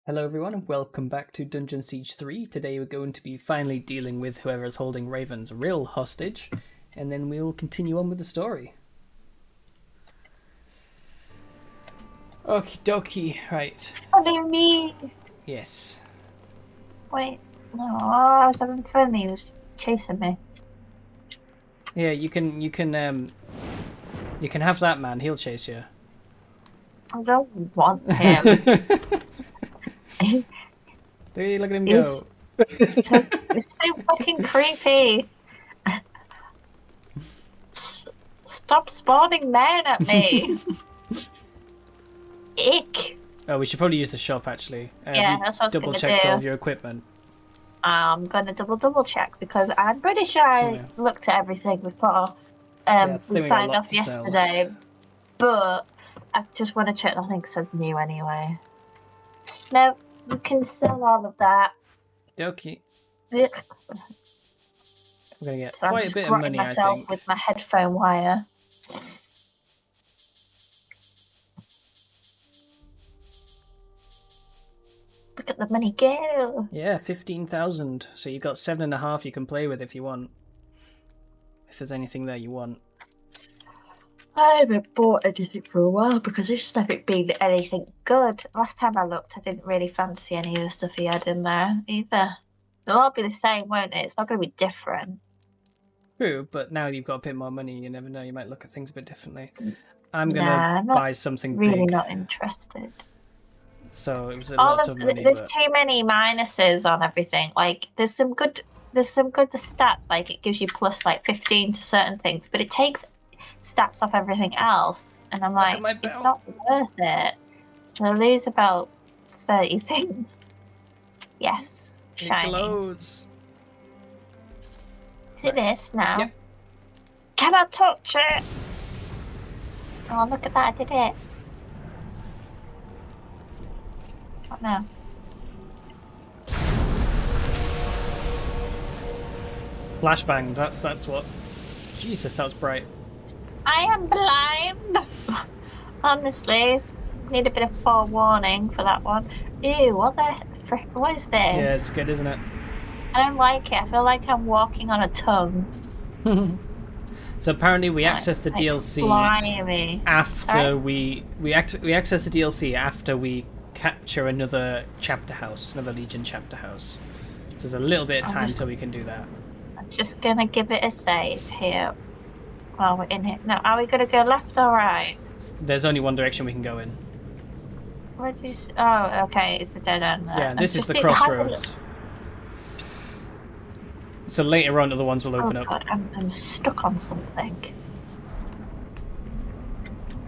Hello everyone and welcome back to Dungeon Siege 3. Today we're going to be finally dealing with whoever is holding Ravens Rill hostage, and then we'll continue on with the story. Okie dokie, right. What do you mean? Yes. Wait, no, I was having fun. He was chasing me. Yeah, you can have that man, he'll chase you. I don't want him. Hey, look at him go. it's so fucking creepy. Stop spawning men at me. Ick. Oh, we should probably use the shop actually. Yeah, that's what I was double gonna checked do. all of your equipment. I'm gonna double check because I'm pretty sure I looked at everything before we signed off yesterday. But I just want to check nothing says new anyway. No, you can sell all of that. Dokie. I'm gonna get quite a bit of money, I think. With my headphone wire. Look at the money go. Yeah, 15,000. So you've got 7.5 you can play with if you want. If there's anything there you want. I haven't bought anything for a while because this stuff ain't been anything good. Last time I looked, I didn't really fancy any of the stuff he had in there either. It'll all be the same, won't it? It's not going to be different. True, but now you've got a bit more money, you never know, you might look at things a bit differently. I'm gonna buy something really big. Not interested. So it was a lot of money. There's too many minuses on everything. Like there's some good stats. Like it gives you plus like 15 to certain things, but it takes stats off everything else, and I'm like, it's not worth it. I lose about 30 things. Yes, shiny. It glows. Is it this now? Yep. Can I touch it? Oh, look at that! I did it. What now? Flashbang. That's what. Jesus, that was bright. I am blind. Honestly, need a bit of forewarning for that one. Ew, what the frick? What is this? Yeah, it's good, isn't it? I don't like it. I feel like I'm walking on a tongue. So apparently we accessed the DLC slimy. After we access the DLC after we capture another chapter house, another Legion chapter house. So there's a little bit of time till we can do that. I'm just gonna give it a save here while we're in here. Now, are we gonna go left or right? There's only one direction we can go in. Where do you... Oh, okay, it's a dead end there. Yeah, this is the crossroads. So later on, other ones will open up. God, I'm stuck on something.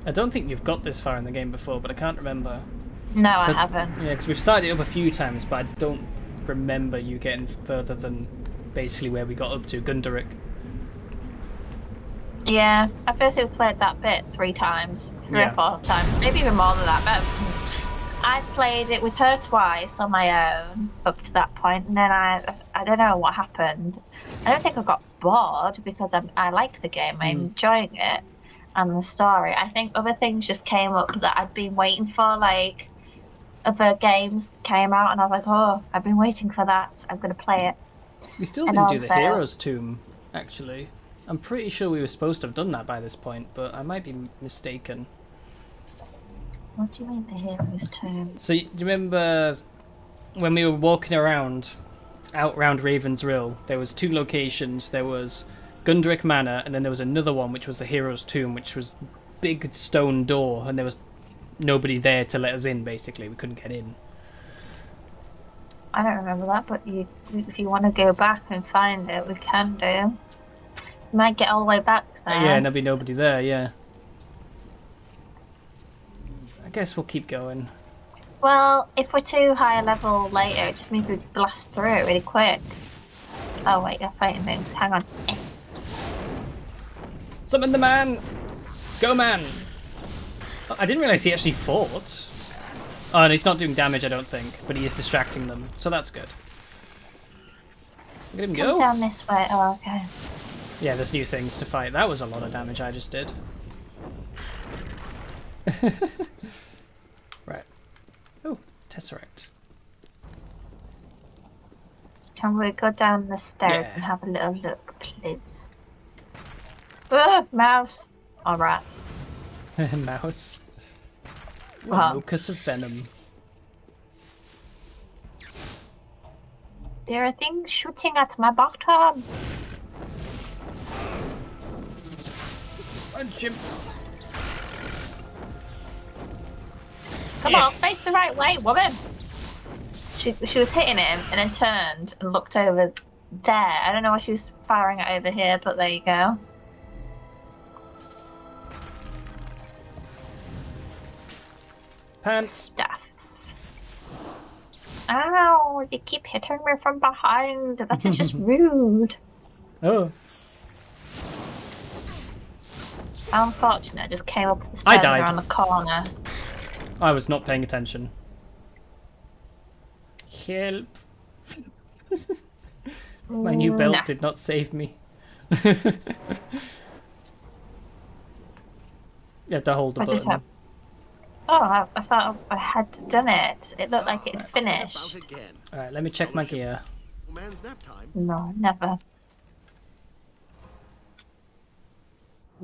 I don't think you've got this far in the game before, but I can't remember. No, I haven't. Yeah, because we've started it up a few times, but I don't remember you getting further than basically where we got up to, Gunderic. Yeah, I first played that bit 3 times. 3 or 4 times. Maybe even more than that, but... I played it with her twice on my own up to that point, and then I don't know what happened. I don't think I got bored because I like the game. I'm enjoying it and the story. I think other things just came up that I'd been waiting for, like other games came out, and I was like, oh, I've been waiting for that. I'm going to play it. We still didn't do the Hero's Tomb, actually. I'm pretty sure we were supposed to have done that by this point, but I might be mistaken. What do you mean the Hero's Tomb? So, do you remember when we were walking around, out around Ravens Rill, there was 2 locations. There was Gunderic Manor, and then there was another one, which was the Hero's Tomb, which was a big stone door, and there was nobody there to let us in, basically. We couldn't get in. I don't remember that, but if you want to go back and find it, we can do. We might get all the way back there. Yeah, and there'll be nobody there, yeah. I guess we'll keep going. Well, if we're too high a level later, it just means we blast through it really quick. Oh wait, you're fighting things. Hang on. Summon the man! Go, man! Oh, I didn't realise he actually fought. Oh, and he's not doing damage, I don't think, but he is distracting them, so that's good. Look at him go. Come down this way. Oh, okay. Yeah, there's new things to fight. That was a lot of damage I just did. Right. Oh, Tesseract. Can we go down the stairs Yeah. and have a little look, please? Ugh, mouse. Or rats. Mouse. Ooh, a Wow. locus of venom. There are things shooting at my bottom. Punch him. Come on, face the right way, woman. She was hitting him and then turned and looked over there. I don't know why she was firing it over here, but there you go. Pants. Stuff. Ow, you keep hitting me from behind. That is just rude. Oh. How unfortunate. I just came up the I stairs died. around the corner. I was not paying attention. Help. My new belt Nah. did not save me. You have to hold the I just button. Oh, I thought I had done it. It looked like it had finished. Alright, let me check my gear. Man's nap time. No, never.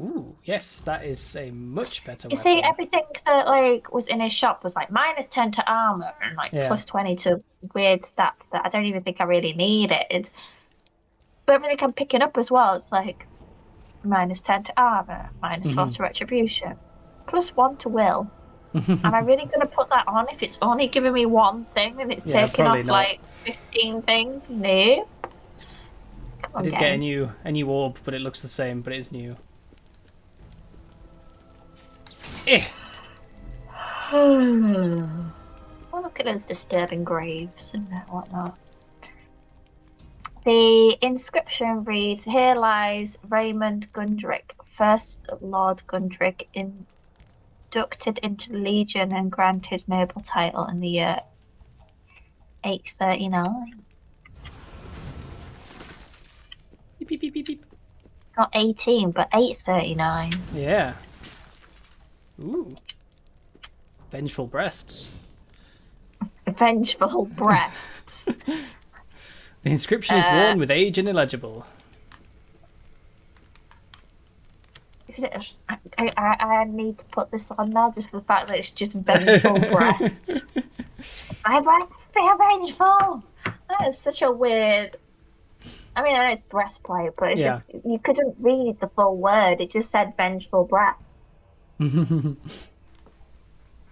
Ooh, yes, that is a much better You weapon. see, everything that like was in his shop was like -10 to armor and like Yeah. +20 to weird stats that I don't even think I really needed. But everything I'm picking up as well, it's like -10 to armor, -4 to retribution, +1 to will. Am I really going to put that on if it's only giving me one thing and it's Yeah, taking probably off not. like 15 things? No. Come I on, did get a game. new orb, but it looks the same, but it is new. Eh. Well, look at those disturbing graves and whatnot. The inscription reads, "Here lies Raymond Gunderic, first Lord Gunderic, inducted into the Legion and granted noble title in the year 839." Beep, beep, beep, beep, beep. Not 18, but 839. Yeah. Ooh. Vengeful breasts. Vengeful breasts. The inscription is worn with age and illegible. Is it, I need to put this on now just for the fact that it's just vengeful breasts. My breasts, they are vengeful. That is such a weird. I mean, I know it's breastplate, but it's Yeah. just you couldn't read the full word. It just said vengeful breasts.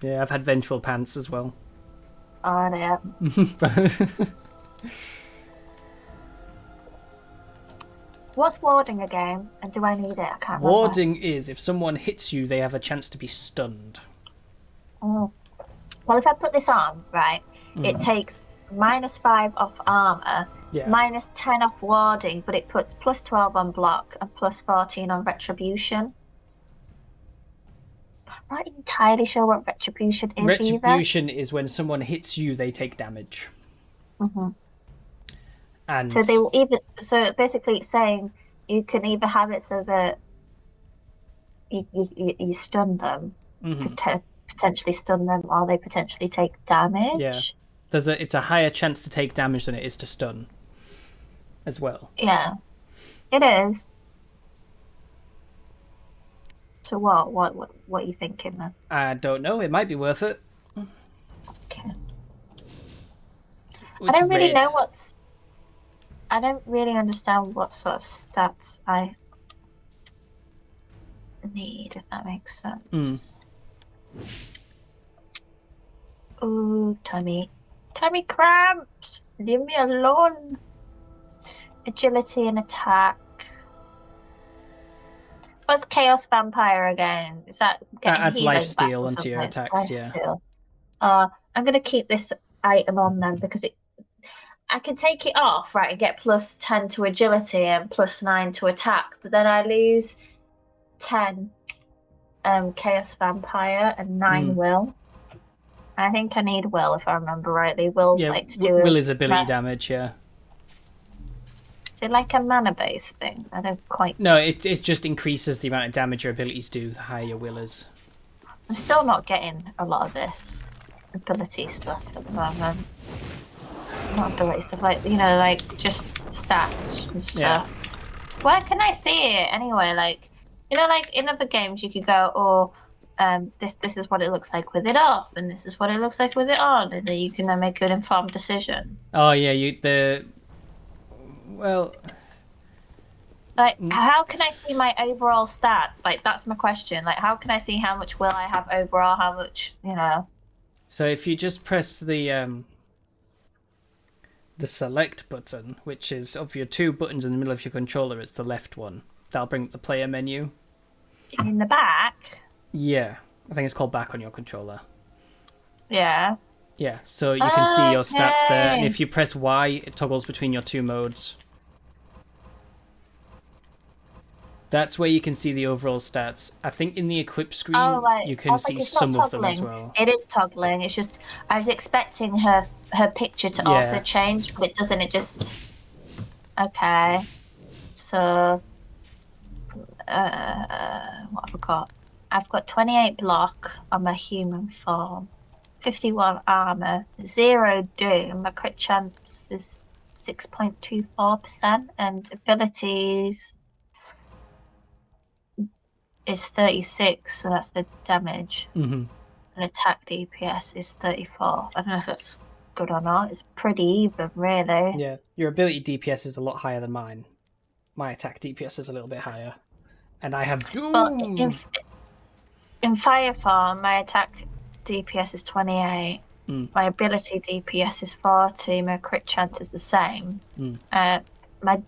Yeah, I've had vengeful pants as well. Oh, yeah. What's warding again? And do I need it? I can't remember. Warding is if someone hits you, they have a chance to be stunned. Oh. Well, if I put this on, right, it takes -5 off armor, Yeah. -10 off warding, but it puts +12 on block and +14 on retribution. I'm not entirely sure what retribution is Retribution is when someone hits you, they take damage. either. And So they will so basically it's saying you can either have it so that you stun them, potentially stun them, or they potentially take damage. Yeah. It's a higher chance to take damage than it is to stun as well. Yeah, it is. So what are you thinking then? I don't know, it might be worth it. Okay. Oh, I don't really red. know I don't really understand what sort of stats I need, if that makes sense. Ooh, tummy cramps! Leave me alone! Agility and attack. What's Chaos Vampire again? Is that getting adds healing lifesteal back or onto your something? attacks, yeah. Lifesteal. I'm going to keep this item on then because I can take it off, right, and get +10 to agility and +9 to attack, but then I lose 10 Chaos Vampire and 9 Will. I think I need Will, if I remember rightly. Will's Yeah, like to do Will is ability damage, yeah. Is it like a mana-based thing? I don't quite... No, it just increases the amount of damage your abilities do, the higher your will is. I'm still not getting a lot of this ability stuff at the moment. not ability stuff, like, like just stats and stuff. Where can I see it anyway? Like, like in other games you could go, this is what it looks like with it off, and this is what it looks like with it on, and then you can then make an informed decision. Oh yeah, well. Like, how can I see my overall stats? Like, that's my question. Like, how can I see how much will I have overall? How much, So if you just press the select button, which is of your two buttons in the middle of your controller, it's the left one. That'll bring up the player menu. In the back? Yeah, I think it's called back on your controller. Yeah. Yeah, so you can see your stats there, and if you press Y, it toggles between your two modes. That's where you can see the overall stats. I think in the equip screen, you can see some of them as well. It is toggling. It's just, I was expecting her picture to also change, but it doesn't. It just... Okay. So... what have I got? I've got 28 block on my human form, 51 armor, 0 doom. My crit chance is 6.24%, and abilities is 36, so that's the damage. Mm-hmm. And attack DPS is 34. I don't know if that's good or not. It's pretty even, really. Yeah, your ability DPS is a lot higher than mine. My attack DPS is a little bit higher. And I have doom! But in Fire Form, my attack DPS is 28. My ability DPS is 40. My crit chance is the same. My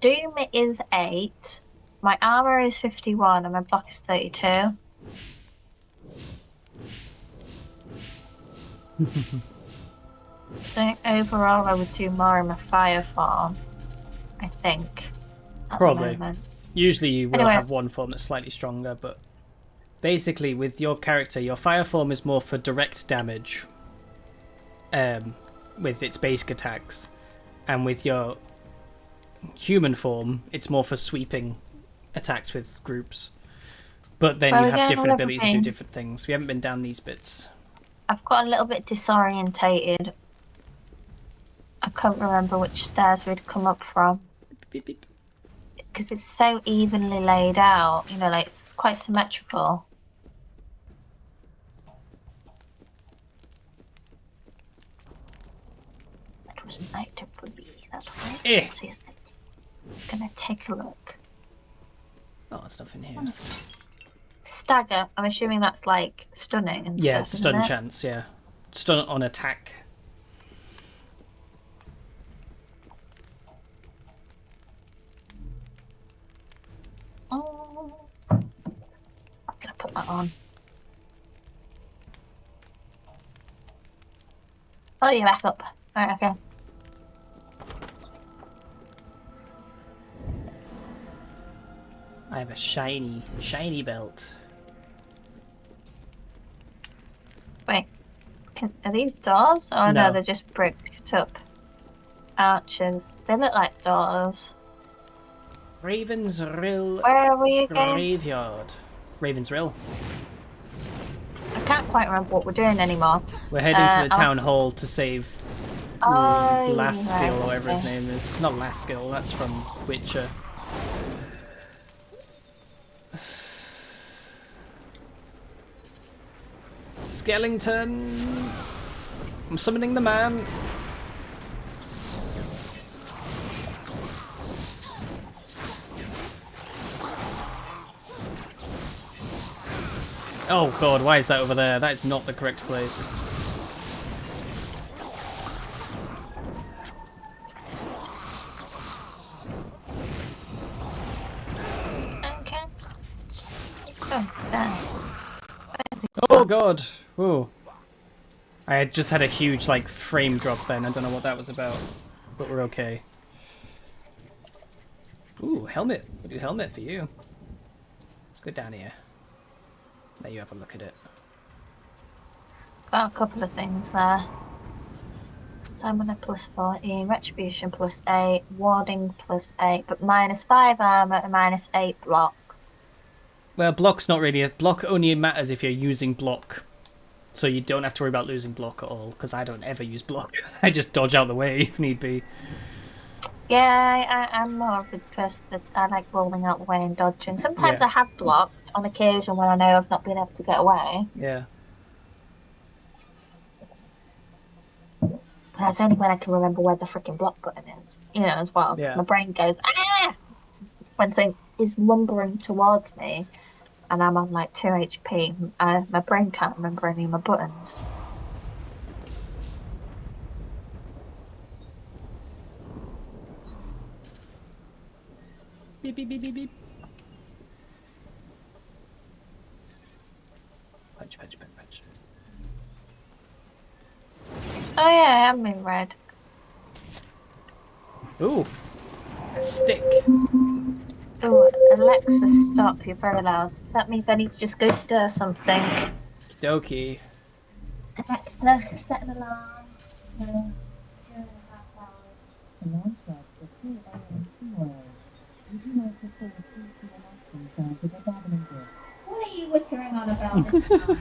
doom is 8. My armor is 51 and my block is 32. So overall I would do more in my fire form, I think. Probably. Usually you will have one form that's slightly stronger, but basically with your character, your fire form is more for direct damage with its basic attacks. And with your human form, it's more for sweeping attacks with groups, but then you have different abilities to do different things. We haven't been down these bits. I've got a little bit disorientated. I can't remember which stairs we'd come up from because it's so evenly laid out, like it's quite symmetrical. That was an item for me. That's right. I'm gonna take a look. Oh, there's nothing here. Stagger. I'm assuming that's like stunning and stuff. Yeah, stun chance. Yeah, stun on attack. Oh, I'm gonna put that on. Oh, you're back up. Right, okay. I have a shiny belt. Wait, are these doors? Oh no, No, they're just bricked up arches. They look like doors. Ravens Rill. Where are we again? Graveyard. Ravens Rill. I can't quite remember what we're doing anymore. We're heading to the town hall to save Laskill, or whatever his name is. Not Laskill, that's from Witcher. Skeletons! I'm summoning the man. Oh god, why is that over there? That is not the correct place. Okay. Oh, there. Oh god! Whoa. I had just had a huge, like, frame drop then. I don't know what that was about. But we're okay. Ooh, helmet. We'll do helmet for you. Let's go down here. Let you have a look at it. Got a couple of things there. Stamina plus 14, retribution plus 8, warding plus 8, but minus 5 armor and minus 8 block. Well, block's not really... Block only matters if you're using block. So you don't have to worry about losing block at all, because I don't ever use block. I just dodge out the way if need be. Yeah, I'm more of the person that I like rolling out the way and dodging. Sometimes Yeah. I have blocked on occasion when I know I've not been able to get away. Yeah. But that's only when I can remember where the freaking block button is, as well. Because Yeah. my brain goes, ah! When something is lumbering towards me and I'm on like 2 HP, my brain can't remember any of my buttons. Beep, beep, beep, beep, beep. Punch, punch, punch, punch. Oh yeah, I am in red. Ooh. A stick. Oh, Alexa, stop. You're very loud. That means I need to just go stir something. Dokie. Alexa, set an alarm. 2.5 hours. Alarm set for 2 a.m. tomorrow. Would you like to fall asleep to relaxing sound with a babbling brook? What are you wittering on about this time?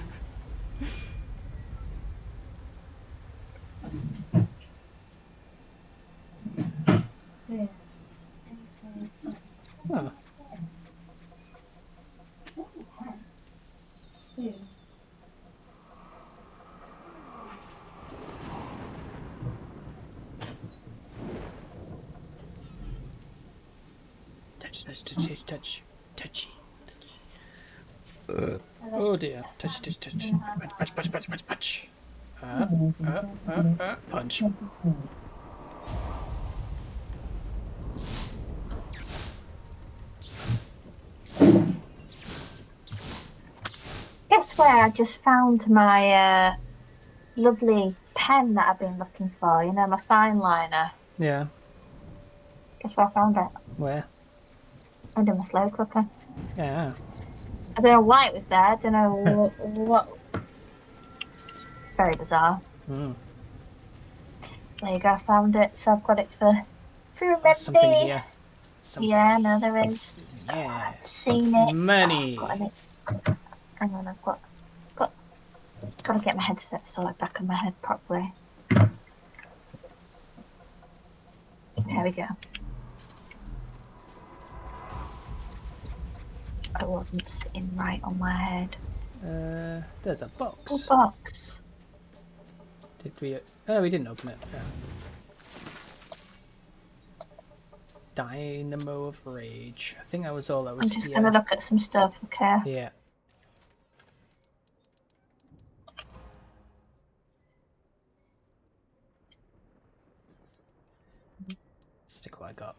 Oh. Touch, touch, touch, touch, touchy. Oh dear. Touch, touch, touch. Punch, punch, punch, punch, punch. Punch. Guess where I just found my lovely pen that I've been looking for, my fine liner. Yeah. Guess where I found it? Where? Under my slow cooker. Yeah. I don't know why it was there. I don't know what. Very bizarre. Mm. There you go. I found it. So I've got it for There's something here. Something. Yeah, no, there is. Yeah. I've seen it. Money. Oh, I've got it. Hang on, I've got to get my headset sorted back on my head properly. There we go. I wasn't sitting right on my head. There's a box. Oh, box. Did we? Oh, we didn't open it. Yeah. Dynamo of Rage. I think that was all that was I'm just here. going to look at some stuff, okay? Yeah. Stick what I got.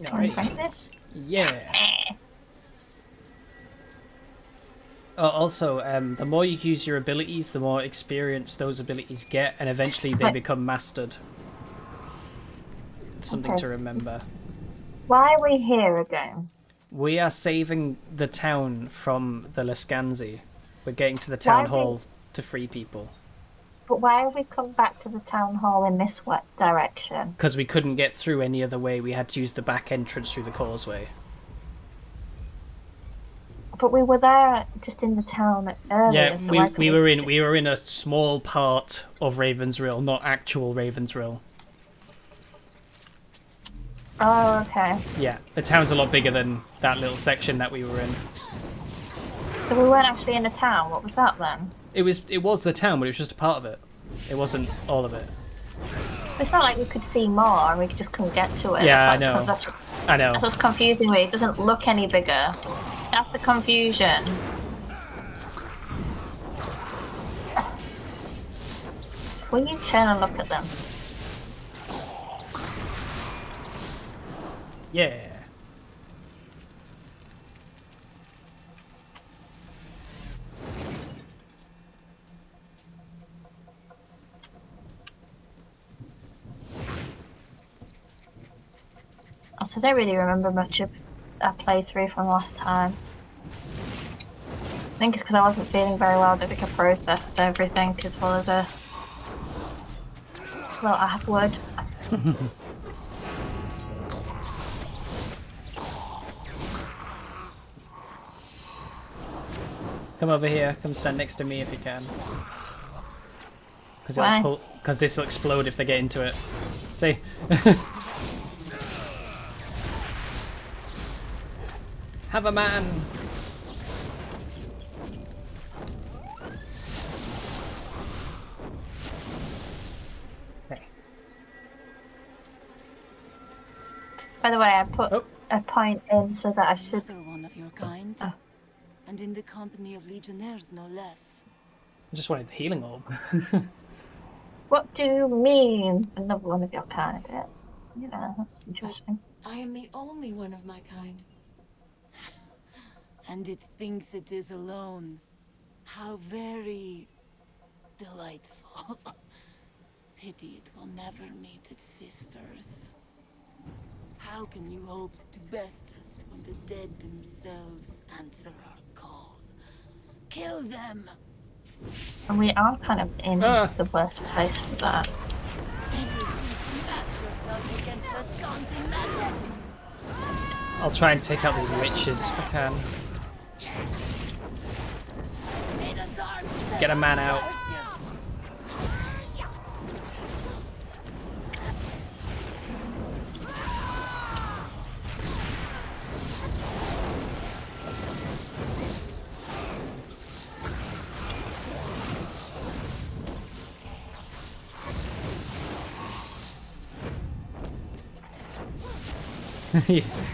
Alright. This? Yeah. Oh, also, the more you use your abilities, the more experience those abilities get, and eventually they become mastered. It's something to remember. Why are we here again? We are saving the town from the Lascanzi. We're getting to the town hall to free people. But why have we come back to the town hall in this direction? Because we couldn't get through any other way. We had to use the back entrance through the causeway. But we were there just in the town earlier. Yeah, so we were in a small part of Ravens Rill, not actual Ravens Rill. Oh, okay. Yeah, the town's a lot bigger than that little section that we were in. So we weren't actually in a town. What was that then? It was the town, but it was just a part of it. It wasn't all of it. It's not like we could see more and we just couldn't get to it. Yeah, I know. I know. That's what's confusing me. It doesn't look any bigger. That's the confusion. Will you turn and look at them? Yeah. Also, I don't really remember much of our playthrough from last time. I think it's because I wasn't feeling very well. I don't think I processed everything as well as I thought I would. Come over here. Come stand next to me if you can. Why? Because this will explode if they get into it. See? Have a man. Okay. By the way, I put a point in so that I should. Another one of your kind. Oh. And in the company of legionnaires, no less. I just wanted the healing orb. What do you mean? Another one of your kind? Yes. You know, that's interesting. I am the only one of my kind. And it thinks it is alone. How very delightful. Pity it will never meet its sisters. How can you hope to best us when the dead themselves answer our call? Kill them! And we are kind of in the worst place for that. Match yourself against the Sconti magic! I'll try and take out these witches if I can. Get a man out.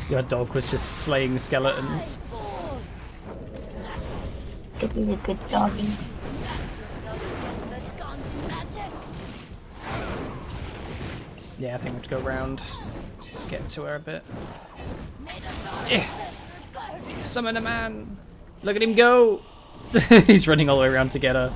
Your dog was just slaying skeletons. Give me a good doggy. Yeah, I think we have to go round to get to her a bit. Yeah. Summon a man! Look at him go! He's running all the way around to get her.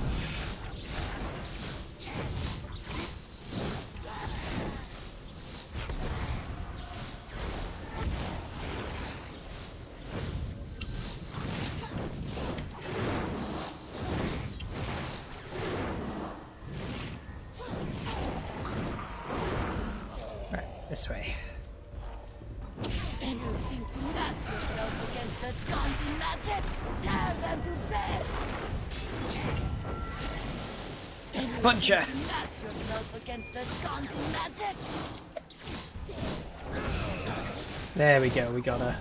This way. Punch her! There we go, we got her.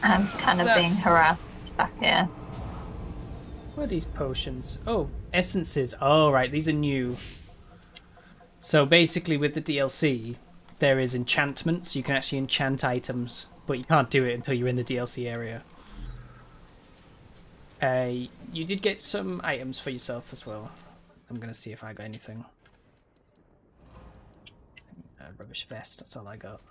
I'm kind of being harassed back here. What are these potions? Oh, essences. Oh, right, these are new. So basically with the DLC, there is enchantments. You can actually enchant items, but you can't do it until you're in the DLC area. You did get some items for yourself as well. I'm going to see if I got anything. Rubbish vest, that's all I got.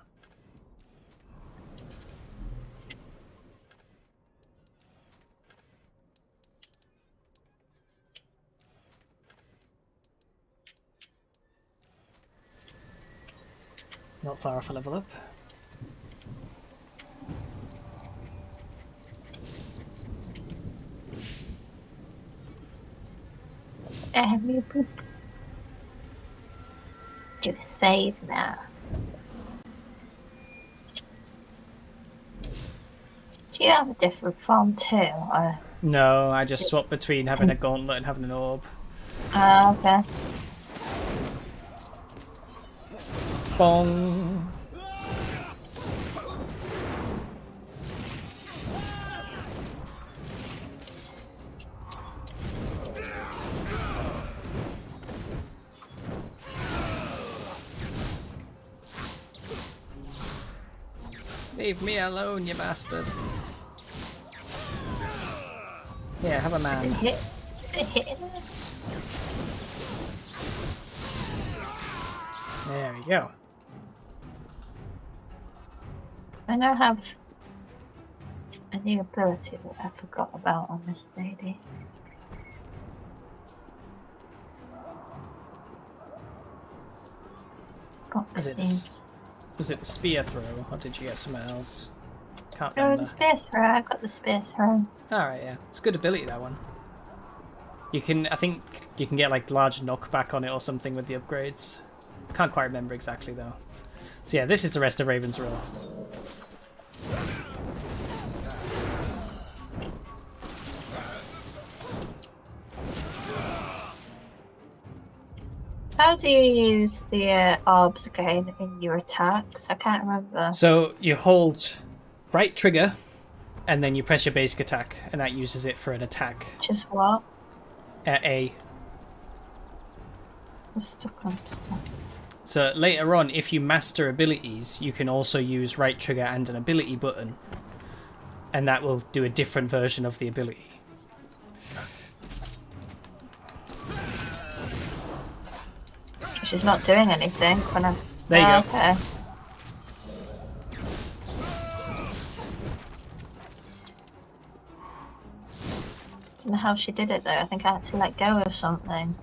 Not far off a level up. Every boots. Do a save now. Do you have a different form too? Or... No, I just swapped between having a gauntlet and having an orb. Okay. Bong. Leave me alone, you bastard. Yeah, have a man. Is it hitting her? There we go. I now have a new ability that I forgot about on this lady. Was it the spear throw, or did you get something else? Can't Oh, remember. the spear throw. I got the spear throw. Alright, yeah. It's a good ability, that one. You can, I think you can get like large knockback on it or something with the upgrades. Can't quite remember exactly though. So yeah, this is the rest of Ravens Rill. How do you use the orbs again in your attacks? I can't remember. So you hold right trigger, and then you press your basic attack, and that uses it for an attack. Just what? A. I'm stuck on stuff. So later on, if you master abilities, you can also use right trigger and an ability button, and that will do a different version of the ability. She's not doing anything when I... There you go. Okay. Don't know how she did it though. I think I had to let go of something.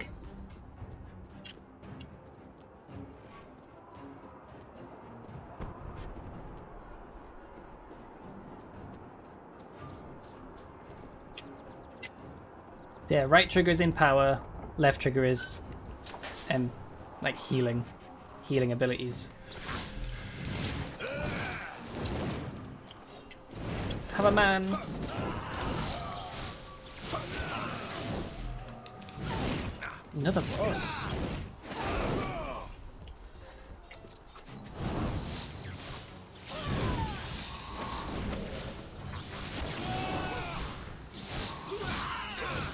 Yeah, right trigger is in power, left trigger is like healing abilities. Have a man. Another boss.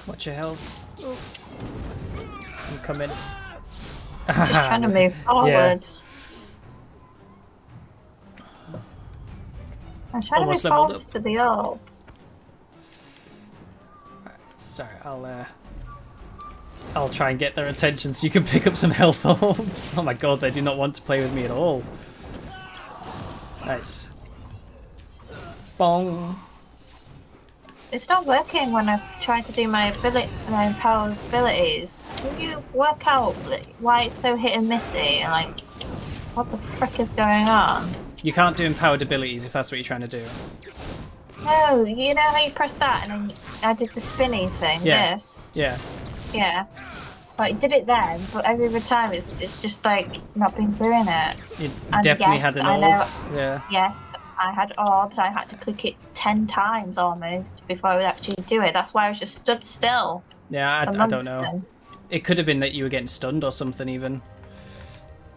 Watch your health. I'm coming. Just trying to move forward. I'm trying Almost to move leveled forward up. to the orb. Sorry, I'll try and get their attention so you can pick up some health orbs. Oh my god, they do not want to play with me at all. Nice. Bong. It's not working when I've tried to do my power abilities. Can you work out why it's so hit and missy? Like, what the frick is going on? You can't do empowered abilities if that's what you're trying to do. No, you know how you press that and then I did the spinny thing, Yeah. this? Yeah. Yeah. Like, I did it then, but every other time it's just like not been doing it. You And definitely yes, had an I orb. know. Yeah. Yes, I had orbs. I had to click it 10 times almost before I would actually do it. That's why I was just stood still. Yeah, I don't amongst know. them. It could have been that you were getting stunned or something even.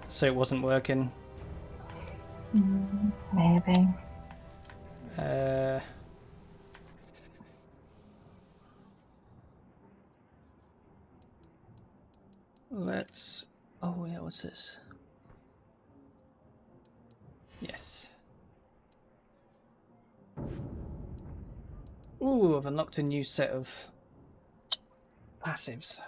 So it wasn't working. Maybe. Let's... Oh, yeah, what's this? Yes. Ooh, I've unlocked a new set of passives.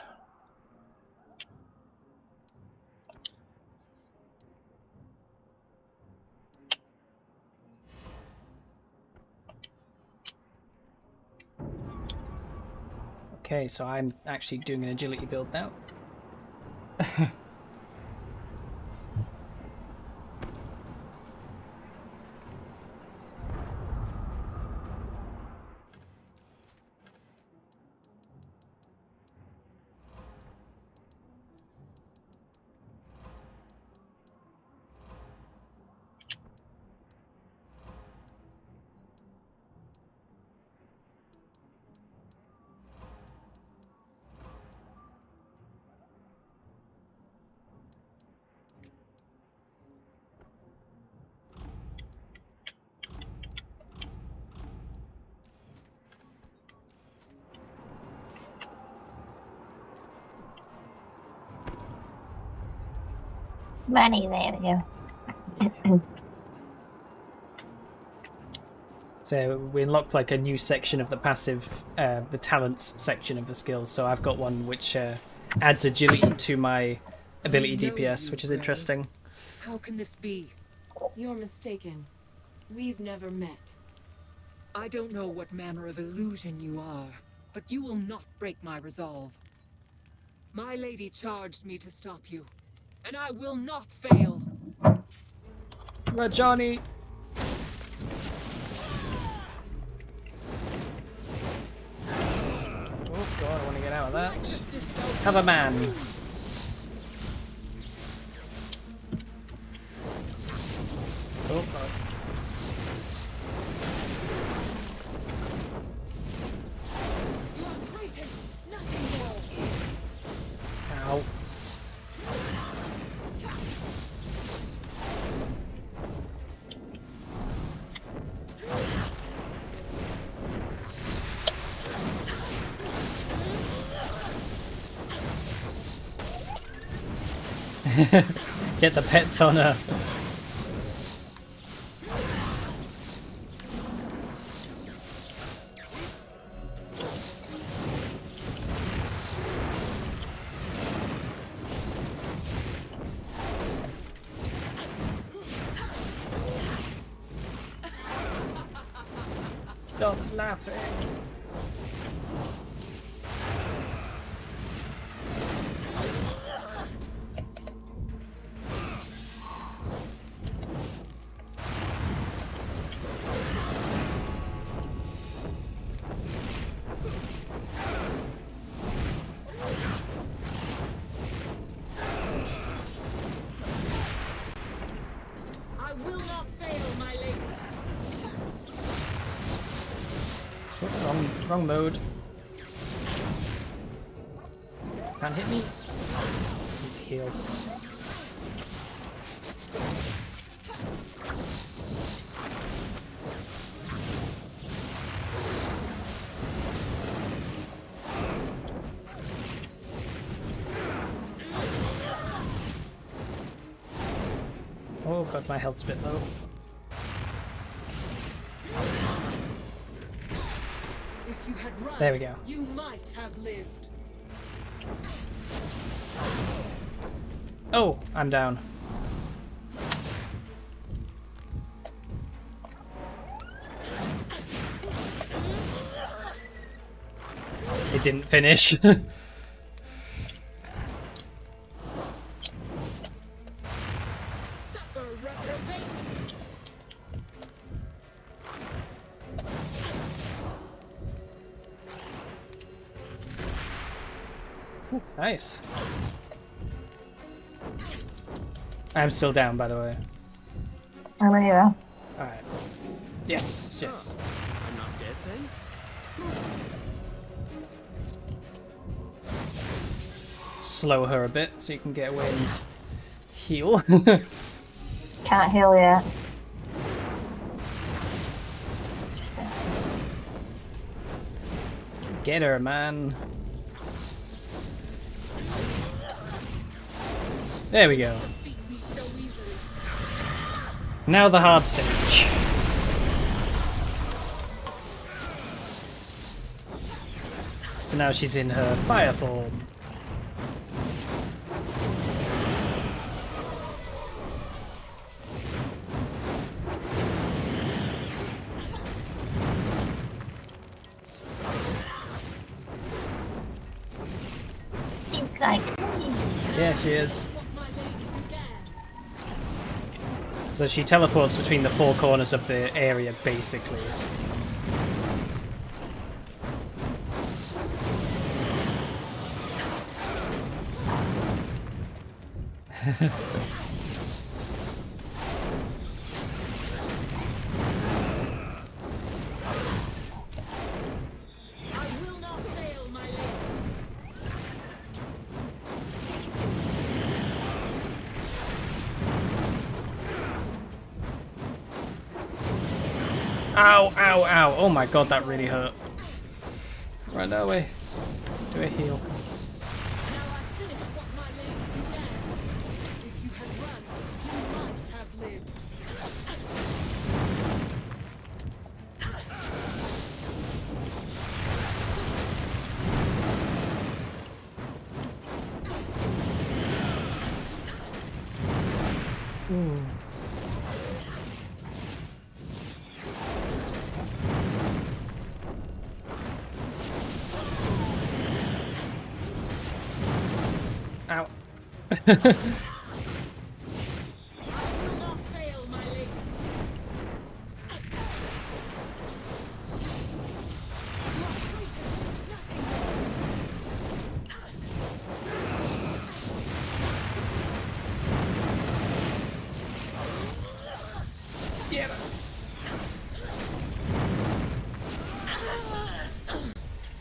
Okay, so I'm actually doing an agility build now. Money, there we go. So we unlocked like a new section of the passive, the talents section of the skills. So I've got one which adds agility to my ability DPS, which is interesting. How can this be? You're mistaken. We've never met. I don't know what manner of illusion you are, but you will not break my resolve. My lady charged me to stop you, and I will not fail. Rajani! Oh god, I want to get out of that. Have a man. Oh god. Ow. Get the pets on her. Stop laughing. I will not fail, my lady. Wrong mode. Can't hit me. Need to heal. Oh god, my health's a bit low. If you had run, There we go. you might have lived. Oh, I'm down. It didn't finish. Suffer, reprobate. Nice. I'm still down, by the way. I'm here. Alright. Yes, yes. I'm not dead then? Slow her a bit so you can get away and heal. Can't heal yet. Get her, man. There we go. Beat me so easily. Now the hard stage. So now she's in her fire form. Think like me. Yeah, she is. What my lady began. So she teleports between the four corners of the area, basically. I will not fail, my lady. Ow, ow, ow. Oh my god, that really hurt. Right that way. Do a heal. Now I finish what my lady began. If you had run, you might have lived. Ow. I will not fail, my lady.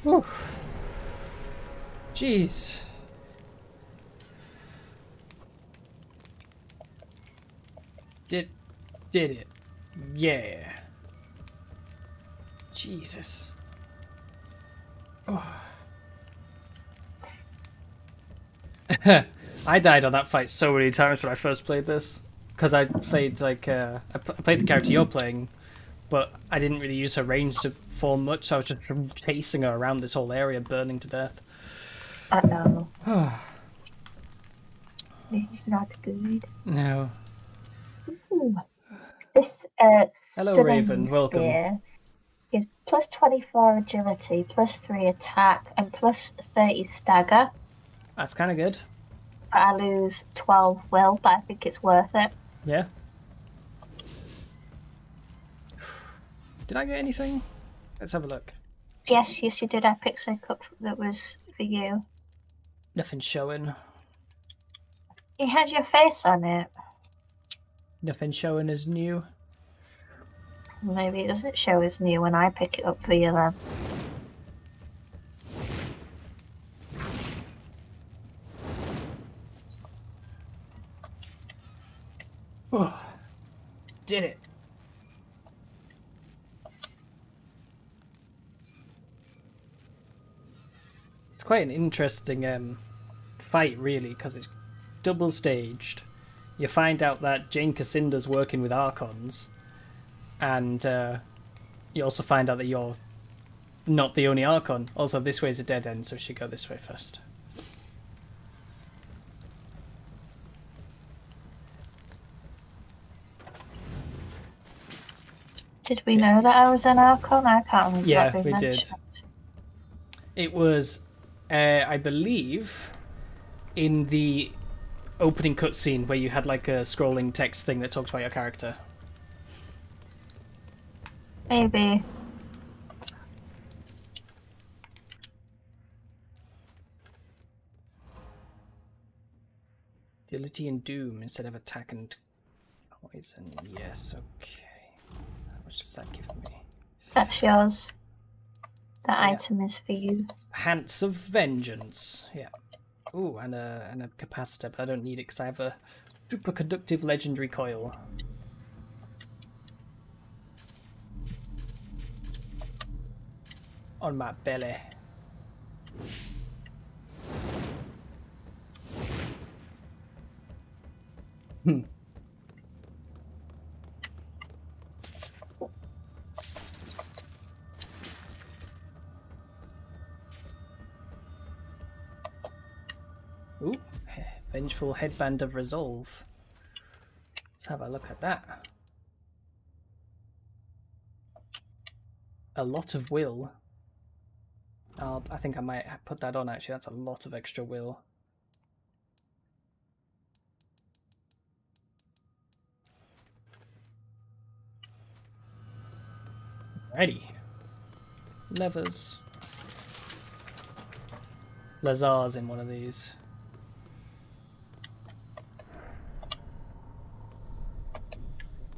Whew. Jeez. Did it. Yeah. Jesus. Oh. I died on that fight so many times when I first played this. Because I played, like, I played the character you're playing, but I didn't really use her range to form much, so I was just chasing her around this whole area, burning to death. I know. This is not good. No. Ooh. This Hello, stunning Raven. Welcome. spear gives plus 24 agility, plus 3 attack, and plus 30 stagger. That's kind of good. But I lose 12 will, but I think it's worth it. Yeah. Did I get anything? Let's have a look. Yes, you did. I picked something up that was for you. Nothing showing. It had your face on it. Nothing showing as new. Maybe it doesn't show as new when I pick it up for you then. Oh, did it. It's quite an interesting fight, really, because it's double staged. You find out that Jane Cassinda's working with Archons, and you also find out that you're not the only Archon. Also, this way's a dead end, so we should go this way first. Did we know that I was an Archon? I can't remember. Yeah, what we did. mentioned. It was, I believe, in the opening cutscene where you had like a scrolling text thing that talked about your character. Maybe. Agility and Doom instead of attack and poison. Yes, okay. How much does that give me? That's yours. That Yeah. item is for you. Pants of Vengeance. Yeah. Ooh, and a capacitor, but I don't need it because I have a superconductive legendary coil. On my belly. Ooh, Vengeful Headband of Resolve. Let's have a look at that. A lot of will. I think I might put that on actually, that's a lot of extra will. Ready. Levers. Lazar's in one of these.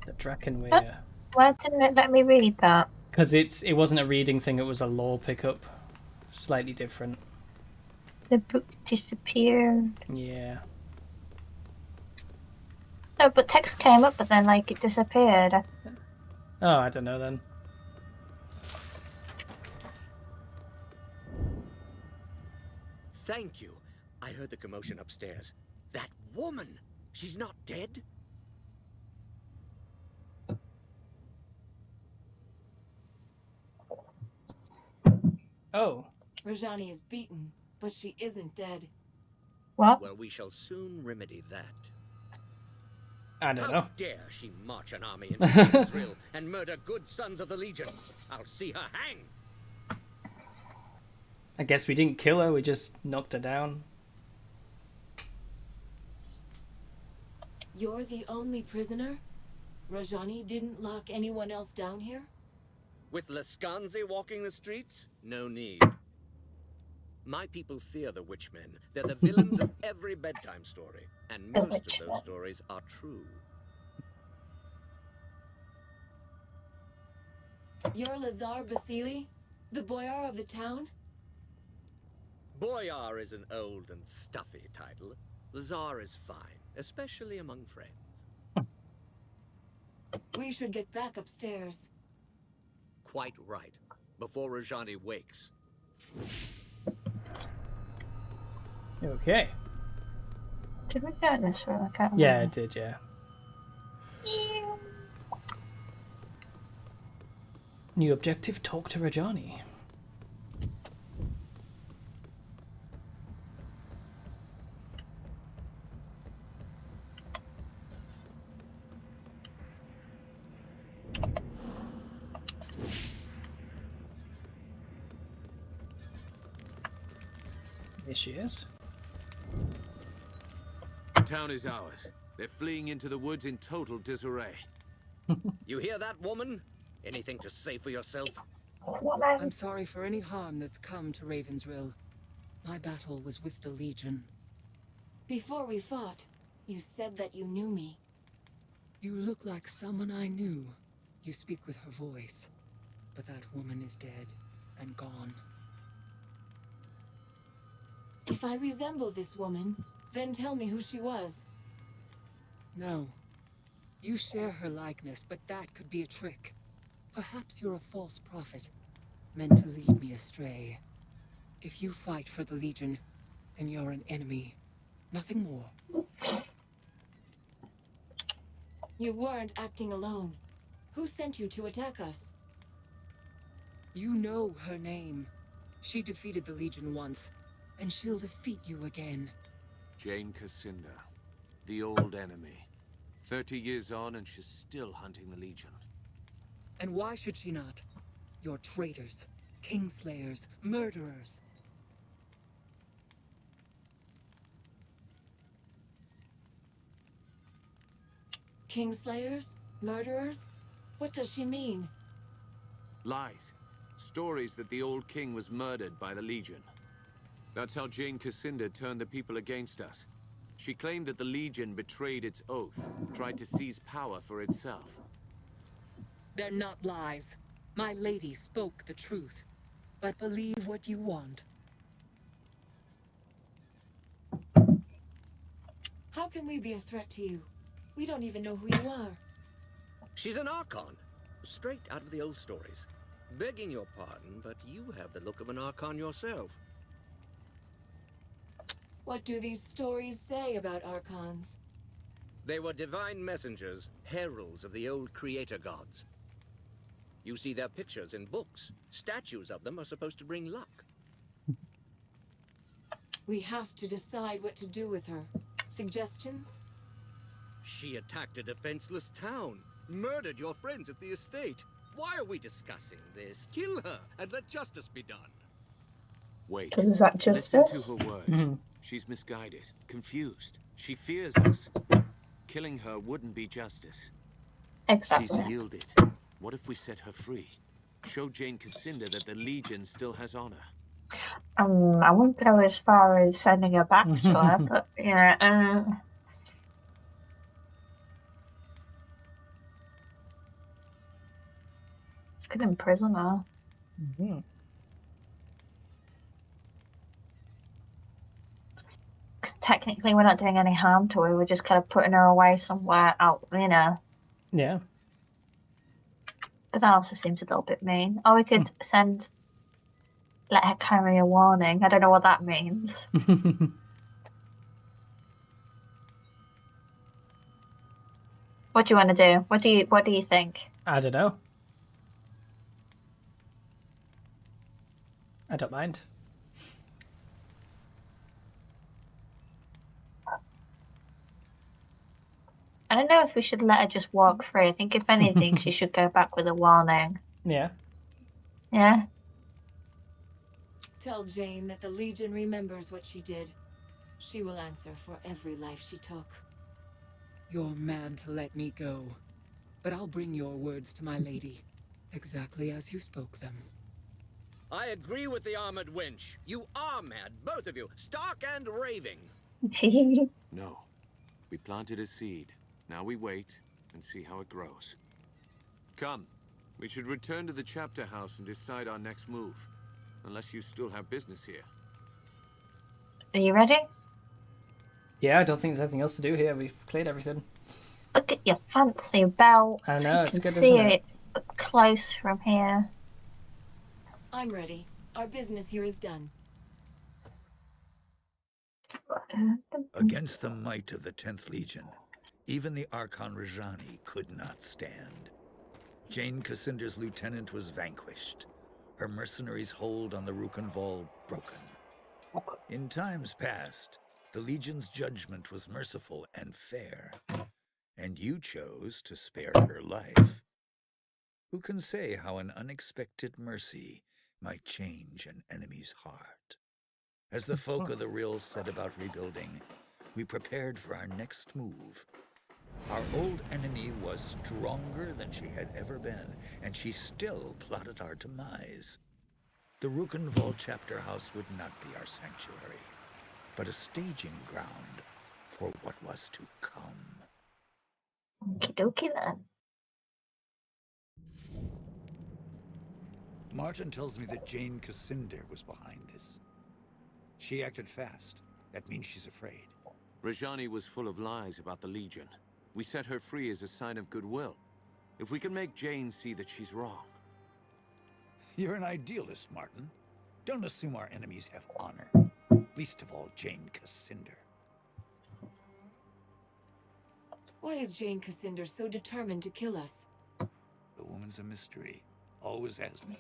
The Drakenweir. Why didn't it let me read that? Because it wasn't a reading thing, it was a lore pickup. Slightly different. The book disappeared. Yeah. No, but text came up, but then like it disappeared. Oh, I don't know then. Thank you. I heard the commotion upstairs. That woman! She's not dead? Oh. Rajani is beaten, but she isn't dead. What? Well, we shall soon remedy that. I don't know. How dare she march an army into Ravens Rill and murder good sons of the Legion? I'll see her hang! I guess we didn't kill her, we just knocked her down. You're the only prisoner? Rajani didn't lock anyone else down here? With Lascanzi walking the streets? No need. My people fear the Witchmen. They're the villains of every bedtime story. And most of those stories are true. You're Lazar Basili? The boyar of the town? Boyar is an old and stuffy title. Lazar is fine, especially among friends. We should get back upstairs. Quite right. Before Rajani wakes. Okay. Did we go this room? I can't remember. Yeah, it did, yeah. New objective, talk to Rajani. Here she is. The town is ours. They're fleeing into the woods in total disarray. You hear that, woman? Anything to say for yourself? I'm sorry for any harm that's come to Ravens Rill. My battle was with the Legion. Before we fought, you said that you knew me. You look like someone I knew. You speak with her voice. But that woman is dead and gone. If I resemble this woman, then tell me who she was. No. You share her likeness, but that could be a trick. Perhaps you're a false prophet, meant to lead me astray. If you fight for the Legion, then you're an enemy. Nothing more. You weren't acting alone. Who sent you to attack us? You know her name. She defeated the Legion once, and she'll defeat you again. Jane Cassinda, the old enemy. 30 years on and she's still hunting the Legion. And why should she not? You're traitors, kingslayers, murderers. Kingslayers? Murderers? What does she mean? Lies. Stories that the old king was murdered by the Legion. That's how Jane Cassinda turned the people against us. She claimed that the Legion betrayed its oath, tried to seize power for itself. They're not lies. My lady spoke the truth. But believe what you want. How can we be a threat to you? We don't even know who you are. She's an Archon, straight out of the old stories. Begging your pardon, but you have the look of an Archon yourself. What do these stories say about Archons? They were divine messengers, heralds of the old creator gods. You see their pictures in books. Statues of them are supposed to bring luck. We have to decide what to do with her. Suggestions? She attacked a defenseless town, murdered your friends at the estate. Why are we discussing this? Kill her and let justice be done. Wait. Is that Listen justice? to her words. She's misguided, confused. She fears us. Killing her wouldn't be justice. Exactly. She's yielded. What if we set her free? Show Jane Cassinda that the Legion still has honor. I wouldn't go as far as sending her back to her, but yeah. Could imprison her. Mm-hmm. Because technically, we're not doing any harm to her. We're just kind of putting her away somewhere out, you know. Yeah. But that also seems a little bit mean. Or we could let her carry a warning. I don't know what that means. What do you want to do? What do you think? I don't know. I don't mind. I don't know if we should let her just walk free. I think if anything, she should go back with a warning. Yeah. Yeah? Tell Jane that the Legion remembers what she did. She will answer for every life she took. You're mad to let me go. But I'll bring your words to my lady, exactly as you spoke them. I agree with the armored wench. You are mad, both of you, stark and raving. No. We planted a seed. Now we wait and see how it grows. Come. We should return to the chapter house and decide our next move. Unless you still have business here. Are you ready? Yeah, I don't think there's anything else to do here. We've cleared everything. Look at your fancy belt. I know, You it's can good, see isn't it? up close from here. I'm ready. Our business here is done. Against the might of the 10th Legion, even the Archon Rajani could not stand. Jane Cassinder's lieutenant was vanquished, her mercenaries' hold on the Rukenval broken. In times past, the Legion's judgment was merciful and fair, and you chose to spare her life. Who can say how an unexpected mercy might change an enemy's heart? As the folk of the Rill set about rebuilding, we prepared for our next move. Our old enemy was stronger than she had ever been, and she still plotted our demise. The Rukenval chapter house would not be our sanctuary, but a staging ground for what was to come. Okie dokie then. Martin tells me that Jane Cassinder was behind this. She acted fast. That means she's afraid. Rajani was full of lies about the Legion. We set her free as a sign of goodwill. If we can make Jane see that she's wrong. You're an idealist, Martin. Don't assume our enemies have honor. Least of all, Jane Cassinder. Why is Jane Cassinder so determined to kill us? The woman's a mystery. Always has been.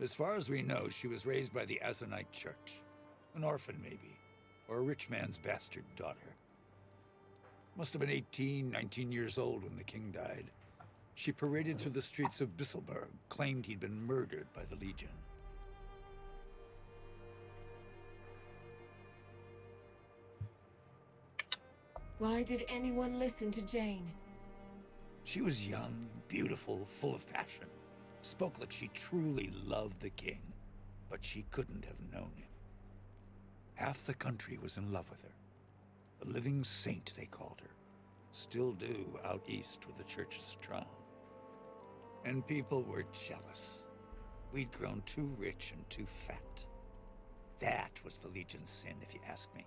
As far as we know, she was raised by the Asonite Church. An orphan, maybe. Or a rich man's bastard daughter. Must have been 18, 19 years old when the king died. She paraded through the streets of Bisselberg, claimed he'd been murdered by the Legion. Why did anyone listen to Jane? She was young, beautiful, full of passion. Spoke like she truly loved the king, but she couldn't have known him. Half the country was in love with her. The living saint, they called her. Still do out east where the church is strong. And people were jealous. We'd grown too rich and too fat. That was the Legion's sin, if you ask me.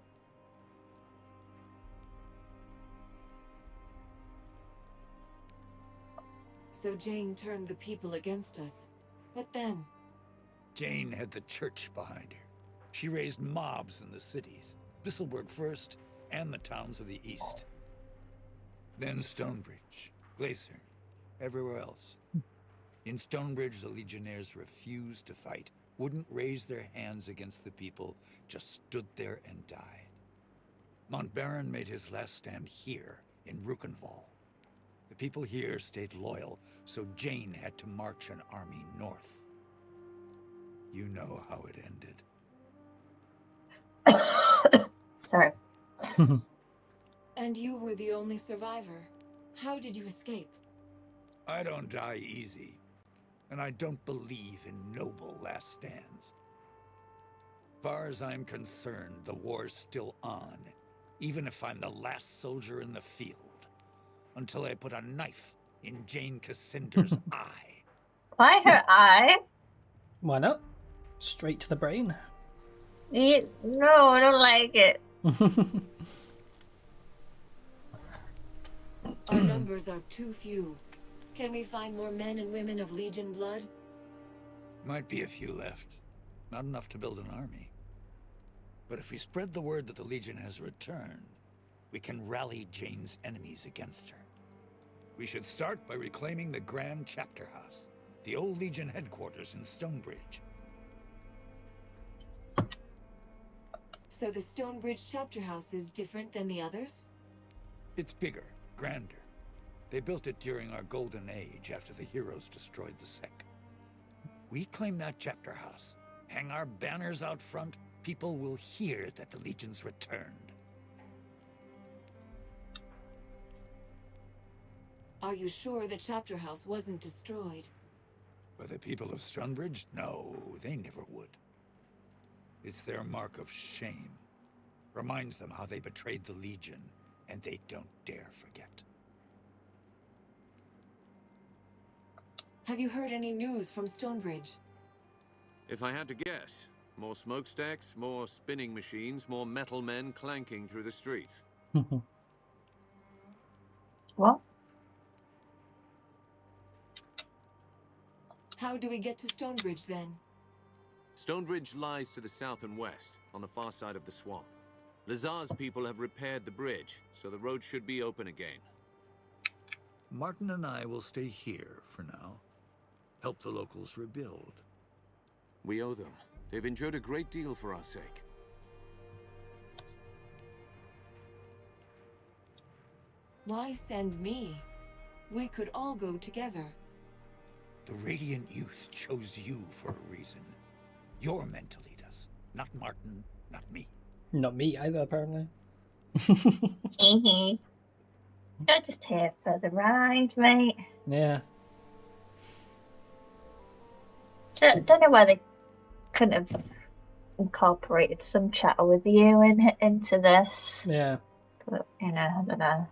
So Jane turned the people against us. What then? Jane had the church behind her. She raised mobs in the cities, Bisselberg first, and the towns of the east. Then Stonebridge, Glacier, everywhere else. In Stonebridge, the Legionnaires refused to fight, wouldn't raise their hands against the people, just stood there and died. Montbaron made his last stand here, in Rukenval. The people here stayed loyal, so Jane had to march an army north. You know how it ended. Sorry. And you were the only survivor. How did you escape? I don't die easy, and I don't believe in noble last stands. Far as I'm concerned, the war's still on, even if I'm the last soldier in the field, until I put a knife in Jane Cassinder's eye. Why her eye? Why not? Straight to the brain. No, I don't like it. Our numbers are too few. Can we find more men and women of Legion blood? Might be a few left. Not enough to build an army. But if we spread the word that the Legion has returned, we can rally Jane's enemies against her. We should start by reclaiming the Grand Chapter House, the old Legion headquarters in Stonebridge. So the Stonebridge chapter house is different than the others? It's bigger, grander. They built it during our golden age after the heroes destroyed the sect. We claim that chapter house, hang our banners out front, people will hear that the Legion's returned. Are you sure the chapter house wasn't destroyed? By the people of Stonebridge? No, they never would. It's their mark of shame. Reminds them how they betrayed the Legion, and they don't dare forget. Have you heard any news from Stonebridge? If I had to guess, more smokestacks, more spinning machines, more metal men clanking through the streets. What? How do we get to Stonebridge then? Stonebridge lies to the south and west, on the far side of the swamp. Lazar's people have repaired the bridge, so the road should be open again. Martin and I will stay here for now. Help the locals rebuild. We owe them. They've endured a great deal for our sake. Why send me? We could all go together. The Radiant Youth chose you for a reason. You're meant to lead us, not Martin, not me. Not me either, apparently. You're just here for the ride, mate. Yeah. Don't know why they couldn't have incorporated some chatter with you into this. Yeah. But, I don't know.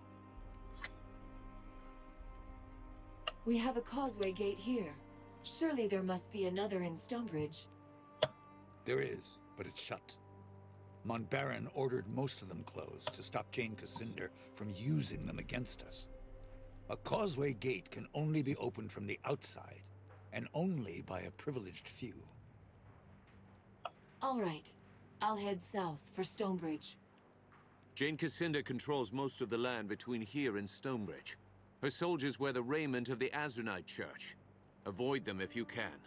We have a causeway gate here. Surely there must be another in Stonebridge. There is, but it's shut. Montbaron ordered most of them closed to stop Jane Cassinder from using them against us. A causeway gate can only be opened from the outside, and only by a privileged few. All right. I'll head south for Stonebridge. Jane Cassinder controls most of the land between here and Stonebridge. Her soldiers wear the raiment of the Azranite Church. Avoid them if you can.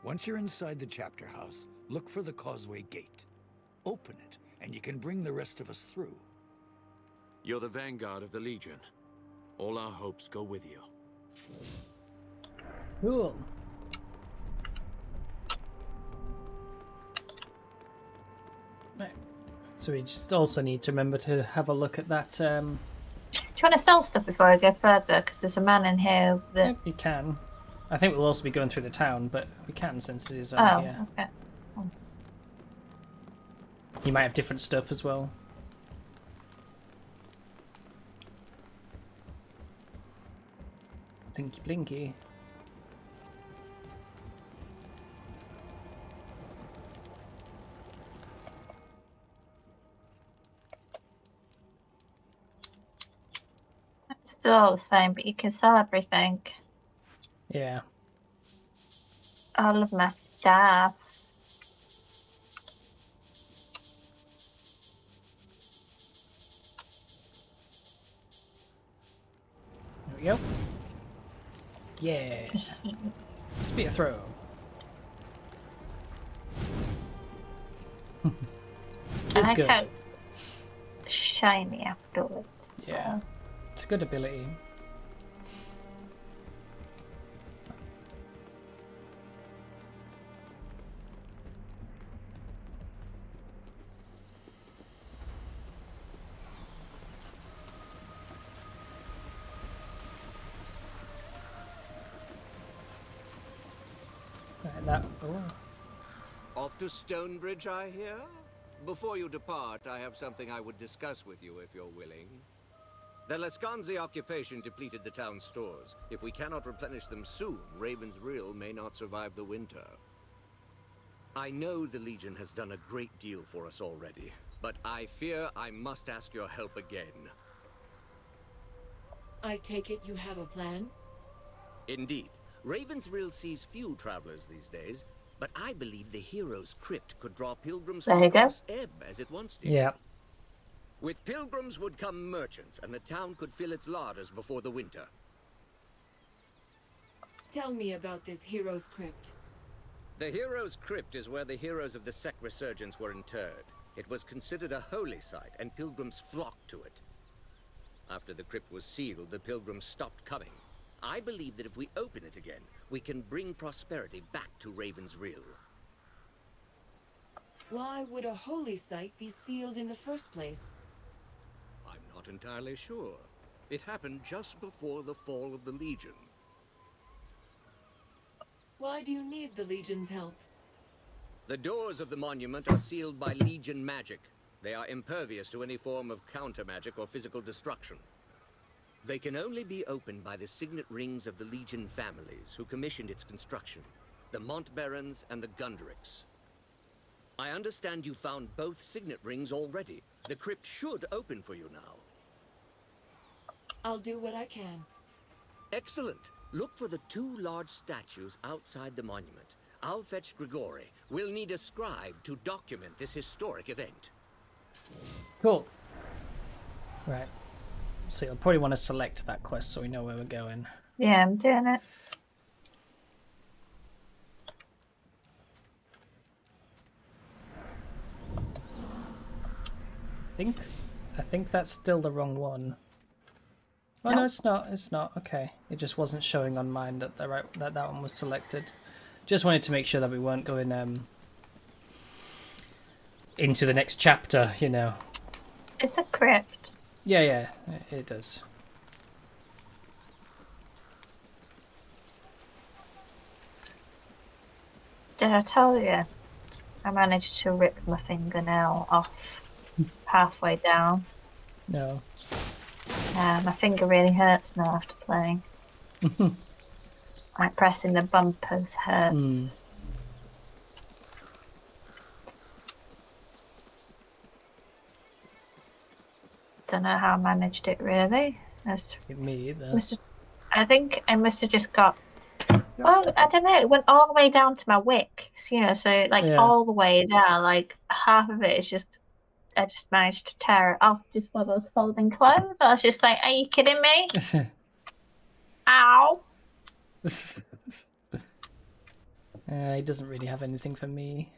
Once you're inside the chapter house, look for the causeway gate. Open it, and you can bring the rest of us through. You're the vanguard of the Legion. All our hopes go with you. Cool. Right. So we just also need to remember to have a look at that. Do you want to sell stuff before I go further? Because there's a man in here that... Yep, you can. I think we'll also be going through the town, but we can since it is only here. okay. You might have different stuff as well. Blinky blinky. It's still all the same, but you can sell everything. Yeah. All of my stuff. There we go. Yeah. Spear throw. I It's like good. how it's shiny afterwards. as Yeah. well. It's a good ability. Right, that. Oh. Off to Stonebridge, I hear? Before you depart, I have something I would discuss with you if you're willing. The Lascanzi occupation depleted the town's stores. If we cannot replenish them soon, Ravens Rill may not survive the winter. I know the Legion has done a great deal for us already, but I fear I must ask your help again. I take it you have a plan? Indeed. Ravens Rill sees few travelers these days, but I believe the Hero's Crypt could draw pilgrims There from you go. across Ebb as it once did. Yeah. With pilgrims would come merchants, and the town could fill its larders before the winter. Tell me about this hero's crypt. The Hero's Crypt is where the heroes of the Sect Resurgence were interred. It was considered a holy site, and pilgrims flocked to it. After the crypt was sealed, the pilgrims stopped coming. I believe that if we open it again, we can bring prosperity back to Ravens Rill. Why would a holy site be sealed in the first place? I'm not entirely sure. It happened just before the fall of the Legion. Why do you need the Legion's help? The doors of the monument are sealed by Legion magic. They are impervious to any form of counter-magic or physical destruction. They can only be opened by the signet rings of the Legion families who commissioned its construction, the Montbarons and the Gunderics. I understand you found both signet rings already. The crypt should open for you now. I'll do what I can. Excellent. Look for the two large statues outside the monument. I'll fetch Grigori. We'll need a scribe to document this historic event. Cool. Right. So you'll probably want to select that quest so we know where we're going. Yeah, I'm doing it. I think that's still the wrong one. Oh no, Nope. it's not. It's not. Okay, it just wasn't showing on mine that that one was selected. Just wanted to make sure that we weren't going into the next chapter. You know. It's a crypt. Yeah, it does. Did I tell you? I managed to rip my fingernail off halfway down. No. My finger really hurts now after playing. Like pressing the bumpers hurts. Don't know how I managed it really. Me either. I think I must have just got. Well, I don't know. It went all the way down to my wick. So, so like all the way down, like half of it is just. I just managed to tear it off just while I was folding clothes. I was just like, "Are you kidding me?" Ow! He doesn't really have anything for me.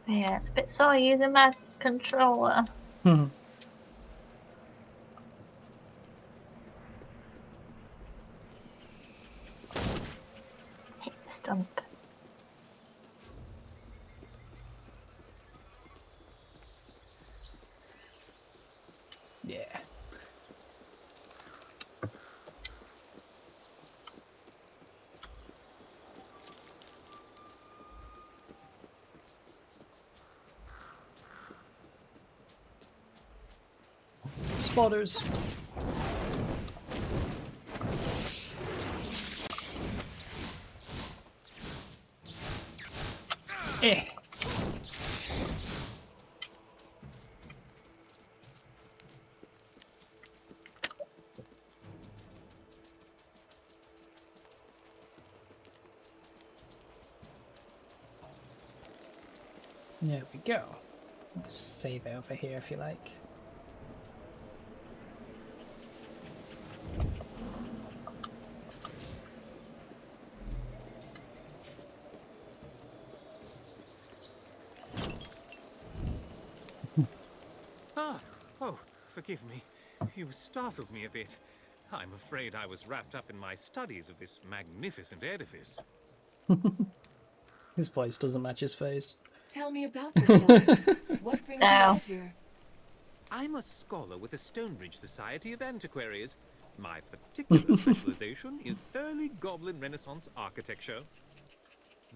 Yeah, it's a bit sore using my controller. Hmm. Hit the stump. Yeah. Spotters. Eh. There we go. Save it over here if you like. Oh, forgive me. You startled me a bit. I'm afraid I was wrapped up in my studies of this magnificent edifice. His voice doesn't match his face. Tell me about yourself. What brings you out here? I'm a scholar with the Stonebridge Society of Antiquaries. My particular specialization is early Goblin Renaissance architecture.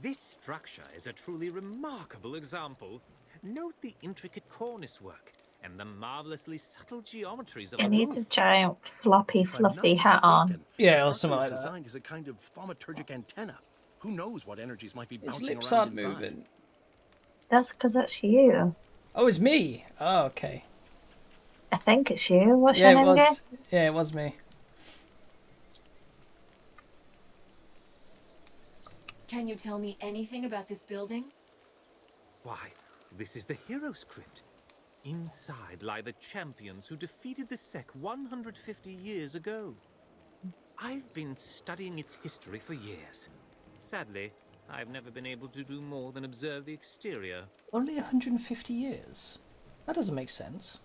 This structure is a truly remarkable example. Note the intricate cornice work and the marvelously subtle geometries of It the needs roof. a giant, floppy, fluffy hat on. Yeah, the or something like structure was that. designed as a kind of thaumaturgic antenna. Who knows what energies might be His bouncing lips around aren't inside. moving. That's because that's you. Oh, it's me. Oh, okay. I think it's you. What's Yeah, your it name again? was. Yeah, it was me. Can you tell me anything about this building? Why, this is the Hero's Crypt. Inside lie the champions who defeated the Sec 150 years ago. I've been studying its history for years. Sadly, I've never been able to do more than observe the exterior. Only 150 years? That doesn't make sense.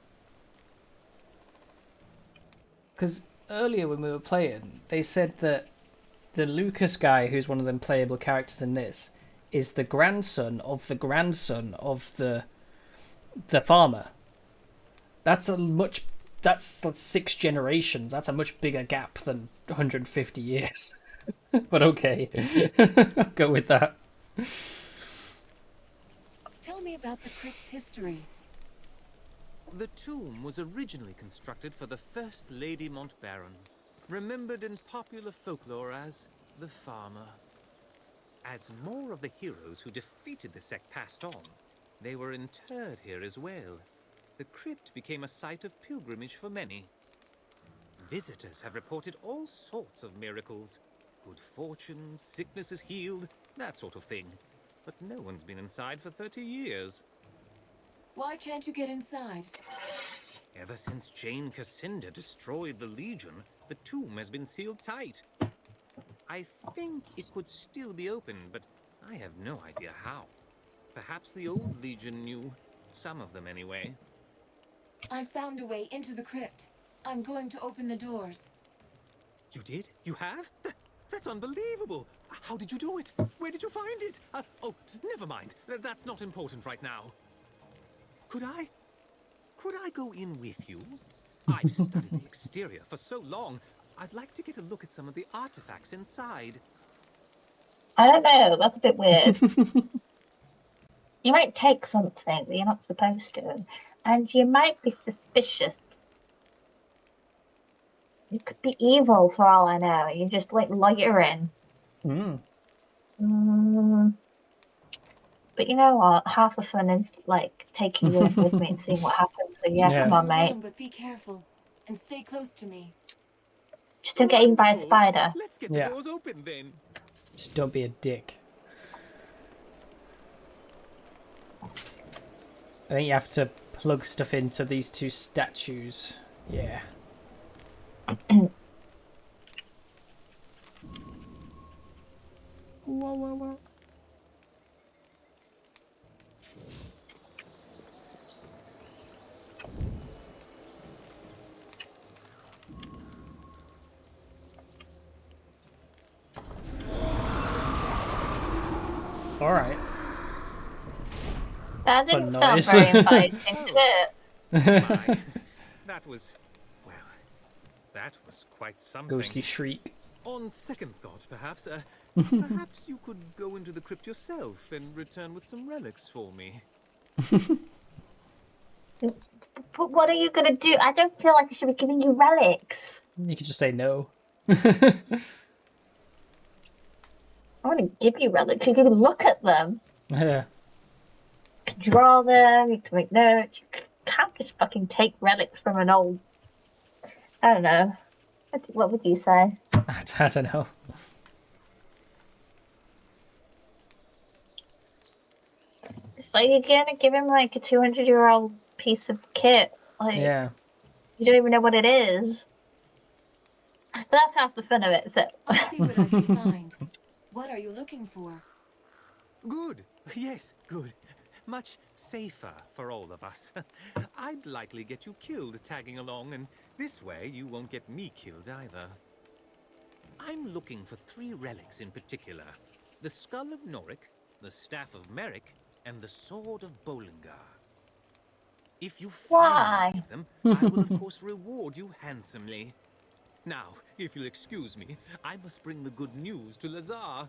Because earlier when we were playing, they said that the Lucas guy, who's one of them playable characters in this, is the grandson of the farmer. That's that's 6 generations. That's a much bigger gap than 150 years. But okay, go with that. Tell me about the crypt's history. The tomb was originally constructed for the First Lady Montbaron, remembered in popular folklore as the Farmer. As more of the heroes who defeated the sect passed on, they were interred here as well. The crypt became a site of pilgrimage for many. Visitors have reported all sorts of miracles. Good fortune, sicknesses healed, that sort of thing. but no one's been inside for 30 years. Why can't you get inside? Ever since Jane Cassinda destroyed the Legion, the tomb has been sealed tight. I think it could still be open, but I have no idea how. Perhaps the old Legion knew. Some of them, anyway. I've found a way into the crypt. I'm going to open the doors. You did? You have? That's unbelievable! How did you do it? Where did you find it? Oh, never mind. That's not important right now. Could I go in with you? I've studied the exterior for so long. I'd like to get a look at some of the artifacts inside. I don't know. That's a bit weird. You might take something that you're not supposed to, and you might be suspicious. You could be evil for all I know. You're just like loitering. But you know what? Half the fun is like taking you in with me and seeing what happens. So yeah, come on, mate. But be careful and stay close to me. Just don't get eaten by a spider. Let's get the doors open then. Just don't be a dick. I think you have to plug stuff into these two statues. Yeah. Whoa. All right. That didn't sound very inviting, did it? That was quite something. Ghostly shriek. On second thought, perhaps you could go into the crypt yourself and return with some relics for me. But what are you going to do? I don't feel like I should be giving you relics. You could just say no. I want to give you relics. You can look at them. Yeah. You can draw them. You can make notes. You can't just fucking take relics from an old... I don't know. What would you say? I don't know. It's like you're going to give him like a 200-year-old piece of kit. Like, yeah. You don't even know what it is. But that's half the fun of it, so... I'll see what I can find. What are you looking for? Good. Yes, good. Much safer for all of us. I'd likely get you killed tagging along, and this way you won't get me killed either. I'm looking for 3 relics in particular. The Skull of Noric, the Staff of Merrick, and the Sword of Bollingar. If you find any of them, I will of course reward you handsomely. Now, if you'll excuse me, I must bring the good news to Lazar.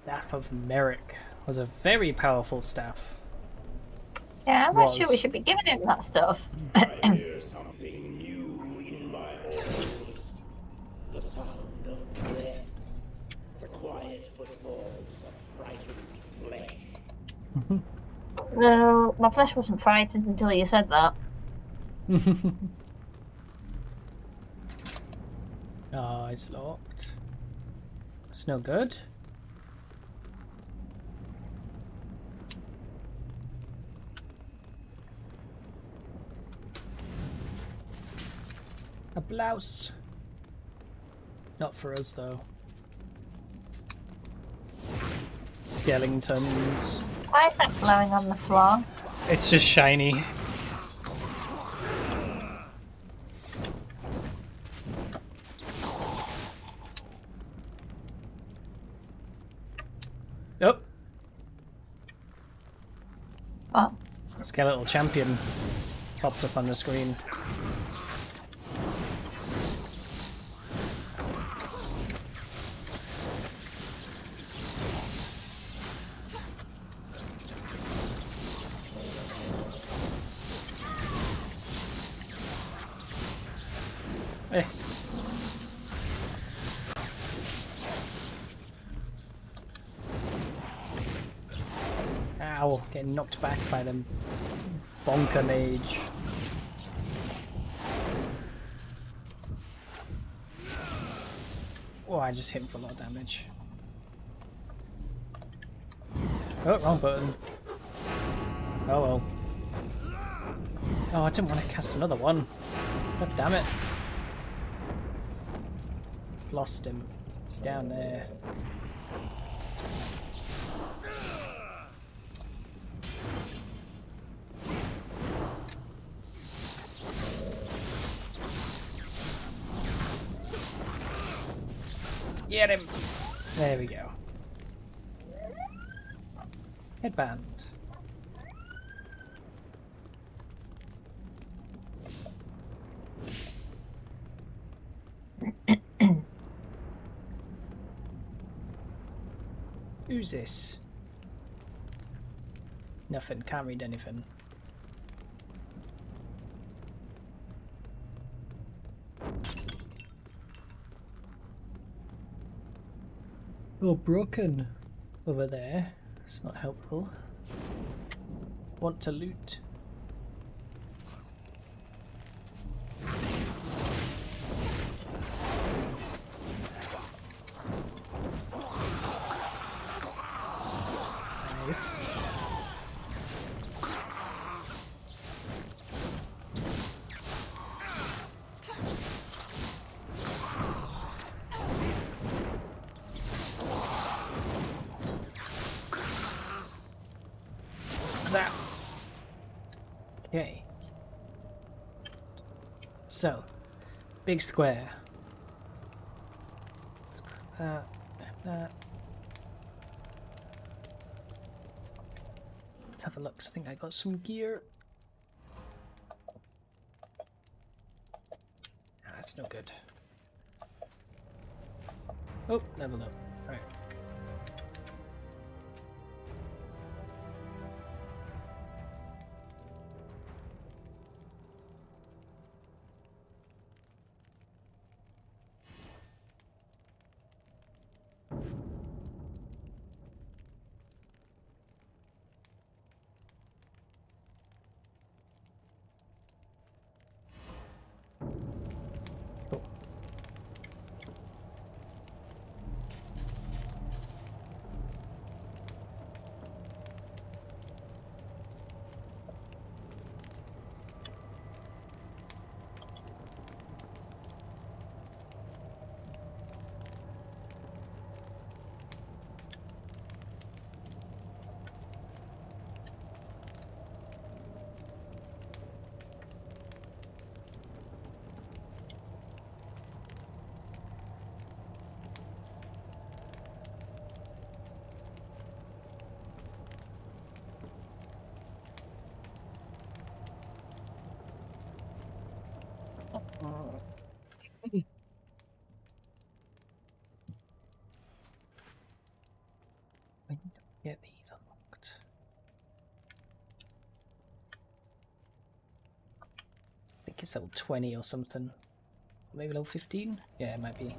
Staff of Merrick was a very powerful staff. Yeah, I'm not sure we should be giving him that stuff. I hear something new in my halls. The sound of breath. The quiet footfalls of frightened flesh. No, my flesh wasn't frightened until you said that. Oh, it's locked. It's no good. A blouse. Not for us, though. Skeletons. Why is that blowing on the floor? It's just shiny. Oh. What? Skeletal champion popped up on the screen. Eh. Ow, getting knocked back by them bonker mage. Oh, I just hit him for a lot of damage. Oh, wrong button. Oh well. Oh, I didn't want to cast another one. God damn it. Lost him. He's down there. Get him! There we go. Headband. Who's this? Nothing, can't read anything. Oh, broken over there. It's not helpful. Want to loot. Nice. Zap. Okay. So, big square. That. Let's have a look. I think I got some gear. Ah, that's no good. Oh, level up. All right. When do we get these unlocked? I think it's level 20 or something. Maybe level 15? Yeah, it might be.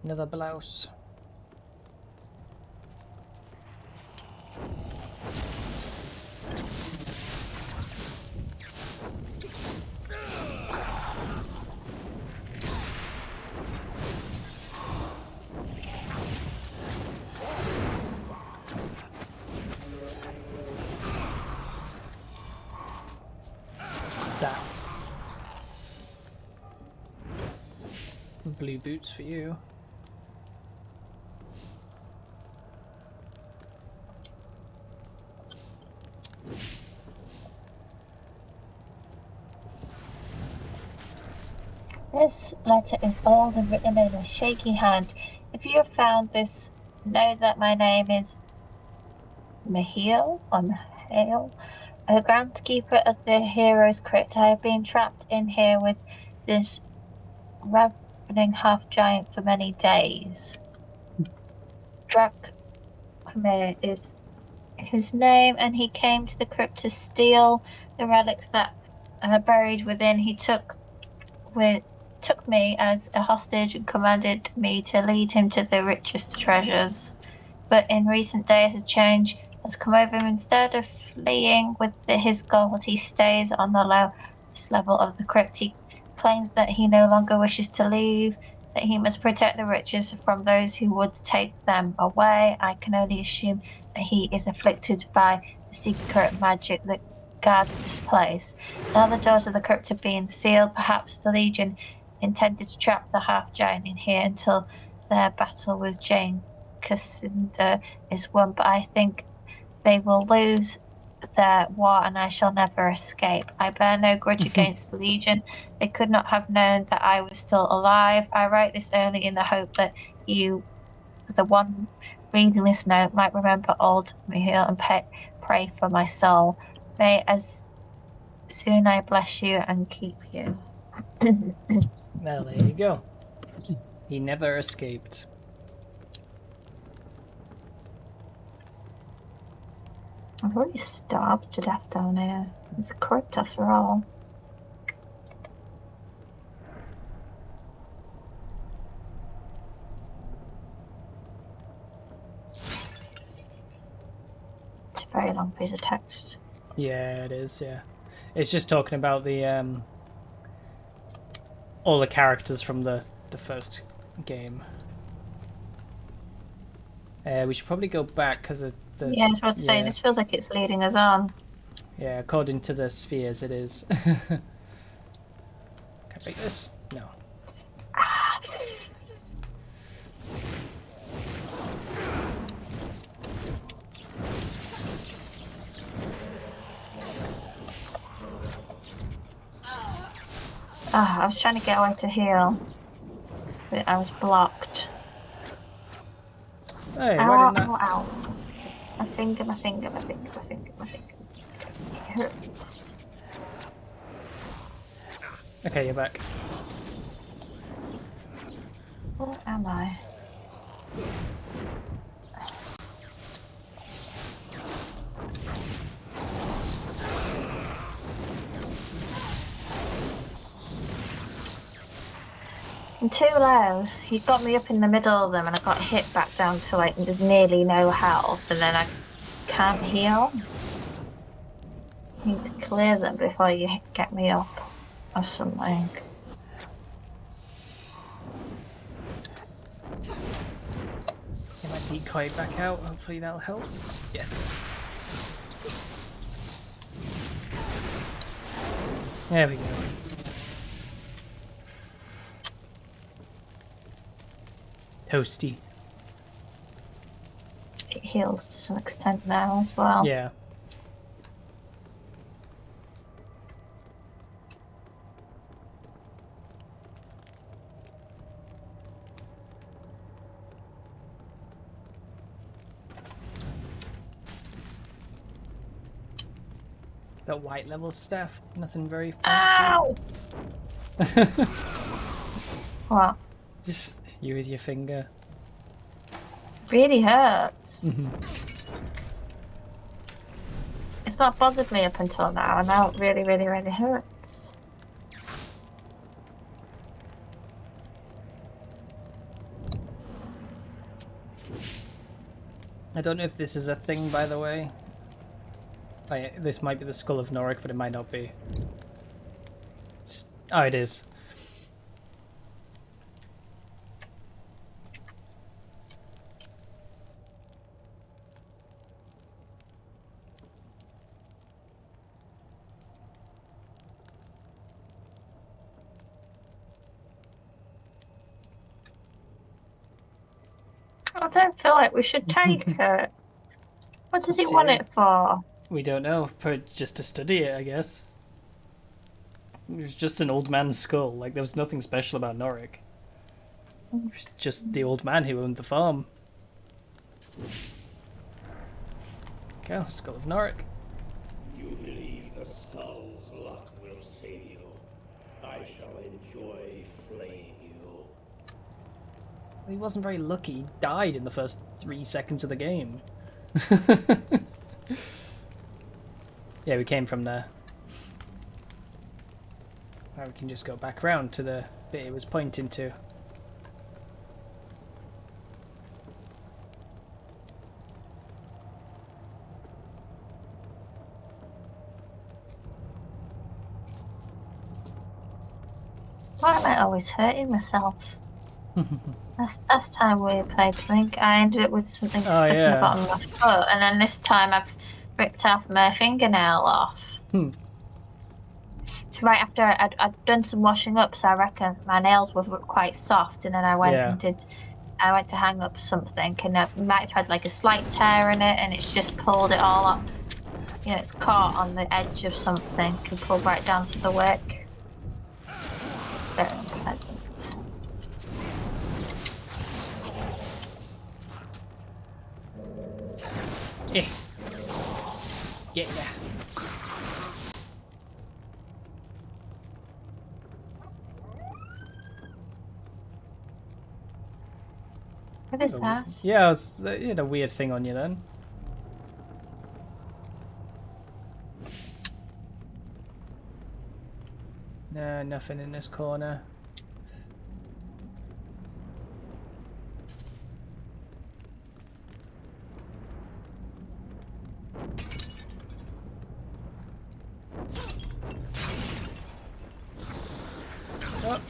Another blouse. That. Blue boots for you. This letter is old and written in a shaky hand. If you have found this, know that my name is Mihail, a groundskeeper of the hero's crypt. I have been trapped in here with this ravening half-giant for many days. Drakmir is his name, and he came to the crypt to steal the relics that are buried within. He took me as a hostage and commanded me to lead him to the richest treasures. But in recent days, a change has come over him. Instead of fleeing with his gold, he stays on the lowest level of the crypt. He claims that he no longer wishes to leave, that he must protect the riches from those who would take them away. I can only assume that he is afflicted by the secret magic that guards this place. Now the doors of the crypt are being sealed. Perhaps the Legion intended to trap the half-giant in here until their battle with Jane Cassinder is won, but I think they will lose their war and I shall never escape. I bear no grudge against the Legion. They could not have known that I was still alive. I write this only in the hope that you, the one reading this note, might remember old Mihail and pray for my soul. May as soon I bless you and keep you. Well, there you go. He never escaped. I've already starved to death down here. It's a crypt after all. It's a very long piece of text. Yeah, it is, yeah. It's just talking about the all the characters from the first game. We should probably go back because the Yeah, I was about to say, this feels like it's leading us on. Yeah, according to the spheres, it is. Can I break this? No. I was trying to get away to heal, but I was blocked. Hey, Ow, why didn't ow, ow. My finger. It hurts. Okay, you're back. Where am I? I'm too low. He got me up in the middle of them and I got hit back down to like there's nearly no health and then I can't heal. You need to clear them before you get me up or something. Get my decoy back out. Hopefully that'll help. Yes. There we go. Toasty. It heals to some extent now as well. Yeah. Got white level stuff. Nothing very fancy. Ow! What? Just you with your finger. Really hurts. Mm-hmm. It's not bothered me up until now, and now it really, really, really hurts. I don't know if this is a thing, by the way. Like, this might be the Skull of Noric, but it might not be. Oh, it is. I don't feel like we should take it. What does he want it for? We don't know. Just to study it, I guess. It was just an old man's skull. Like, there was nothing special about Noric. It was just the old man who owned the farm. Okay, Skull of Noric. You believe the skull's luck will save you. I shall enjoy flaying you. He wasn't very lucky. He died in the first 3 seconds of the game. Yeah, we came from there. Now we can just go back around to the bit it was pointing to. Why am I always hurting myself? Last time we played something, I ended up with something stuck in the bottom of my foot, and then this time I've ripped half my fingernail off. It's right after I'd done some washing up, so I reckon my nails were quite soft, and then I went I went to hang up something, and I might have had like a slight tear in it, and it's just pulled it all up. You know, it's caught on the edge of something and pulled right down to the wick. Very unpleasant. Yeah. Yeah. What is that? Yeah, it's you had a weird thing on you then. No, nothing in this corner.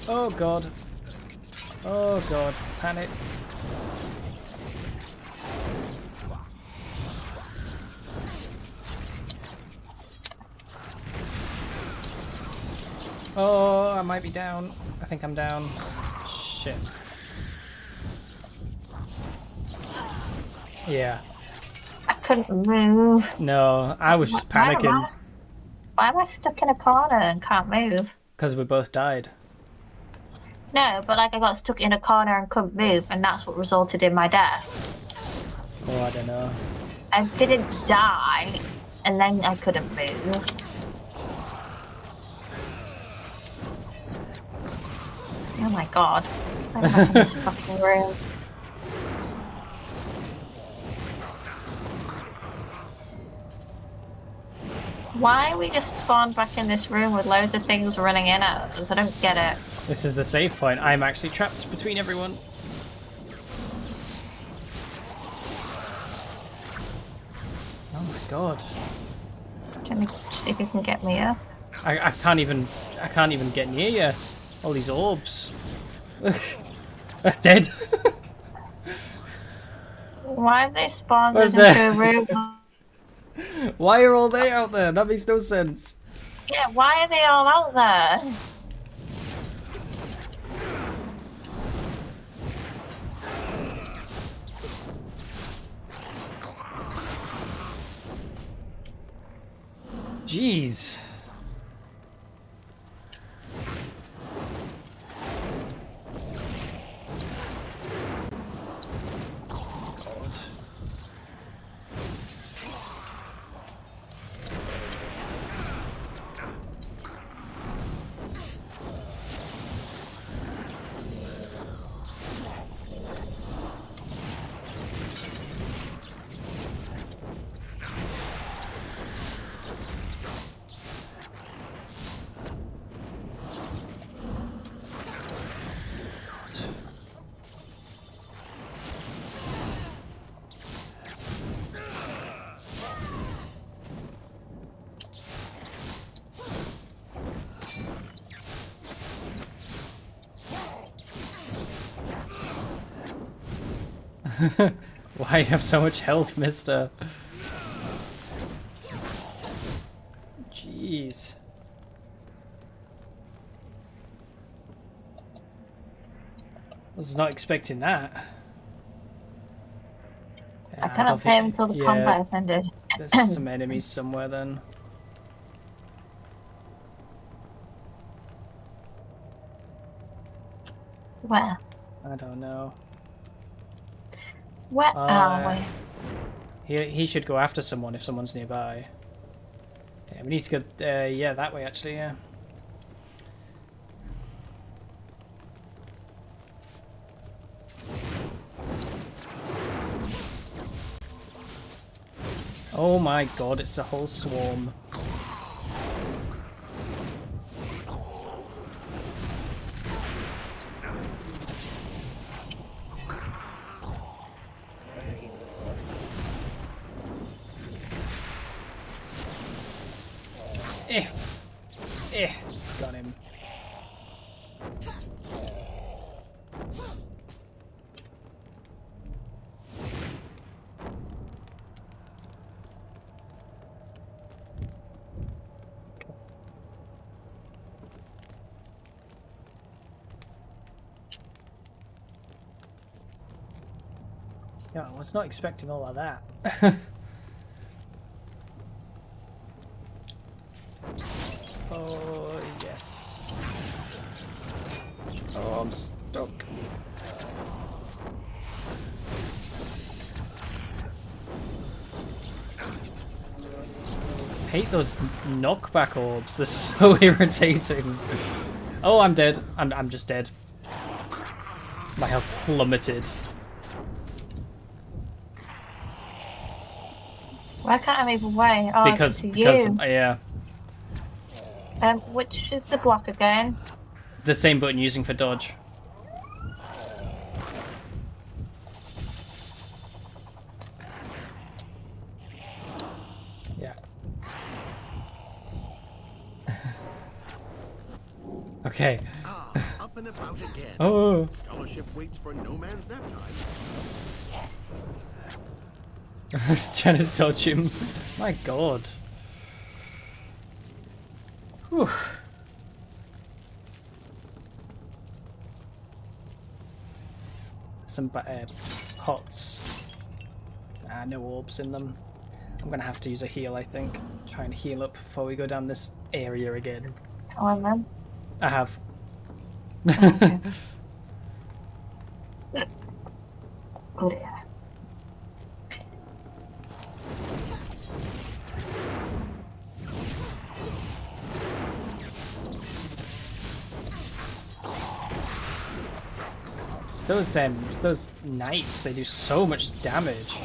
Oh god. Oh god. Panic. Oh, I might be down. I think I'm down. Shit. Yeah. I couldn't move. No, I was just panicking. Why am I stuck in a corner and can't move? Because we both died. No, but like I got stuck in a corner and couldn't move, and that's what resulted in my death. Oh, I don't know. I didn't die, and then I couldn't move. Oh my god. I'm back in this fucking room. Why we just spawned back in this room with loads of things running in at us? I don't get it. This is the save point. I'm actually trapped between everyone. Oh my god. Let me see if you can get me up. I can't even get near you. All these orbs. I'm dead. Why have they spawned us into a room? Why are all they out there? That makes no sense. Yeah, why are they all out there? Jeez. Why you have so much health, mister? Jeez. Was not expecting that. I cannot say until the combat's ended. There's some enemies somewhere then. Where? I don't know. Where are we? He should go after someone if someone's nearby. Yeah, we need to go. Yeah, that way actually. Yeah. Oh my god! It's a whole swarm. Got him. Yeah, I was not expecting all of that. Oh, yes. Oh, I'm stuck. I hate those knockback orbs. They're so irritating. Oh, I'm dead. I'm just dead. My health plummeted. Why can't I move away? Oh, Because you. yeah. Which is the block again? The same button using for dodge. Yeah. Okay. Up and about again. Oh. Scholarship waits for no man's nap time. I was trying to dodge him. My god. Whew. Some pots. No orbs in them. I'm gonna have to use a heal, I think. Try and heal up before we go down this area again. Come on, then. I have. Okay. Oh dear. It's those knights, they do so much damage.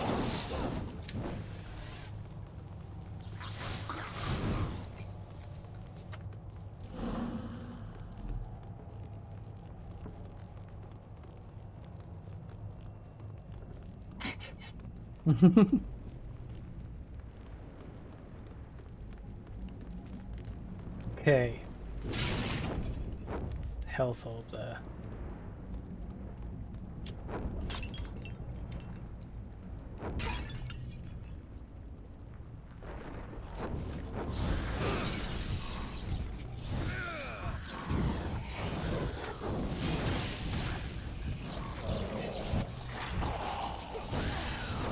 Okay. Health orb there.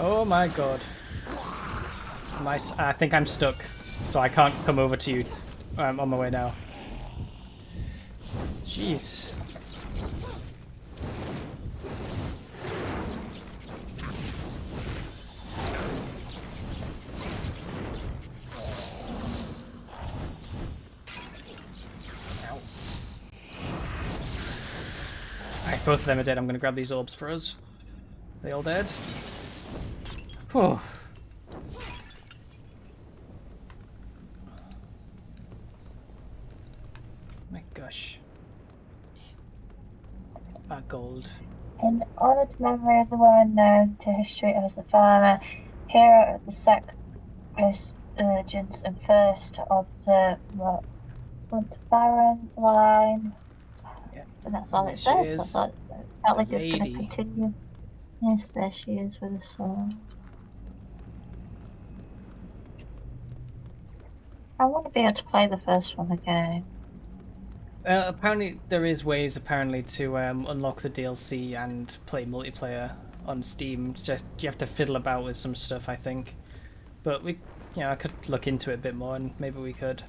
Oh my god. I think I'm stuck, so I can't come over to you. I'm on my way now. Jeez. Ow. Alright, both of them are dead. I'm gonna grab these orbs for us. They all dead? Oh. My gosh. Gold. In honoured memory of the one known to history as the farmer, hero of the sacrifice urgent and first of the Baron line. Yeah. And that's all There it she says. is. That's all it felt like it was going to Lady. continue. Yes, there she is with a sword. I want to be able to play the first one again. Apparently there is ways to unlock the DLC and play multiplayer on Steam. Just you have to fiddle about with some stuff, I think. But I could look into it a bit more, and maybe we could.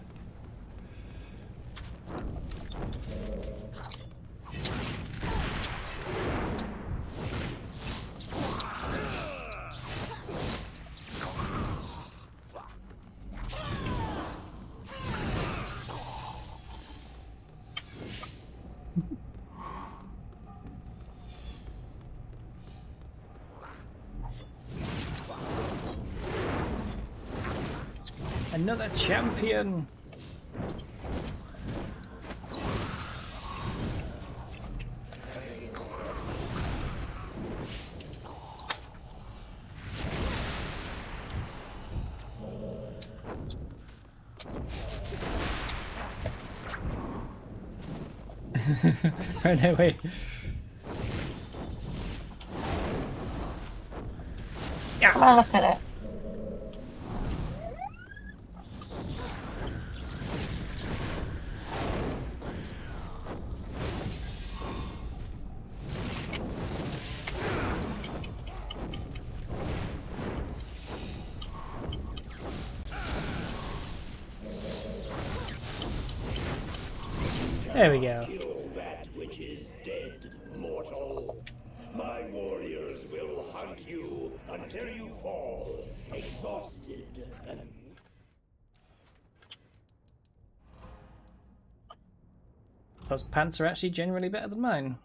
Another champion! Run away. Come on, look at it. There we go. Kill that which is dead, mortal. My warriors will hunt you until you fall, exhausted and... Those pants are actually generally better than mine.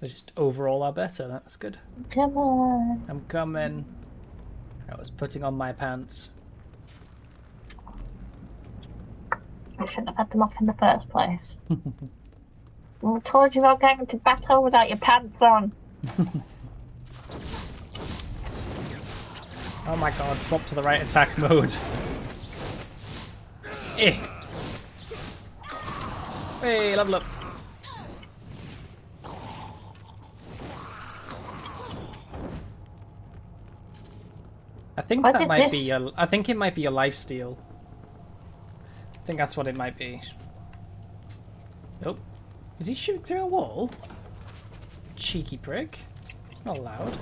They just overall are better, that's good. Come on. I'm coming. I was putting on my pants. I shouldn't have had them off in the first place. I told you about getting into battle without your pants on. Oh my god, swap to the right attack mode. Eh. Hey, level up. I think What that is might this? be a, I think it might be a lifesteal. I think that's what it might be. Oh. Is he shooting through a wall? Cheeky prick. It's not allowed.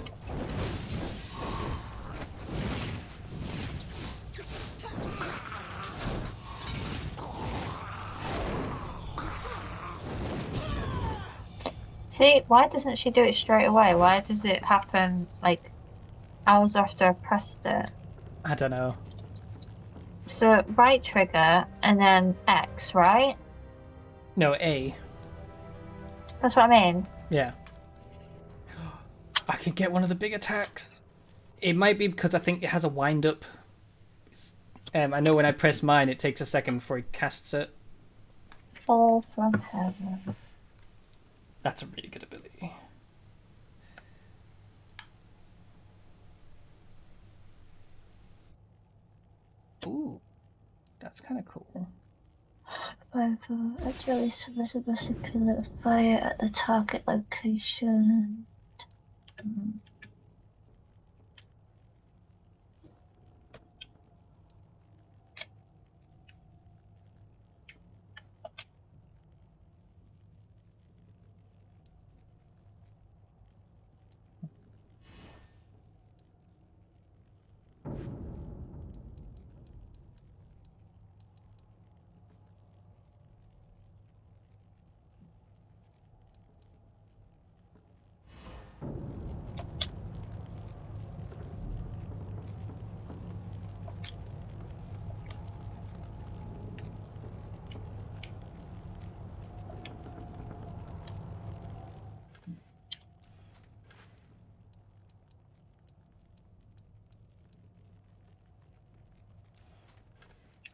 See, why doesn't she do it straight away? Why does it happen like hours after I pressed it? I don't know. So right trigger and then X, right? No, A. That's what I mean. Yeah. I can get one of the big attacks. It might be because I think it has a wind up. I know when I press mine, it takes a second before he casts it. Fall from heaven. That's a really good ability. Ooh, that's kind of cool. Fireball, actually, Elizabeth a pillar of fire at the target location.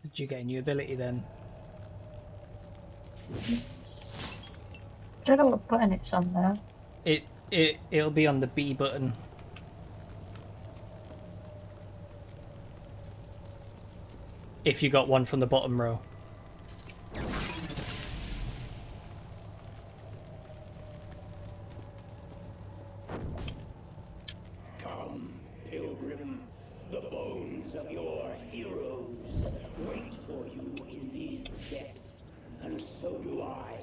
Did you get a new ability then? I don't know what button it's on there. It'll be on the B button. If you got one from the bottom row. Come, pilgrim. The bones of your heroes wait for you in these depths, and so do I.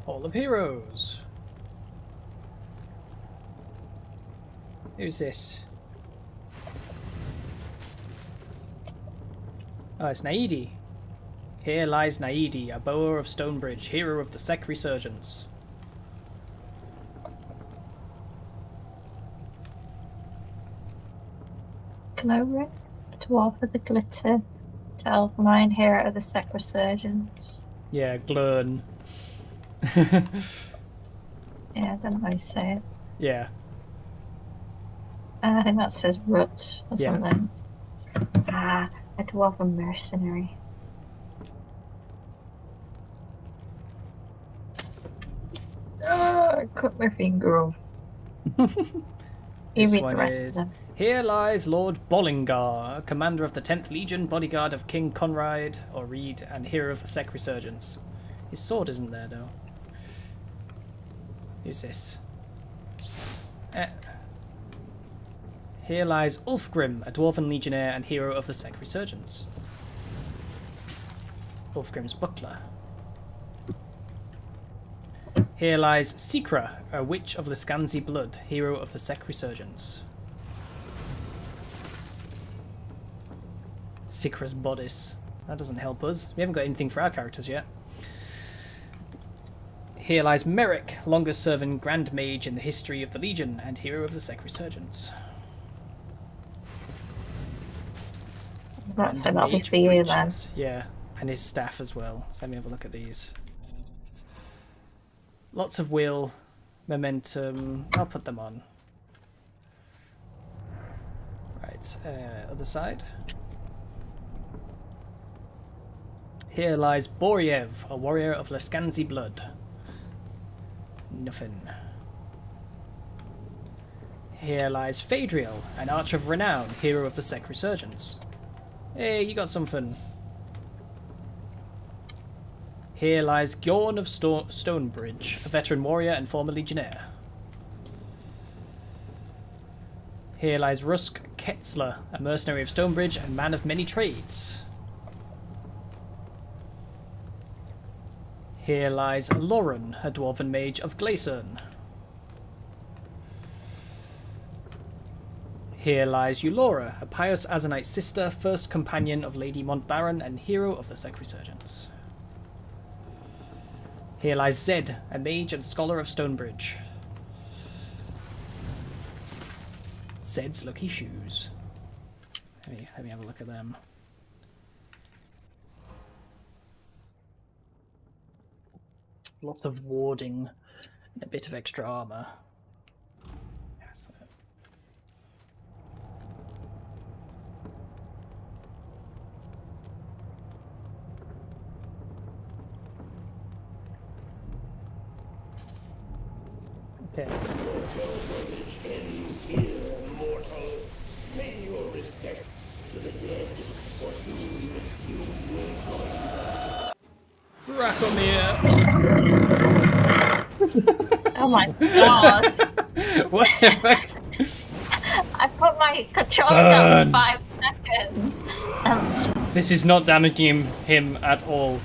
Hall of Heroes. Who's this? Oh, it's Naidi. Here lies Naidi, a bower of Stonebridge, hero of the Sec Resurgence. Glowrick, dwarf of the glitter, elf mine hero of the Sec Resurgence. Yeah, Glurn. Yeah, I don't know how you say it. Yeah. I think that says Rut or Yeah. something. Ah, a dwarf and mercenary. Ah, I cut my finger off. You This read the one rest of is them. Here lies Lord Bollingar, commander of the 10th Legion, bodyguard of King Conrad, or Reed, and hero of the Sec Resurgence. His sword isn't there, though. Who's this? Here lies Ulfgrim, a dwarven legionnaire and hero of the Sec Resurgence. Ulfgrim's buckler. Here lies Sikra, a witch of Liscanzi blood, hero of the Sec Resurgence. Sikra's bodice. That doesn't help us. We haven't got anything for our characters yet. Here lies Merrick, longest serving Grand Mage in the history of the Legion and hero of the Sec Resurgence. That's that'll be for you then. Yeah, and his staff as well. So let me have a look at these. Lots of will, momentum. I'll put them on. Right, other side. Here lies Boriev, a warrior of Lescanzi blood. Nothing. Here lies Phaedriel, an archer of renown, hero of the Sec Resurgence. Hey, you got something. Here lies Gjorn of Stonebridge, a veteran warrior and former legionnaire. Here lies Rusk Ketzler, a mercenary of Stonebridge and man of many trades. Here lies Lauren, a dwarven mage of Gleisern. Here lies Eulora, a pious Azanite sister, first companion of Lady Montbaron and hero of the Sec Resurgence. Here lies Zed, a mage and scholar of Stonebridge. Zed's lucky shoes. Let me have a look at them. Lots of warding and a bit of extra armor. Yes. Okay. Pay your respect to the dead, for whom you will Rakomir! Oh my god! What the fuck? I put my controller down for 5 seconds. This is not damaging him at all.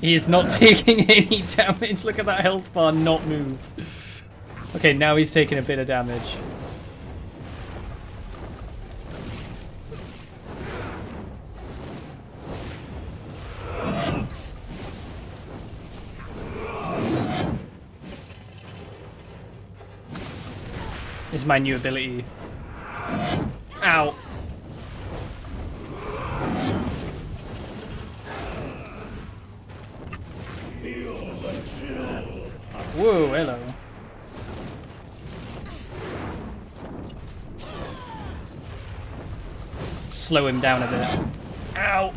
He is not taking any damage. Look at that health bar not move. Okay, now he's taking a bit of damage. This is my new ability. Ow. Whoa, hello. Slow him down a bit. Ow.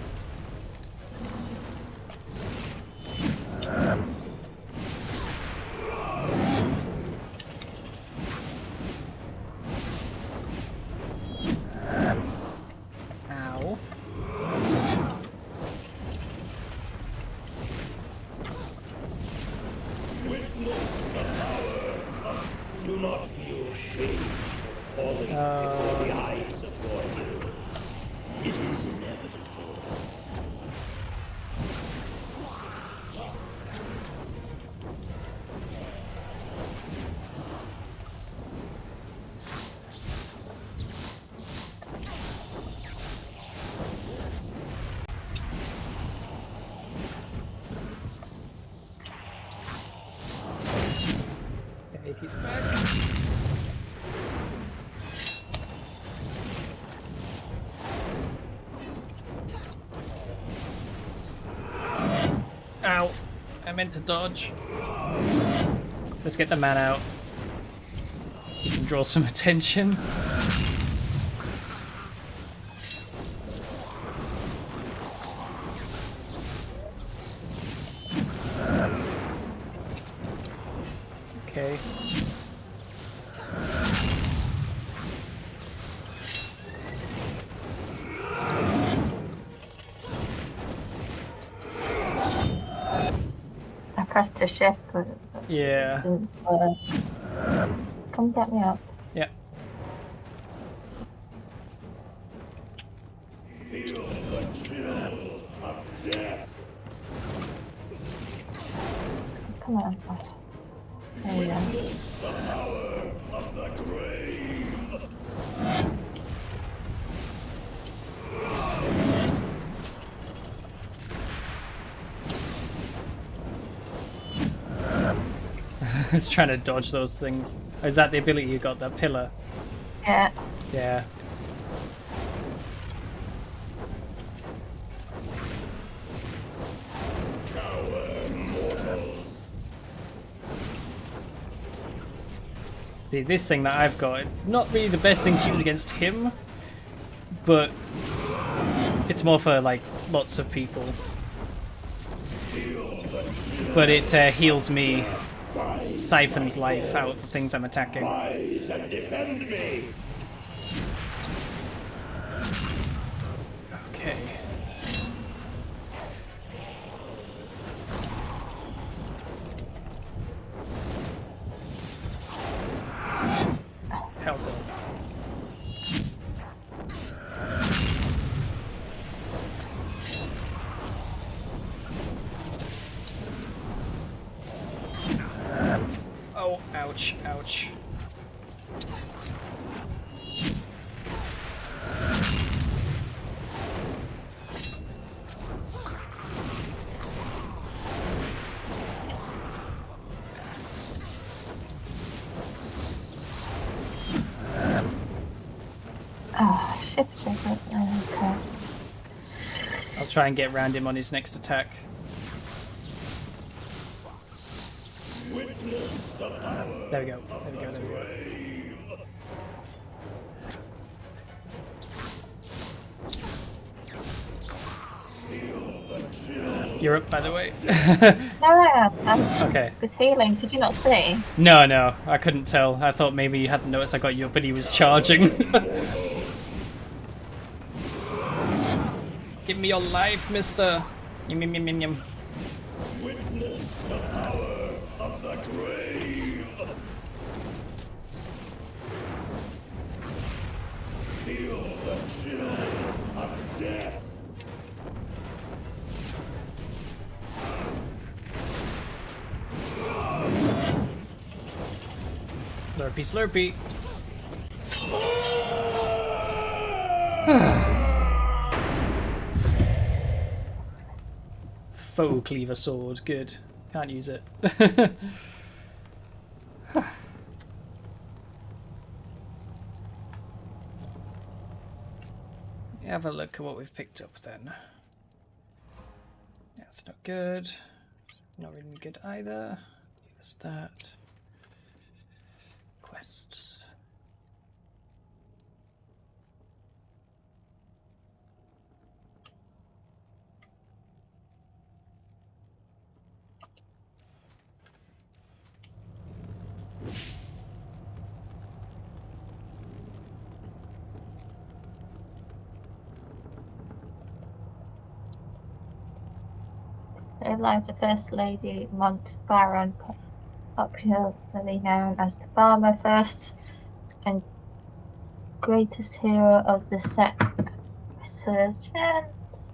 Ow. do not feel shame for falling before the eyes of your hero. It is inevitable. Okay, he's back. Ow! I meant to dodge. Let's get the man out. Draw some attention. Okay. I pressed the shift, but Yeah. Come get me up. Yeah. Feel the chill of death. Come on. There you go. The power of the grave. I was trying to dodge those things. Is that the ability you got? That pillar? Yeah. Yeah. See, this thing that I've got, it's not really the best thing to use against him, but it's more for like lots of people. But it heals me, siphons life out of the things I'm attacking. Rise and defend me. Okay. Help. Oh, ouch, ouch. Oh, shift trigger. Okay. I'll try and get around him on his next attack. Witness the power. There we go. There we go. There we go. You're up, by the way. No, I'm Okay. with healing. Did you not see? No, no, I couldn't tell. I thought maybe you hadn't noticed I got you up, but he was charging. Give me your life, mister. Yum, yum, yum, yum, yum. Witness the power of the grave. Feel the chill of death. Slurpee, slurpee. Foe cleaver sword, good. Can't use it. Have a look at what we've picked up then. That's not good. Not really good either. What's that? Quests. There lies the First Lady Mont Baron, popularly known as the Farmer, first and greatest hero of the resurgence.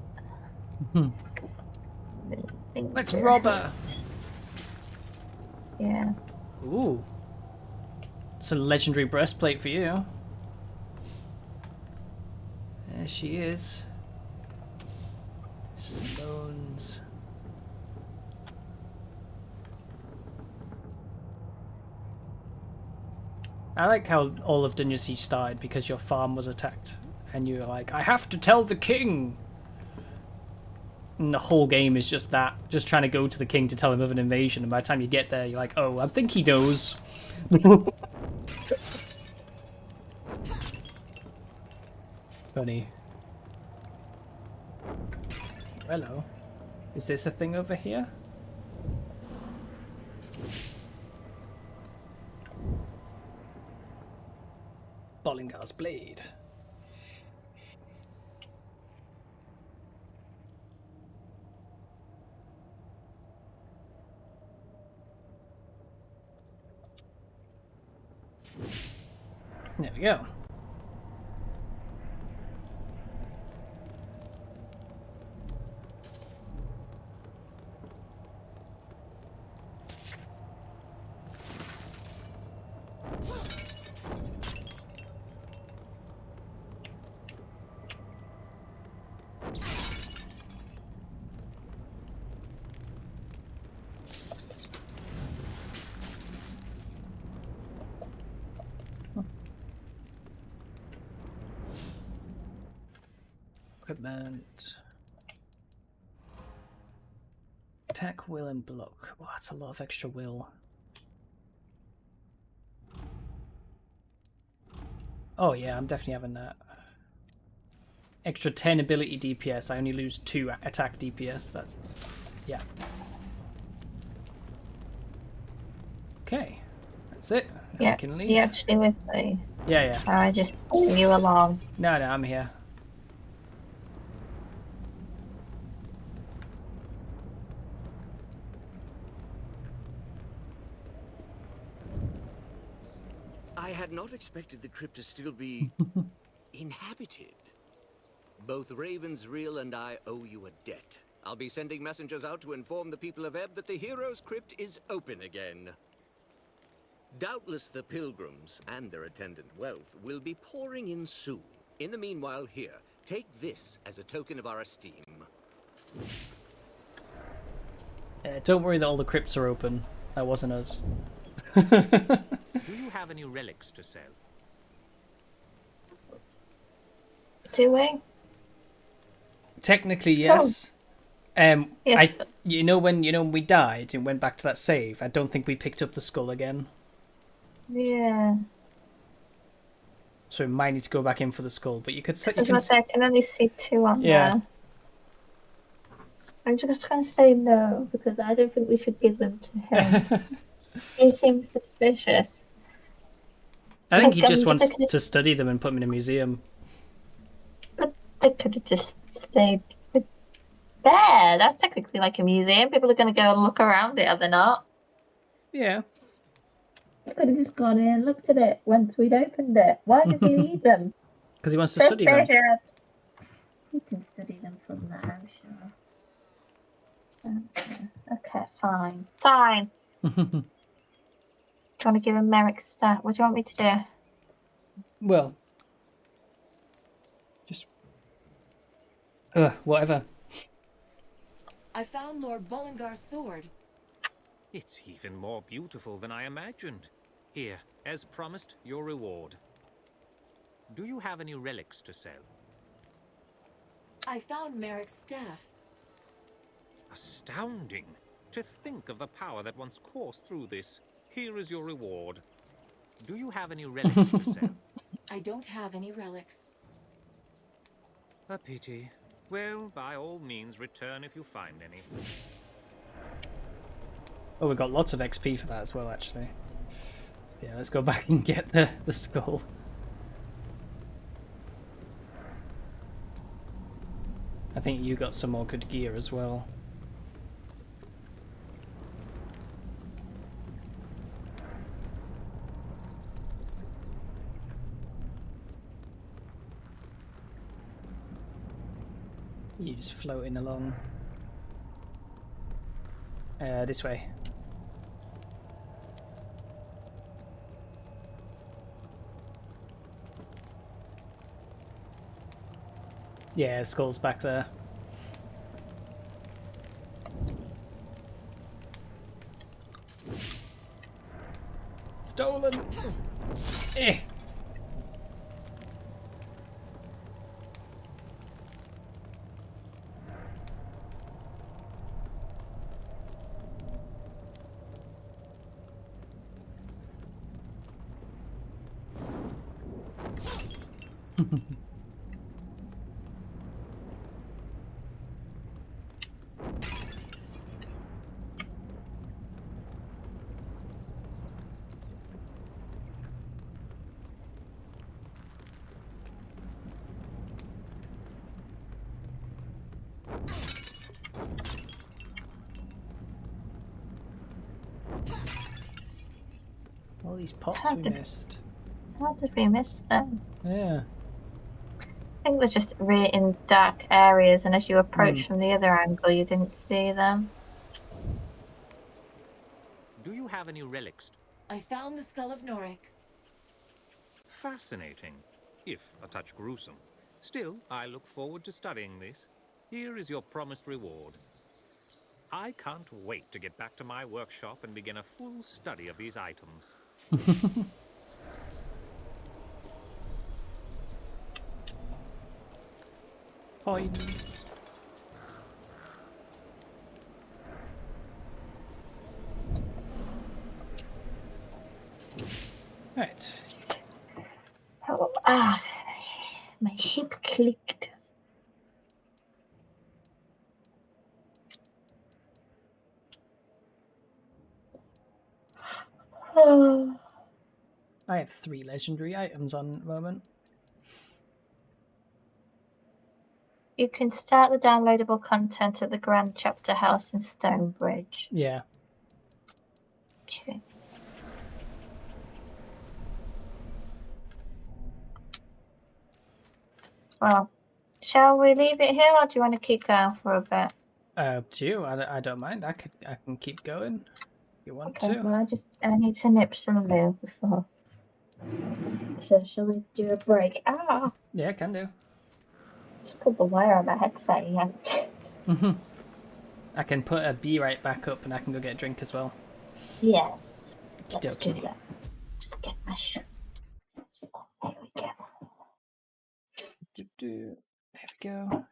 Let's rob her. Yeah. Ooh. It's a legendary breastplate for you. There she is. Stones. I like how all of Dungeon Siege started because your farm was attacked. And you were like, I have to tell the king! And the whole game is just that. Just trying to go to the king to tell him of an invasion. And by the time you get there, you're like, oh, I think he knows. Funny. Hello. Is this a thing over here? Bollingar's blade. There we go. Equipment. Attack, will, and block. Oh, that's a lot of extra will. Oh yeah, I'm definitely having that. Extra 10 ability DPS. I only lose 2 attack DPS. That's... yeah. Okay. That's it. Now Yeah, we can leave. you actually with me. Yeah, yeah. I just bring you along. No, I'm here. I had not expected the crypt to still be inhabited. Both Ravens Rill and I owe you a debt. I'll be sending messengers out to inform the people of Ebb that the hero's crypt is open again. Doubtless the pilgrims and their attendant wealth will be pouring in soon. In the meanwhile, here, take this as a token of our esteem. Don't worry that all the crypts are open. That wasn't us. Do you have any relics to sell? Do we? Technically, yes. Yes, you know when we died and went back to that save, I don't think we picked up the skull again. Yeah. So we might need to go back in for the skull, but you could say I can only see 2 on yeah. there. I'm just going to say no, because I don't think we should give them to him. He seems suspicious. I think he Like, just wants could've- to study them and put them in a museum. But they could have just stayed there. That's technically like a museum. People are going to go and look around it, are they not? Yeah. They could have just gone in and looked at it once we'd opened it. Why does he need them? Because he wants to study them. Suspicious. He can study them from there, I'm sure. Okay, fine. Fine. Trying to give him Merrick's stat. What do you want me to do? Well, just whatever. I found Lord Bollingar's sword. It's even more beautiful than I imagined. Here, as promised, your reward. Do you have any relics to sell? I found Merrick's staff. Astounding! To think of the power that once coursed through this. Here is your reward. Do you have any relics to sell? I don't have any relics. A pity. Well, by all means, return if you find any. Oh, we got lots of XP for that as well, actually. So yeah, let's go back and get the skull. I think you got some more good gear as well. You just floating along. This way. Yeah, skull's back there. Stolen! Eh! All these pots we missed. How did we miss them? Yeah. I think they're just really in dark areas, and as you approach from the other angle, you didn't see them. Do you have any relics? I found the skull of Norik. Fascinating, if a touch gruesome. Still, I look forward to studying this. Here is your promised reward. I can't wait to get back to my workshop and begin a full study of these items. Points. Right. Oh, my hip clicked. I have 3 legendary items on at the moment. You can start the downloadable content at the Grand Chapter House in Stonebridge. Yeah. Okay. Well, shall we leave it here, or do you want to keep going for a bit? To you, I don't mind. I can keep going if you want Okay, to. well, I need to nip some loo before. So shall we do a break? Yeah, can do. Just pulled the wire on my headset and yanked. I can put a B right back up, and I can go get a drink as well. Yes, let's do Okey-dokey. that. Let's get my shoes. There we go. There we go.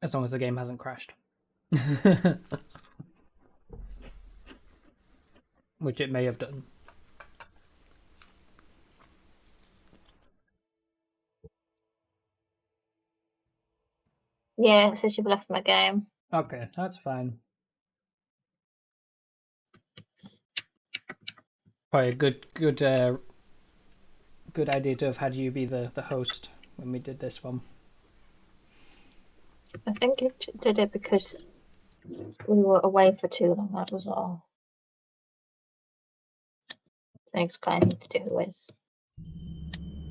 As long as the game hasn't crashed. Which it may have done. Yeah, it says you've left my game. Okay, that's fine. Probably a good idea to have had you be the host when we did this one. I think it did it because we were away for too long, that was all. I think it's kind of to do with.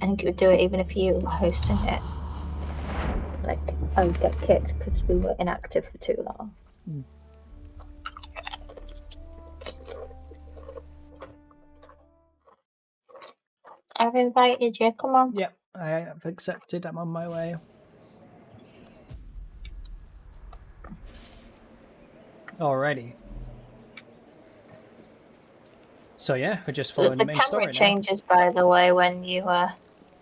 I think it would do it even if you were hosting it. Like, I would get kicked because we were inactive for too long. I've invited you, come on. Yep, I have accepted. I'm on my way. Alrighty. So yeah, we're just following the main story camera changes, by the way, when you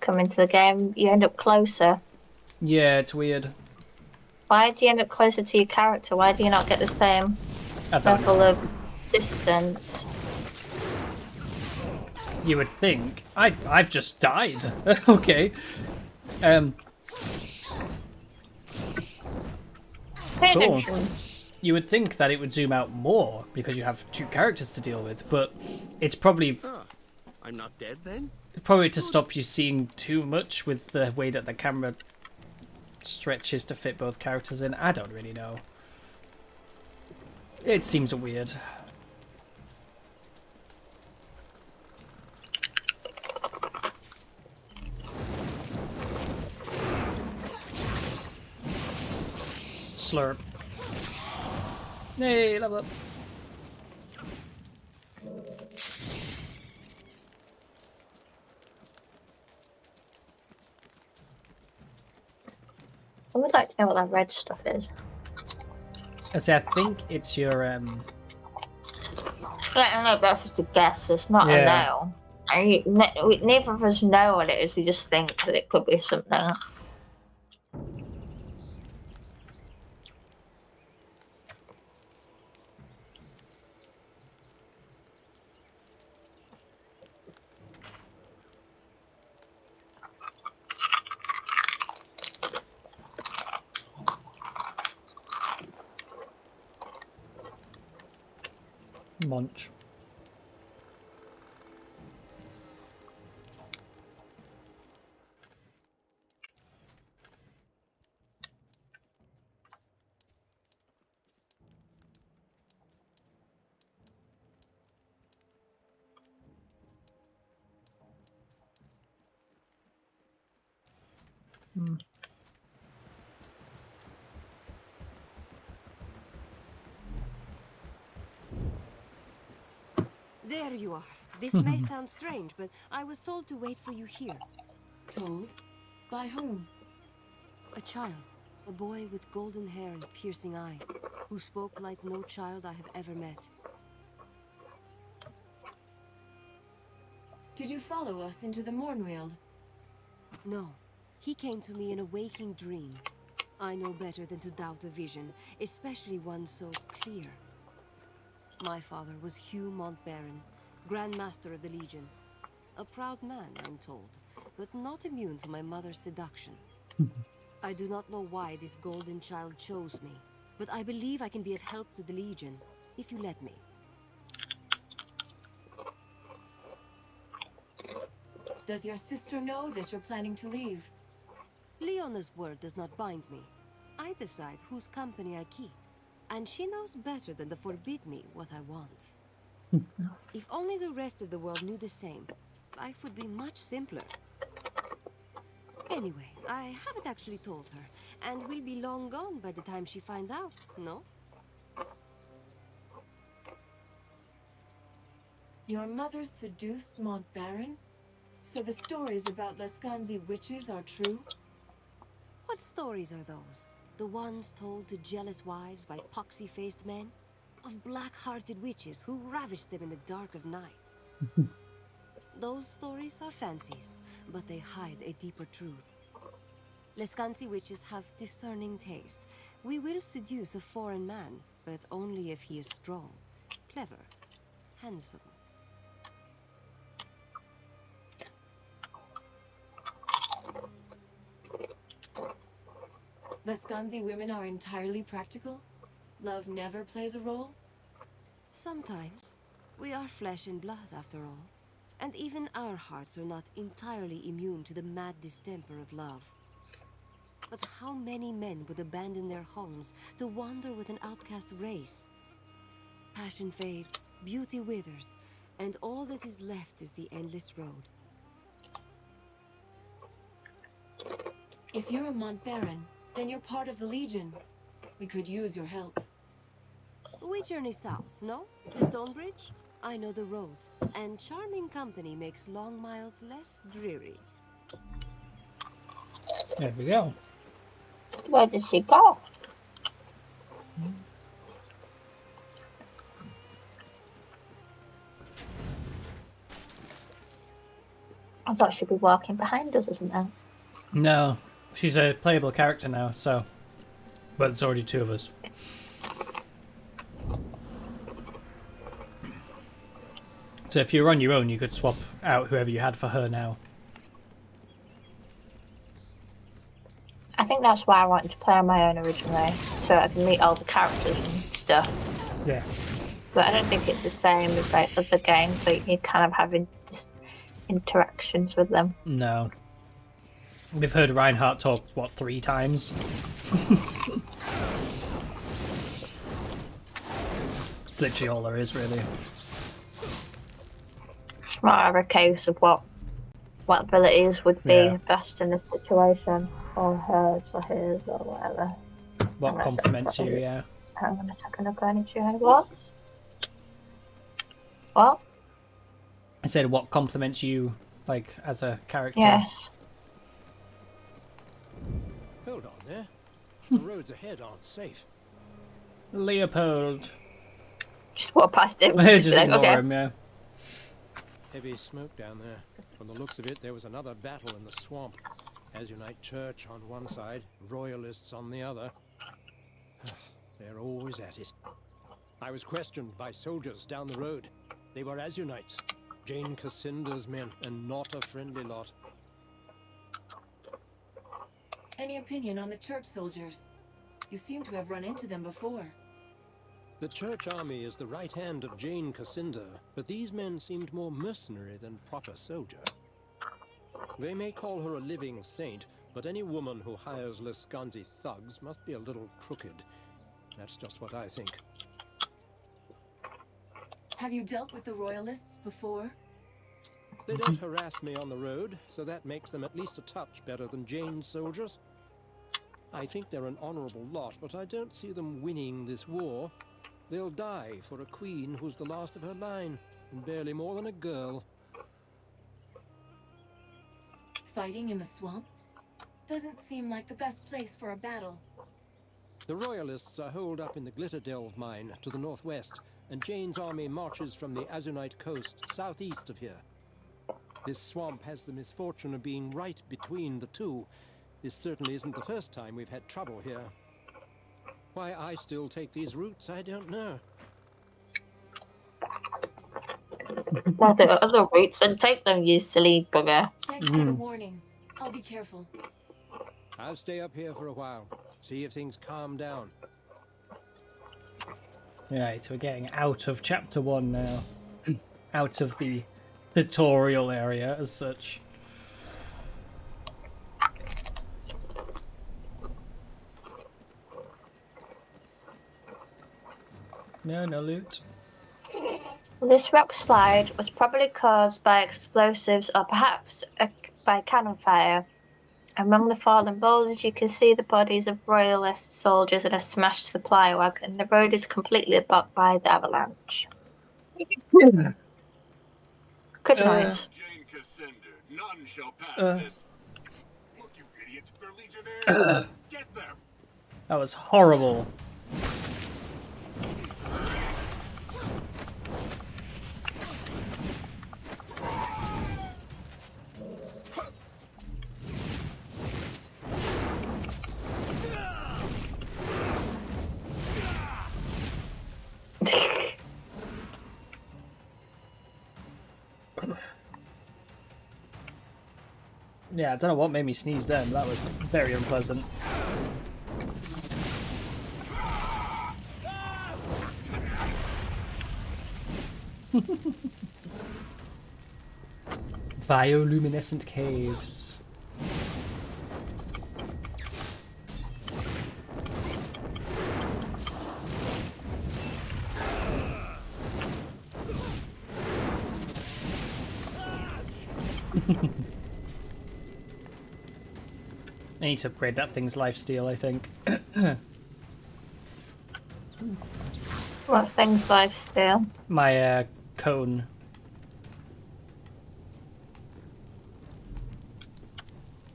come into the game. You end up closer. Yeah, it's weird. Why do you end up closer to your character? Why do you not get the same level of distance? You would think. I've just died. Okay. Cool. You would think that it would zoom out more because you have two characters to deal with, but it's probably I'm not dead then? probably to stop you seeing too much with the way that the camera stretches to fit both characters in. I don't really know. It seems weird. Slurp. Hey, level up. I would like to know what that red stuff is. I think it's your I don't know, that's just a guess. It's not a no. Neither of us know what it is. We just think that it could be something. munch. There you are. This may sound strange, but I was told to wait for you here. Told? By whom? A child. A boy with golden hair and piercing eyes, who spoke like no child I have ever met. Did you follow us into the Mornweald? No. He came to me in a waking dream. I know better than to doubt a vision, especially one so clear. My father was Hugh Montbaron, Grand Master of the Legion. A proud man, I'm told, but not immune to my mother's seduction. I do not know why this golden child chose me, but I believe I can be of help to the Legion, if you let me. Does your sister know that you're planning to leave? Leona's word does not bind me. I decide whose company I keep, and she knows better than to forbid me what I want. If only the rest of the world knew the same, life would be much simpler. Anyway, I haven't actually told her, and will be long gone by the time she finds out, no? Your mother seduced Montbaron? So the stories about Lascanzi witches are true? What stories are those? The ones told to jealous wives by poxy-faced men? Of black-hearted witches who ravished them in the dark of night? Those stories are fancies, but they hide a deeper truth. Lascanzi witches have discerning taste. We will seduce a foreign man, but only if he is strong, clever, handsome. Leskanzi women are entirely practical? Love never plays a role? Sometimes. We are flesh and blood, after all. And even our hearts are not entirely immune to the mad distemper of love. But how many men would abandon their homes to wander with an outcast race? Passion fades, beauty withers, and all that is left is the endless road. If you're a Mont Baron, then you're part of the Legion. We could use your help. We journey south, no? To Stonebridge? I know the roads, and charming company makes long miles less dreary. There we go. Where did she go? I thought she'd be walking behind us or something. No, she's a playable character now, so. But there's already 2 of us. So if you're on your own, you could swap out whoever you had for her now. I think that's why I wanted to play on my own originally, so I can meet all the characters and stuff. Yeah. But I don't think it's the same as like other games, where you kind of having interactions with them. No. We've heard Reinhardt talk, what, 3 times? It's literally all there is, really. It's more of a case of what abilities would be best in a situation, or hers or his or whatever. What compliments you, yeah. I'm gonna take a look at you. What? What? I said what compliments you, like, as a character. Yes. Hold on there. The roads ahead aren't safe. Leopold. Just walk past him. Just be like, ignore okay. him, yeah. Heavy smoke down there. From the looks of it, there was another battle in the swamp. Azunite Church on one side, Royalists on the other. They're always at it. I was questioned by soldiers down the road. They were Azunites, Jane Cassinder's men, and not a friendly lot. Any opinion on the church soldiers? You seem to have run into them before. The church army is the right hand of Jane Cassinder, but these men seemed more mercenary than proper soldier. They may call her a living saint, but any woman who hires Leskanzi thugs must be a little crooked. That's just what I think. Have you dealt with the Royalists before? They don't harass me on the road, so that makes them at least a touch better than Jane's soldiers. I think they're an honorable lot, but I don't see them winning this war. They'll die for a queen who's the last of her line, and barely more than a girl. Fighting in the swamp? Doesn't seem like the best place for a battle. The Royalists are holed up in the Glitterdelve mine to the northwest, and Jane's army marches from the Azunite coast southeast of here. This swamp has the misfortune of being right between the two. This certainly isn't the first time we've had trouble here. Why I still take these routes, I don't know. Well, there are other routes, and take them, you silly bugger. Thanks for the warning. I'll be careful. I'll stay up here for a while, see if things calm down. Right, so we're getting out of chapter 1 now. Out of the tutorial area as such. No loot. This rock slide was probably caused by explosives or perhaps by cannon fire. Among the fallen boulders, you can see the bodies of royalist soldiers and a smashed supply wagon. The road is completely blocked by the avalanche. Good noise. Jane Cassinder, none shall pass this. Look, you idiots, they're legionnaires. Get them. That was horrible. Yeah, I don't know what made me sneeze then. That was very unpleasant. Bioluminescent caves. I need to upgrade that thing's lifesteal, I think. What thing's lifesteal? My cone.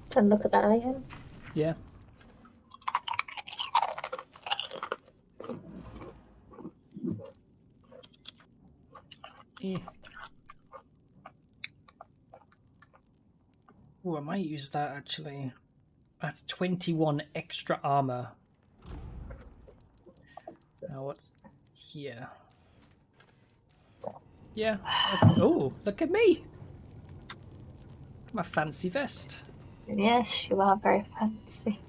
Can look at that item. Yeah. Yeah. Oh, I might use that actually. That's 21 extra armor. Now what's here? Yeah. Oh, look at me! My fancy vest. Yes, you are very fancy.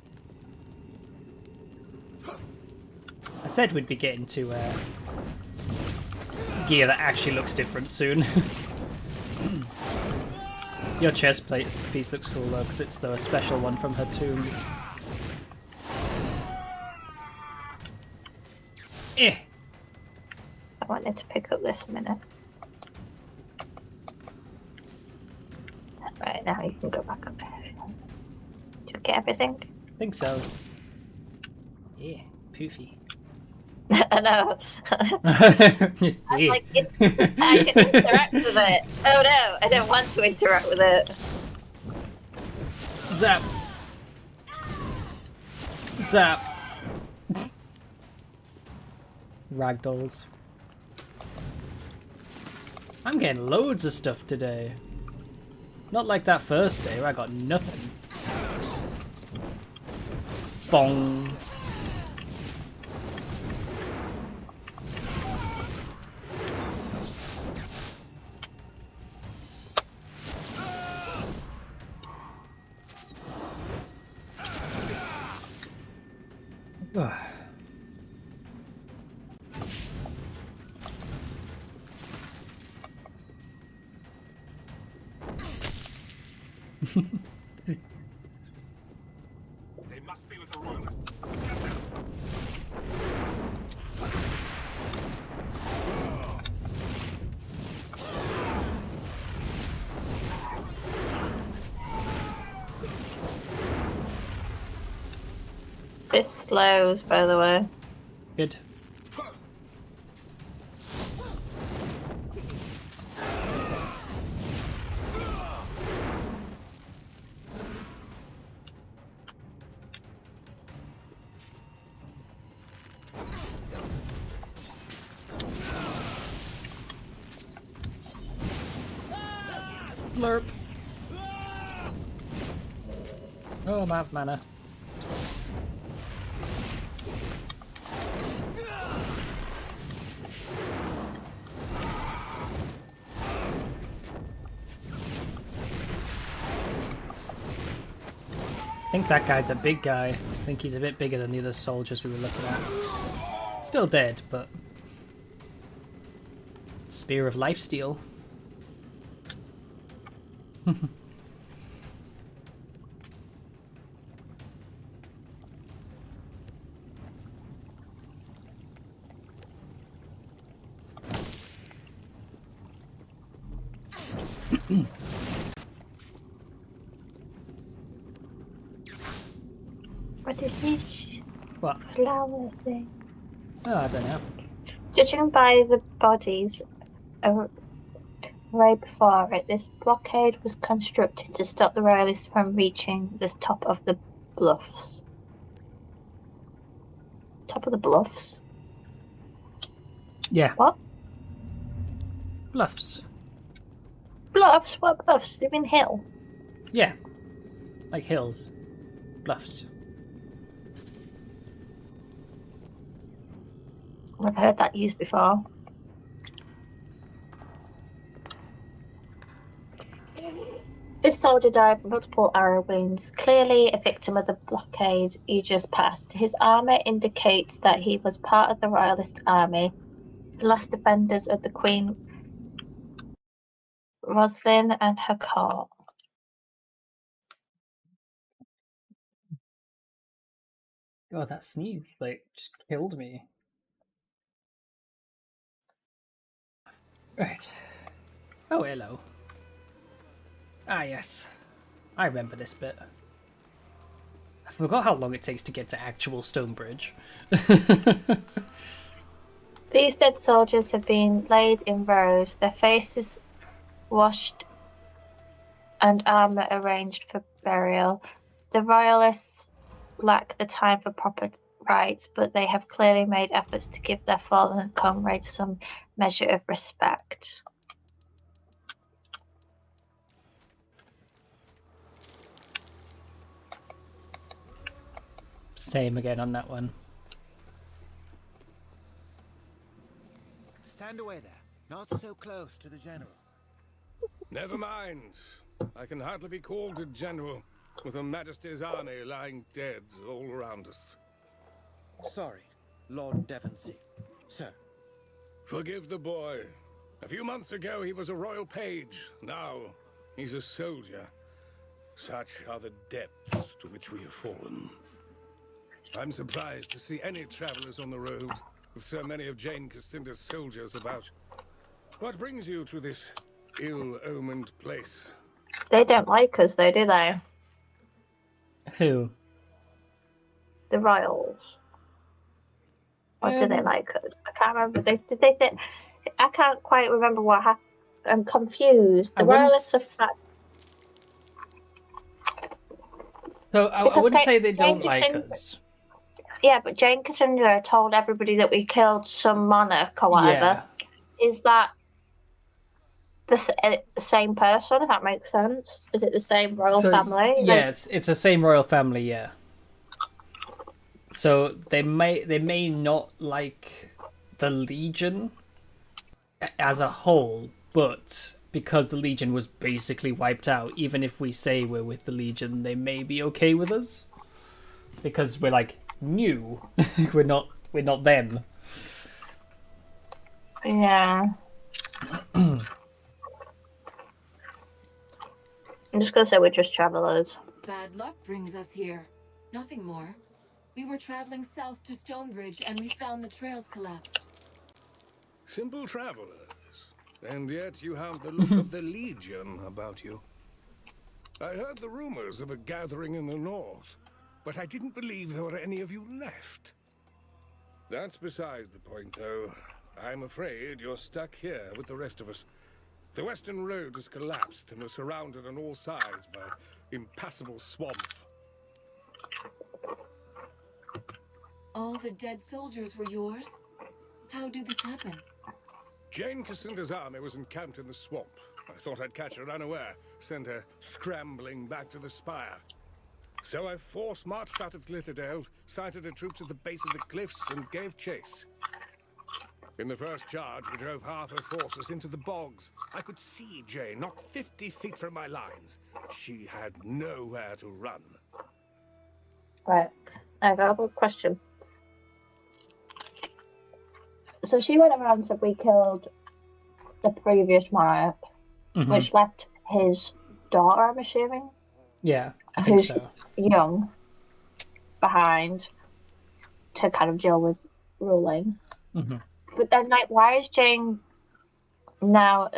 I said we'd be getting to gear that actually looks different soon. Your chest plate piece looks cool though, because it's the special one from her tomb. Eh. I wanted to pick up this a minute. Right, now you can go back up there. Did you get everything? I think so. Yeah, poofy. I know. Just, I'm yeah. like, I can interact with it. Oh no, I don't want to interact with it. Zap. Zap. Ragdolls. I'm getting loads of stuff today. Not like that first day where I got nothing. Bong. Ugh. They must be with the royalists. This slows, by the way. Good. Blurp. Oh, I'm out of mana. I think that guy's a big guy. I think he's a bit bigger than the other soldiers we were looking at. Still dead, but... Spear of Lifesteal. What is this What? flower thing? Oh, I don't know. Judging by the bodies right before it, this blockade was constructed to stop the royalists from reaching the top of the bluffs. Top of the bluffs? Yeah. What? Bluffs. Bluffs? What bluffs? You mean hill? Yeah. Like hills. Bluffs. I've heard that used before. This soldier died from multiple arrow wounds, clearly a victim of the blockade you just passed. His armour indicates that he was part of the Royalist army, the last defenders of the Queen Roslyn and her court. God, that sneeze just killed me. Right. Oh, hello. Ah, yes. I remember this bit. I forgot how long it takes to get to actual Stonebridge. These dead soldiers have been laid in rows, their faces washed and armour arranged for burial. The Royalists lack the time for proper rites, but they have clearly made efforts to give their fallen comrades some measure of respect. Same again on that one. Stand away there. Not so close to the general. Never mind. I can hardly be called a general, with Her Majesty's army lying dead all around us. Sorry, Lord Devonsey. Sir. Forgive the boy. A few months ago he was a royal page. Now he's a soldier. Such are the depths to which we have fallen. I'm surprised to see any travelers on the road, with so many of Jane Cassinda's soldiers about. What brings you to this ill-omened place? They don't like us, though, do they? Who? The Royals. Or do they like us? I can't remember. Did they say? I can't quite remember what happened. I'm confused. The Royalists are. So I wouldn't say they don't like us. Yeah, but Jane Cassinda told everybody that we killed some monarch or whatever. Yeah. Is that the same person? If that makes sense, is it the same royal family? Yeah, it's the same royal family. Yeah. So they may not like the Legion as a whole, but because the Legion was basically wiped out, even if we say we're with the Legion, they may be okay with us because we're like new. we're not them. Yeah. I'm just gonna say we're just travelers. Bad luck brings us here. Nothing more. We were traveling south to Stonebridge and we found the trails collapsed. Simple travelers. And yet you have the look of the Legion about you. I heard the rumors of a gathering in the north, but I didn't believe there were any of you left. That's beside the point, though. I'm afraid you're stuck here with the rest of us. The western road has collapsed and we're surrounded on all sides by impassable swamp. All the dead soldiers were yours? How did this happen? Jane Cassinda's army was encamped in the swamp. I thought I'd catch her unaware, send her scrambling back to the spire. So I force-marched out of Glitterdale, sighted her troops at the base of the cliffs, and gave chase. In the first charge, we drove half her forces into the bogs. I could see Jane not 50 feet from my lines. She had nowhere to run. Right. I got a good question. So she went around and said we killed the previous monarch, which left his daughter, I'm assuming. Yeah, I think who's so. Young, behind to kind of deal with ruling. But then, like, why is Jane now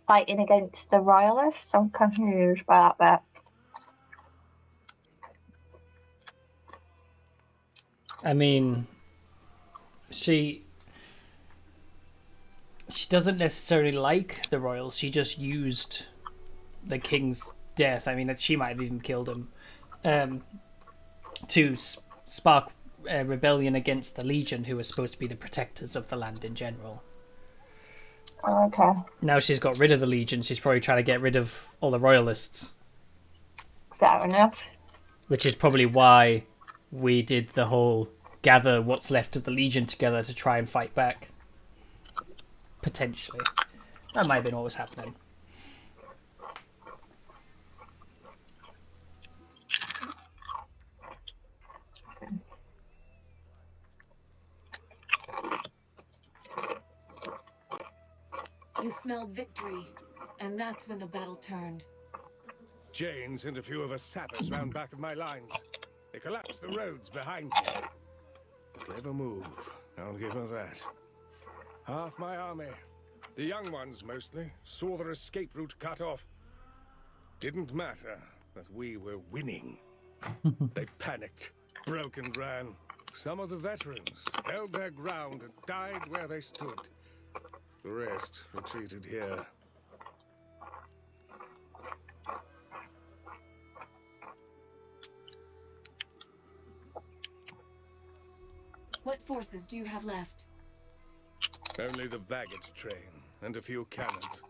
fighting against the royalists? I'm confused by that bit. I mean, she doesn't necessarily like the royals. She just used the king's death. I mean, she might have even killed him to spark a rebellion against the Legion, who were supposed to be the protectors of the land in general. Okay. Now she's got rid of the Legion, she's probably trying to get rid of all the royalists. Fair enough. Which is probably why we did the whole gather what's left of the Legion together to try and fight back. Potentially. That might have been what was happening. You smelled victory, and that's when the battle turned. Jane sent a few of us sappers round back of my lines. They collapsed the roads behind me. Clever move, I'll give her that. Half my army, the young ones mostly, saw their escape route cut off. Didn't matter that we were winning. They panicked, broke and ran. Some of the veterans held their ground and died where they stood. The rest retreated here. What forces do you have left? Only the baggage train and a few cannons.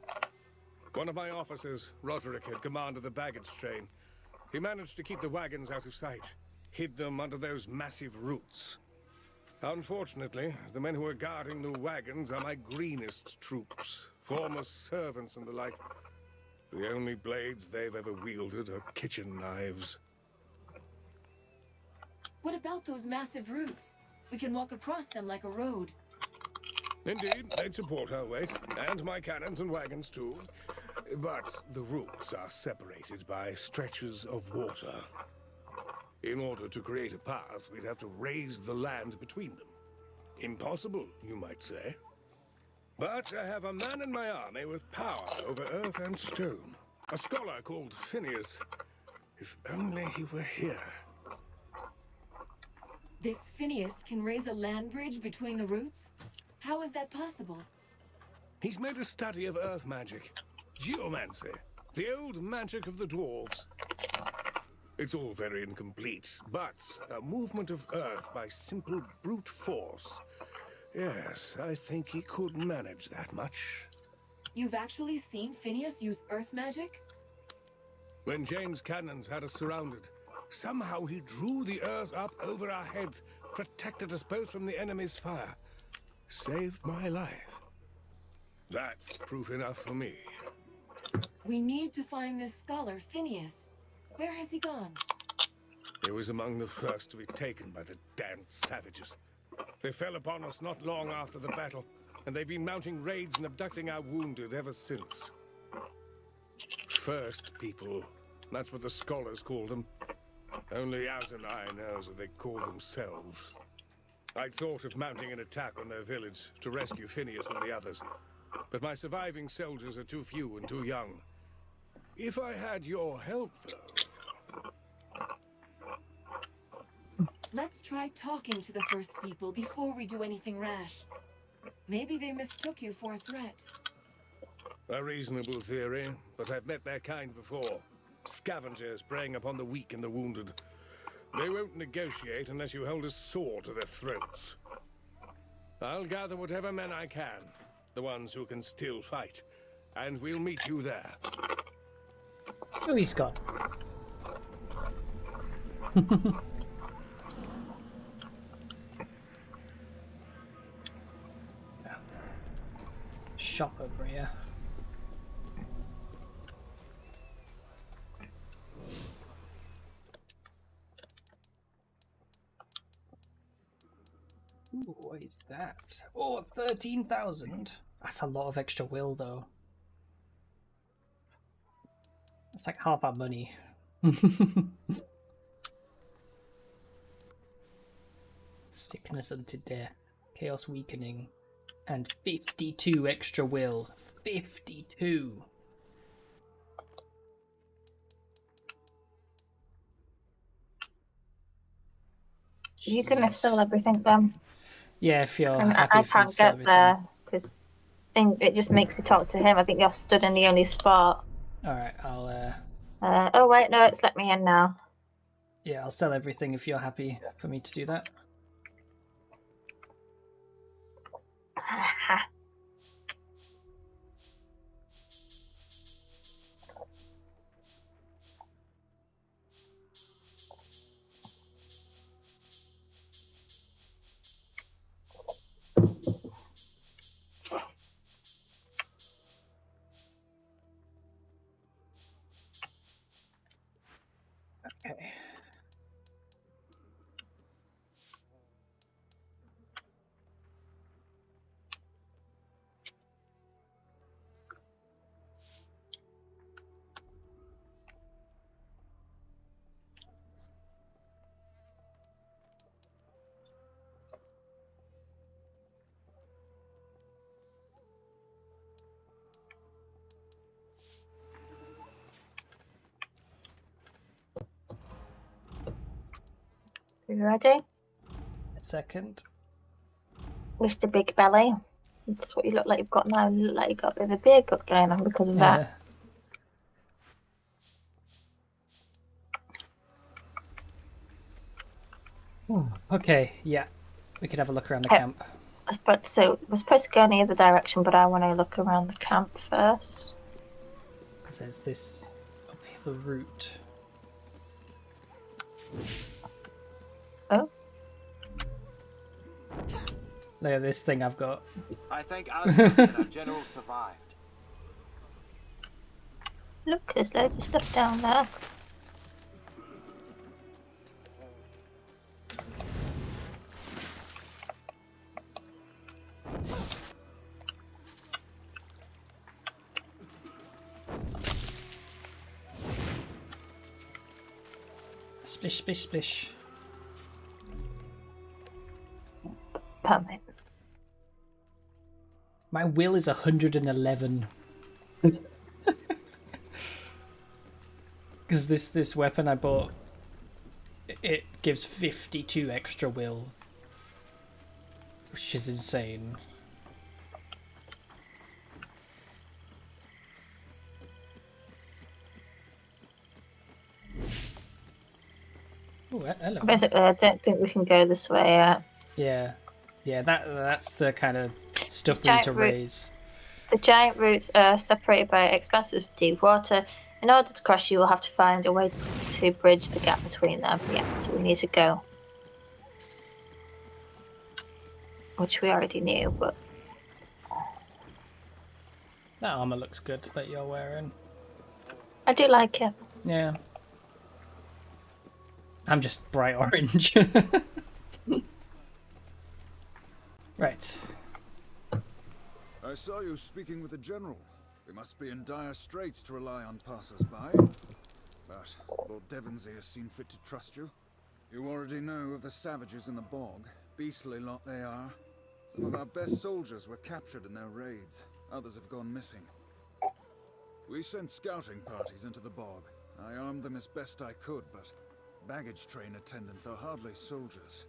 One of my officers, Roderick, had command of the baggage train. He managed to keep the wagons out of sight, hid them under those massive roots. Unfortunately, the men who are guarding the wagons are my greenest troops, former servants and the like. The only blades they've ever wielded are kitchen knives. What about those massive roots? We can walk across them like a road. Indeed, they'd support our weight, and my cannons and wagons too. But the routes are separated by stretches of water. In order to create a path, we'd have to raise the land between them. Impossible, you might say. But I have a man in my army with power over earth and stone. A scholar called Phineas. If only he were here. This Phineas can raise a land bridge between the roots? How is that possible? He's made a study of earth magic. Geomancy. The old magic of the dwarves. It's all very incomplete, but a movement of earth by simple brute force. Yes, I think he could manage that much. You've actually seen Phineas use earth magic? When Jane's cannons had us surrounded, somehow he drew the earth up over our heads, protected us both from the enemy's fire. Saved my life. That's proof enough for me. We need to find this scholar, Phineas. Where has he gone? He was among the first to be taken by the damned savages. They fell upon us not long after the battle, and they've been mounting raids and abducting our wounded ever since. First people, that's what the scholars call them. Only Azanai knows what they call themselves. I thought of mounting an attack on their village to rescue Phineas and the others, but my surviving soldiers are too few and too young. If I had your help, though... Let's try talking to the first people before we do anything rash. Maybe they mistook you for a threat. A reasonable theory, but I've met their kind before. Scavengers preying upon the weak and the wounded. They won't negotiate unless you hold a sword to their throats. I'll gather whatever men I can, the ones who can still fight, and we'll meet you there. Oh, he's gone. Shop over here. Ooh, what is that? Oh, 13,000. That's a lot of extra will, though. That's like half our money. Sickness unto death, chaos weakening, and 52 extra will. 52. You can sell everything then. Yeah, if you're And happy I for me can't to sell get there because it just makes me talk to him. I think you're stood in the only spot. Alright, I'll Oh wait, no, it's let me in now. yeah, I'll sell everything if you're happy for me to do that. Okay. You ready? A second. Mr. Big Belly. That's what you look like you've got now. You look like you've got a bit of a beard gut going on because of that. Okay, yeah. We could have a look around the camp. But so we're supposed to go in the other direction, but I want to look around the camp first. Because there's this up here, the route. Oh. Look at this thing I've got. I think our general survived. Look, there's loads of stuff down there. Splish, splish, splish. Permit. My will is 111. Because this weapon I bought, it gives 52 extra will, which is insane. Oh, hello. Basically, I don't think we can go this way yet. Yeah, that's the kind of stuff we need to raise. The giant roots are separated by expanses of deep water. In order to cross, you will have to find a way to bridge the gap between them. Yeah, so we need to go. Which we already knew, but... That armor looks good that you're wearing. I do like it. Yeah. I'm just bright orange. Right. I saw you speaking with the general. We must be in dire straits to rely on passers-by. But Lord Devonsey has seen fit to trust you. You already know of the savages in the bog. Beastly lot they are. Some of our best soldiers were captured in their raids. Others have gone missing. We sent scouting parties into the bog. I armed them as best I could, but baggage train attendants are hardly soldiers.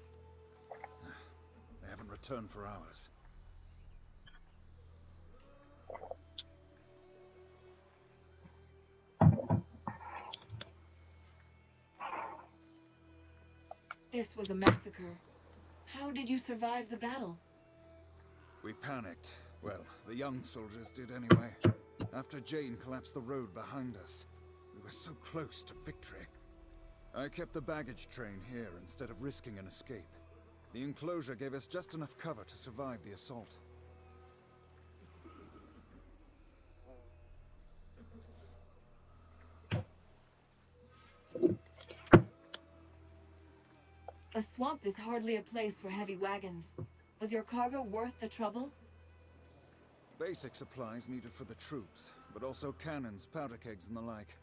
They haven't returned for hours. This was a massacre. How did you survive the battle? We panicked. Well, the young soldiers did anyway. After Jane collapsed the road behind us, we were so close to victory. I kept the baggage train here instead of risking an escape. The enclosure gave us just enough cover to survive the assault. A swamp is hardly a place for heavy wagons. Was your cargo worth the trouble? Basic supplies needed for the troops, but also cannons, powder kegs, and the like.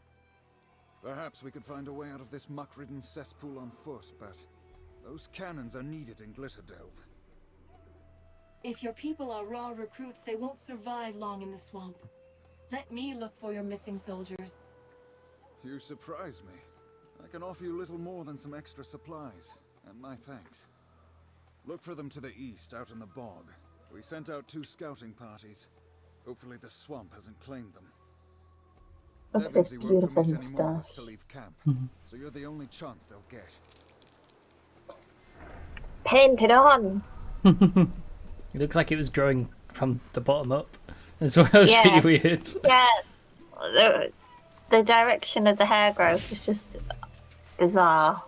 Perhaps we could find a way out of this muck-ridden cesspool on foot, but those cannons are needed in Glitterdelve. If your people are raw recruits, they won't survive long in the swamp. Let me look for your missing soldiers. You surprise me. I can offer you little more than some extra supplies, and my thanks. Look for them to the east, out in the bog. We sent out 2 scouting parties. Hopefully the swamp hasn't claimed them. Look at this Devonsey won't beautiful permit any more of us moustache. to leave camp, so you're the only chance they'll get. Paint it on! It looked like it was growing from the bottom up as well. It's Yeah. really weird. Yeah, the direction of the hair growth is just bizarre.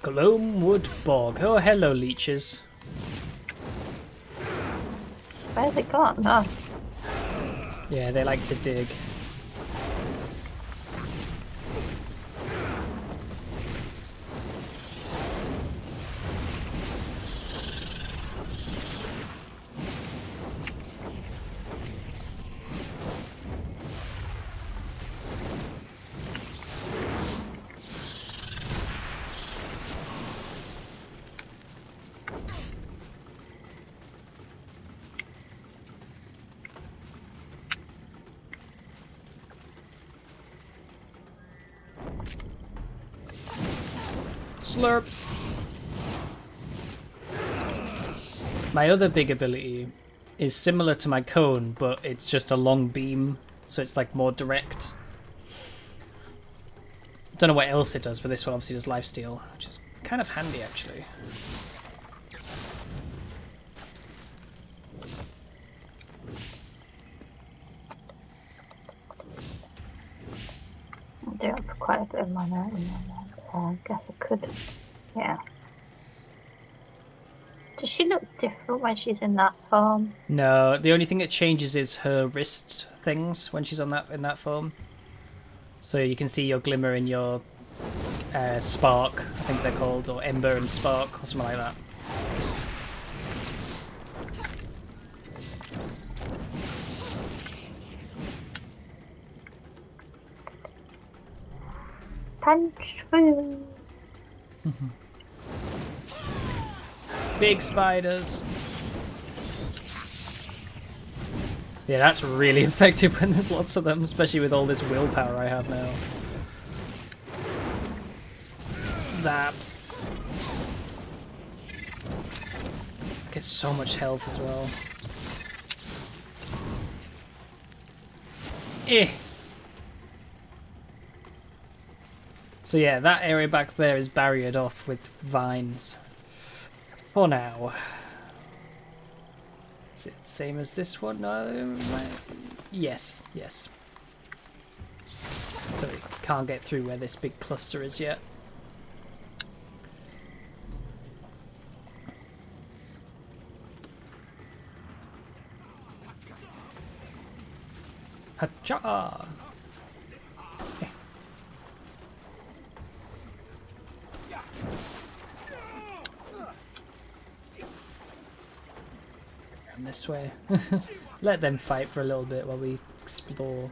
Gloamwood Bog. Oh, hello, leeches. Where's it gone? Oh. Yeah, they like to dig. Slurp. My other big ability is similar to my cone, but it's just a long beam, so it's like more direct. Don't know what else it does, but this one obviously does lifesteal, which is kind of handy actually. I do have quite a bit of mana at the moment, so I guess I could. Yeah. Does she look different when she's in that form? No, the only thing that changes is her wrist things when she's on that in that form. So you can see your glimmer and your spark, I think they're called, or ember and spark, or something like that. Punch through. Big spiders. Yeah, that's really effective when there's lots of them, especially with all this willpower I have now. Zap. Gets so much health as well. Eh. So yeah, that area back there is barriered off with vines. For now. Is it the same as this one? No. Yes, yes. So we can't get through where this big cluster is yet. Hacha! And this way. Let them fight for a little bit while we explore.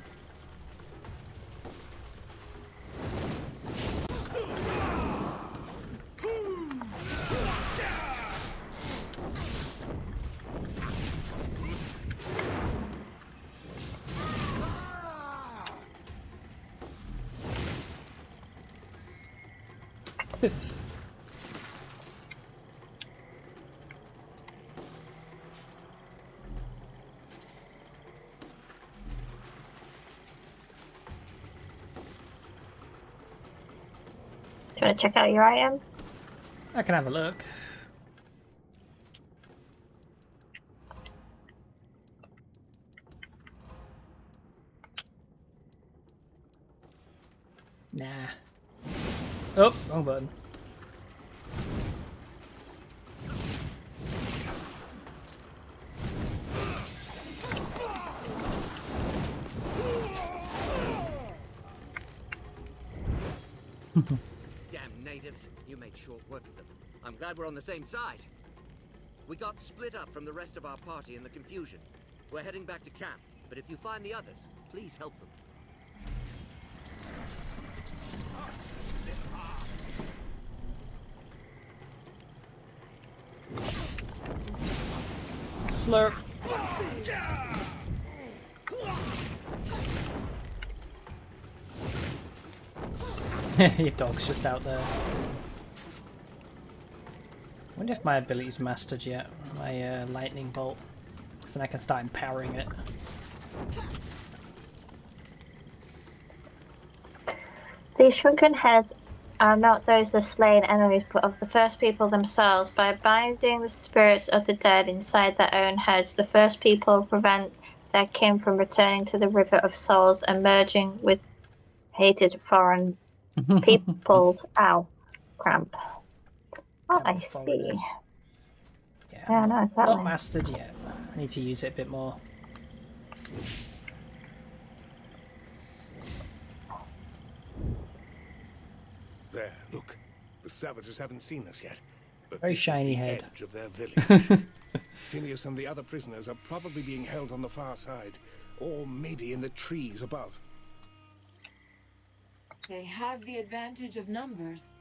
Do you want to check out your item? I can have a look. Nah. Oh, wrong button. Damn natives. You made short work of them. I'm glad we're on the same side. We got split up from the rest of our party in the confusion. We're heading back to camp, but if you find the others, please help them. Slurp. Your dog's just out there. I wonder if my ability's mastered yet. My lightning bolt. So then I can start empowering it. These shrunken heads are not those of slain enemies, but of the first people themselves. By binding the spirits of the dead inside their own heads, the first people prevent their kin from returning to the river of souls and merging with hated foreign peoples. Ow. Cramp. Oh, I see. Yeah, no, exactly. Not mastered yet. I need to use it a bit more. There, look. The savages haven't seen us yet. But Very this is shiny the head. edge of their village. Phineas and the other prisoners are probably being held on the far side, or maybe in the trees above. They have the advantage of numbers.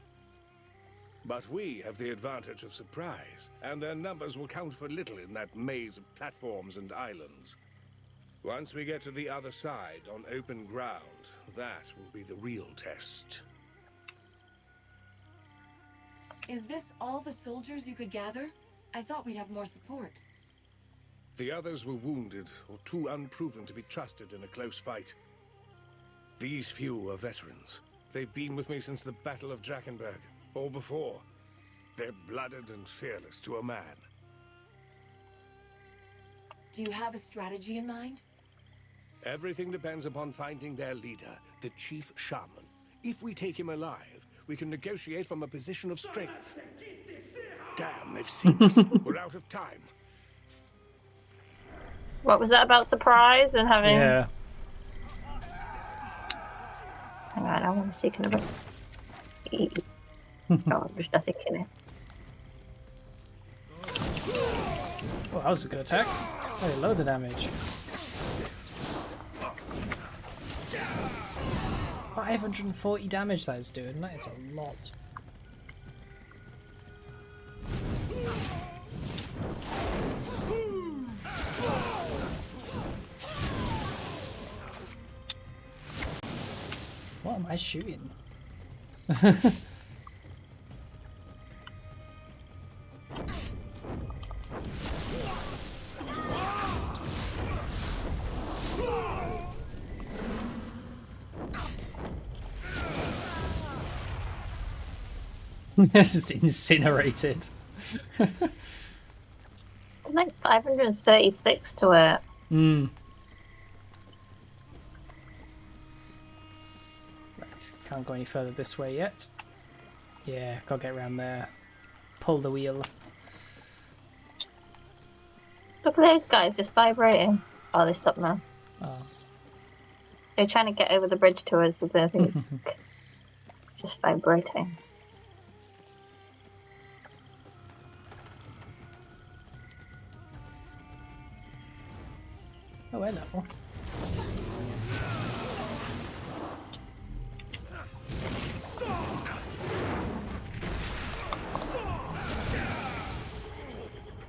But we have the advantage of surprise, and their numbers will count for little in that maze of platforms and islands. Once we get to the other side, on open ground, that will be the real test. Is this all the soldiers you could gather? I thought we'd have more support. The others were wounded or too unproven to be trusted in a close fight. These few are veterans. They've been with me since the Battle of Drakkenberg, or before. They're blooded and fearless to a man. Do you have a strategy in mind? Everything depends upon finding their leader, the Chief Shaman. If we take him alive, we can negotiate from a position of strength. Damn, they've seen us. We're out of time. What was that about surprise and having... Yeah. Hang on, I want to see kind of a... Oh, there's nothing in it. Well, that was a good attack. Oh, loads of damage. 540 damage that is doing. That is a lot. What am I shooting? This is incinerated. Like 536 to it. Hmm. Right, can't go any further this way yet. Yeah, gotta get around there. Pull the wheel. Look at those guys just vibrating. Oh, they stopped now. Oh. They're trying to get over the bridge to us, so I think just vibrating. Oh, hello.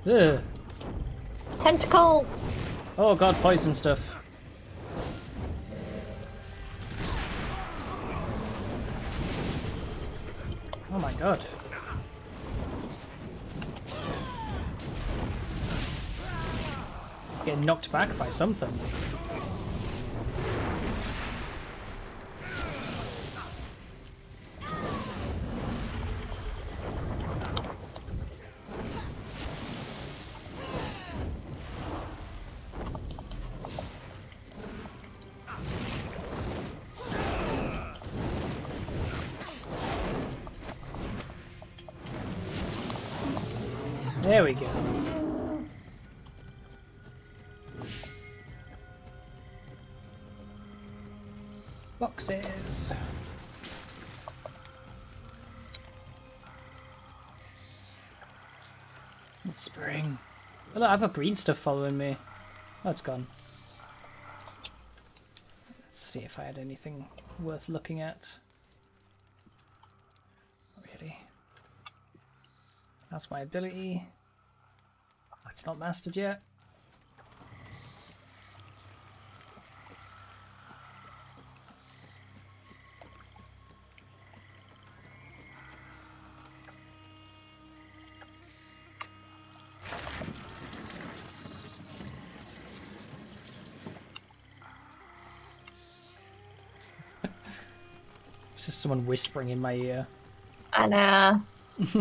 Ugh. Tentacles! Oh god, poison stuff. Oh my god. Getting knocked back by something. There we go. Boxes. Spring. Oh, look, I've got green stuff following me. Oh, it's gone. Let's see if I had anything worth looking at. Not really. That's my ability. That's not mastered yet. It's just someone whispering in my ear. I know. It's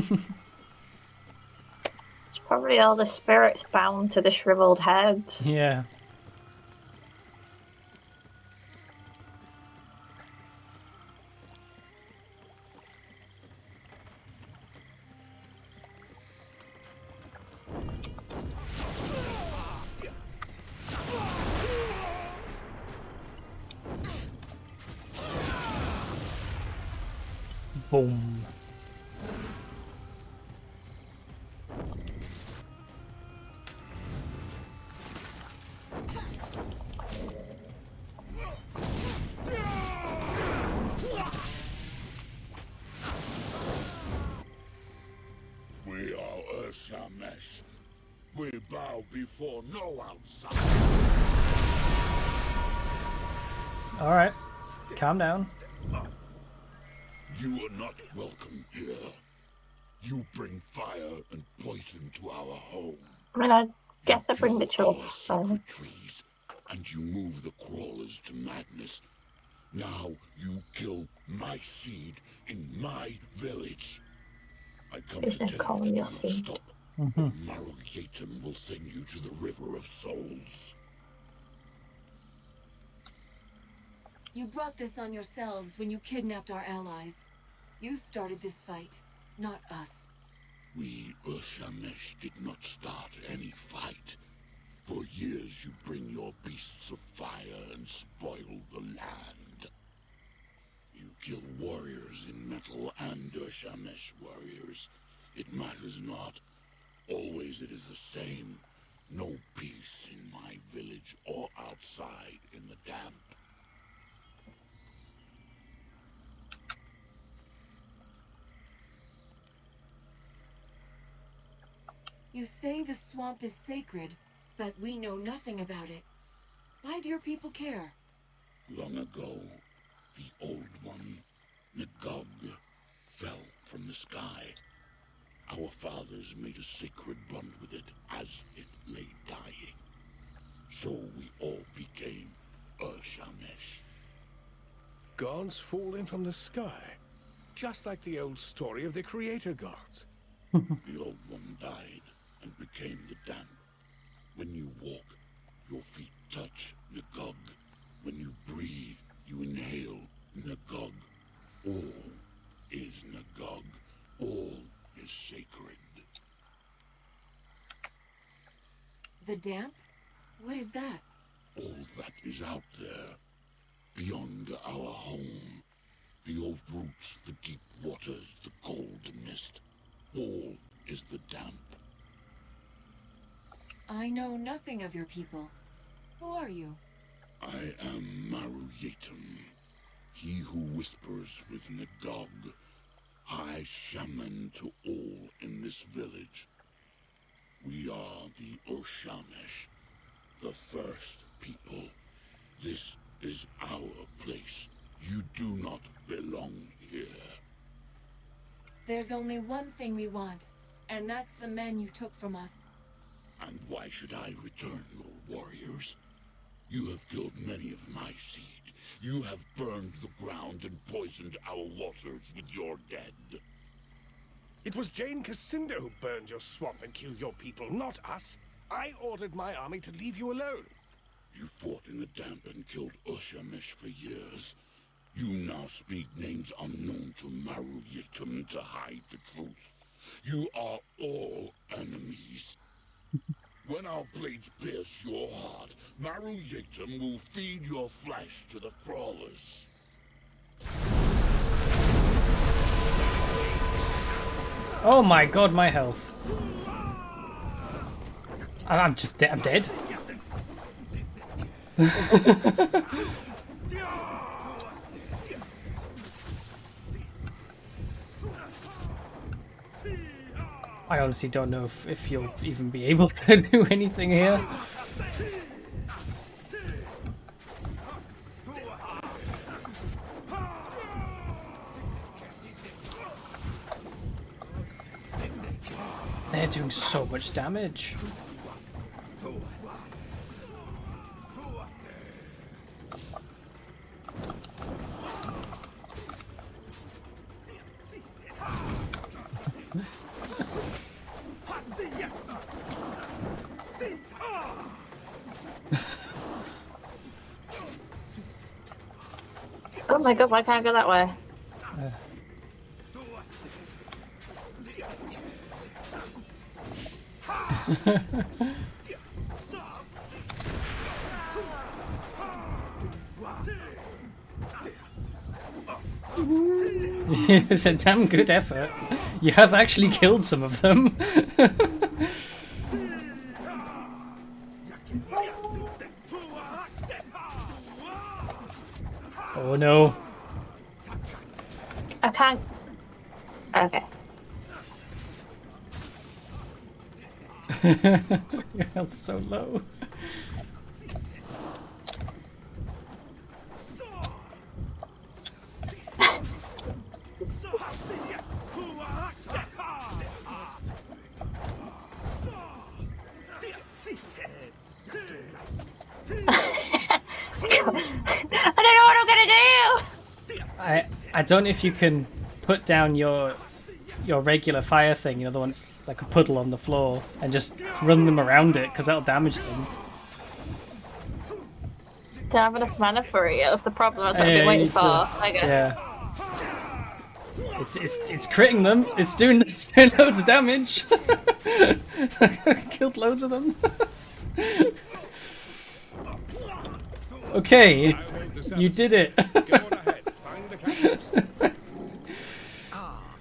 probably all the spirits bound to the shriveled heads. Yeah. Boom. We are Ellcie. We bow before no outside. Alright. Calm down. You are not welcome here. You bring fire and poison to our home. I mean, I guess I bring the Our children. sacred trees, and you move the crawlers to madness. Now you kill my seed in my village. I come to Isn't tell calling you your to seed. stop. Or Marugatum will send you to the River of Souls. You brought this on yourselves when you kidnapped our allies. You started this fight, not us. We Urshamesh did not start any fight. For years you bring your beasts of fire and spoil the land. You kill warriors in metal and Urshamesh warriors. It matters not. Always it is the same. No peace in my village or outside in the damp. You say the swamp is sacred, but we know nothing about it. Why do your people care? Long ago, the Old One, Nagog, fell from the sky. Our fathers made a sacred bond with it as it lay dying. So we all became Urshamesh. Gods falling from the sky. Just like the old story of the creator gods. The Old One died and became the damp. When you walk, your feet touch Nagog. When you breathe, you inhale Nagog. All is Nagog. All is sacred. The damp? What is that? All that is out there, beyond our home. The old roots, the deep waters, the cold mist. All is the damp. I know nothing of your people. Who are you? I am Maruyatum, he who whispers with Nagog, high shaman to all in this village. We are the Urshamesh, the first people. This is our place. You do not belong here. There's only one thing we want, and that's the men you took from us. And why should I return your warriors? You have killed many of my seed. You have burned the ground and poisoned our waters with your dead. It was Jane Cassinda who burned your swamp and killed your people, not us. I ordered my army to leave you alone. You fought in the damp and killed Urshamesh for years. You now speak names unknown to Maruyatum to hide the truth. You are all enemies. When our blades pierce your heart, Maruyatum will feed your flesh to the crawlers. Oh my god, my health. I'm dead. I honestly don't know if you'll even be able to do anything here. They're doing so much damage. Oh my god, why can't I go that way? It's a damn good effort. You have actually killed some of them. Oh no. I can't. Okay. Your health's so low. I don't know if you can put down your regular fire thing, you know, the one that's like a puddle on the floor, and just run them around it, because that'll damage them. Don't have enough mana for it. That's the problem. That's what I've been waiting for. I guess. Yeah. It's critting them. It's doing loads of damage. Killed loads of them. Okay, you did it.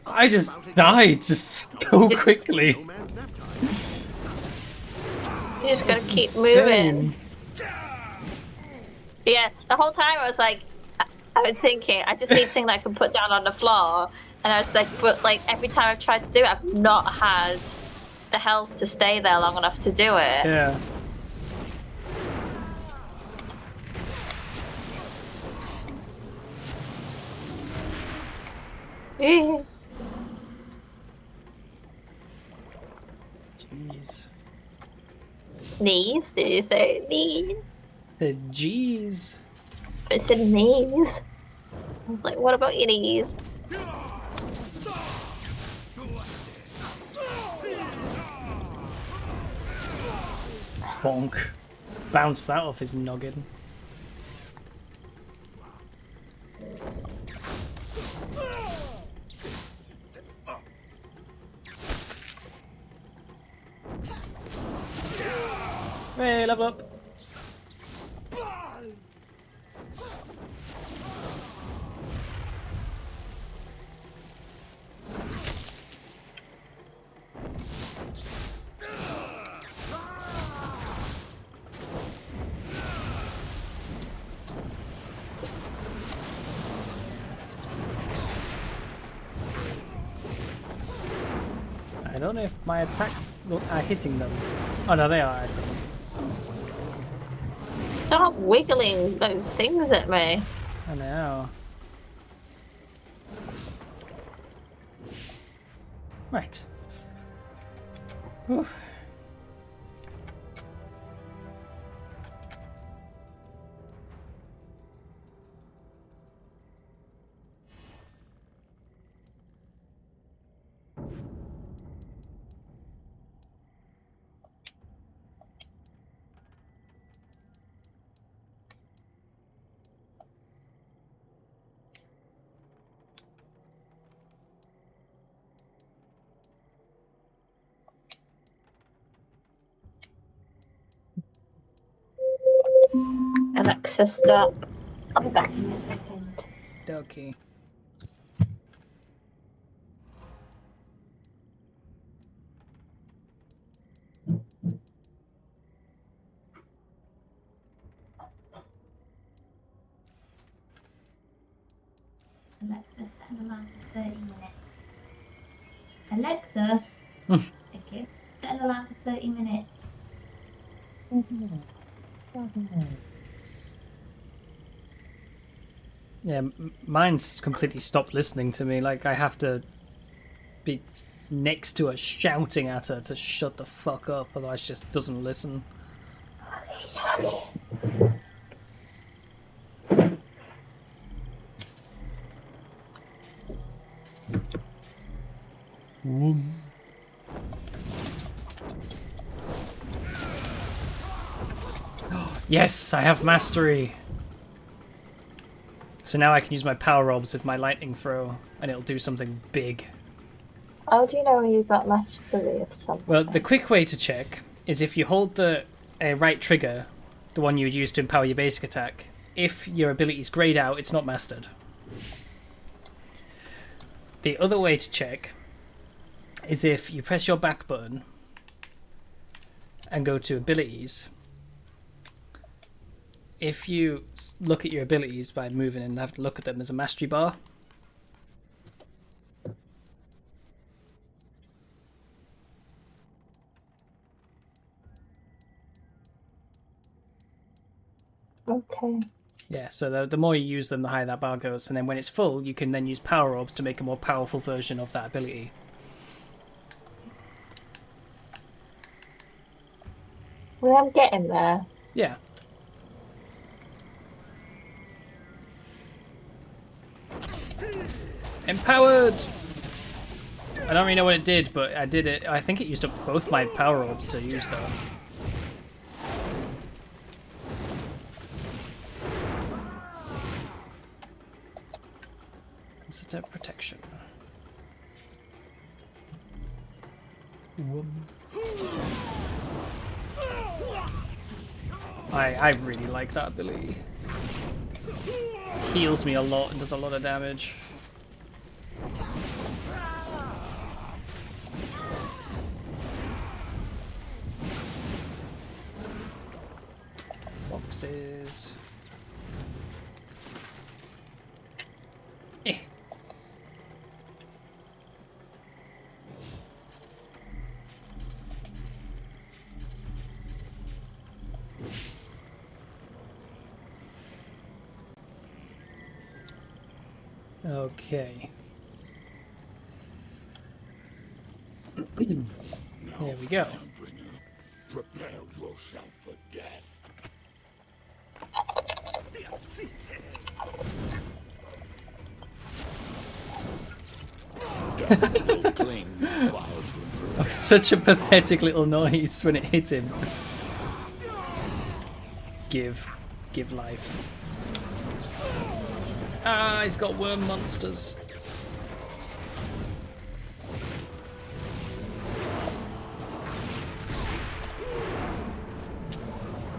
I just died just so quickly. You just gotta keep insane. moving. Yeah, the whole time I was like, I was thinking, I just need something that I can put down on the floor. And I was like, but like every time I've tried to do it, I've not had the health to stay there long enough to do it. Yeah. Jeez. Knees? Did you say knees? The G's. I said knees. I was like, what about your knees? Bonk. Bounce that off his noggin. Hey, level up. I don't know if my attacks are hitting them. Oh no, they are. I think. Stop wiggling those things at me. I know. Right. Whew. Alexa, stop. I'll be back in a second. Okay. Alexa, set an alarm for 30 minutes. Alexa, thank you. Set an alarm for 30 minutes. 30 minutes. Starting now. Yeah, mine's completely stopped listening to me. Like, I have to be next to her shouting at her to shut the fuck up, otherwise she just doesn't listen. Yes, I have mastery. So now I can use my power orbs with my lightning throw, and it'll do something big. How do you know when you've got mastery of something? Well, the quick way to check is if you hold the right trigger, the one you would use to empower your basic attack, if your ability is grayed out, it's not mastered. The other way to check is if you press your back button and go to abilities. If you look at your abilities by moving and have to look at them, there's a mastery bar. Okay. Yeah, so the more you use them, the higher that bar goes. And then when it's full, you can then use power orbs to make a more powerful version of that ability. Well, I'm getting there. Yeah. Empowered! I don't really know what it did, but I did it. I think it used up both my power orbs to use though. Incident protection. I really like that ability. Heals me a lot and does a lot of damage. Boxes. Eh. Okay. There we go. Prepare yourself for death. Oh, such a pathetic little noise when it hit him. Give life. Ah, he's got worm monsters.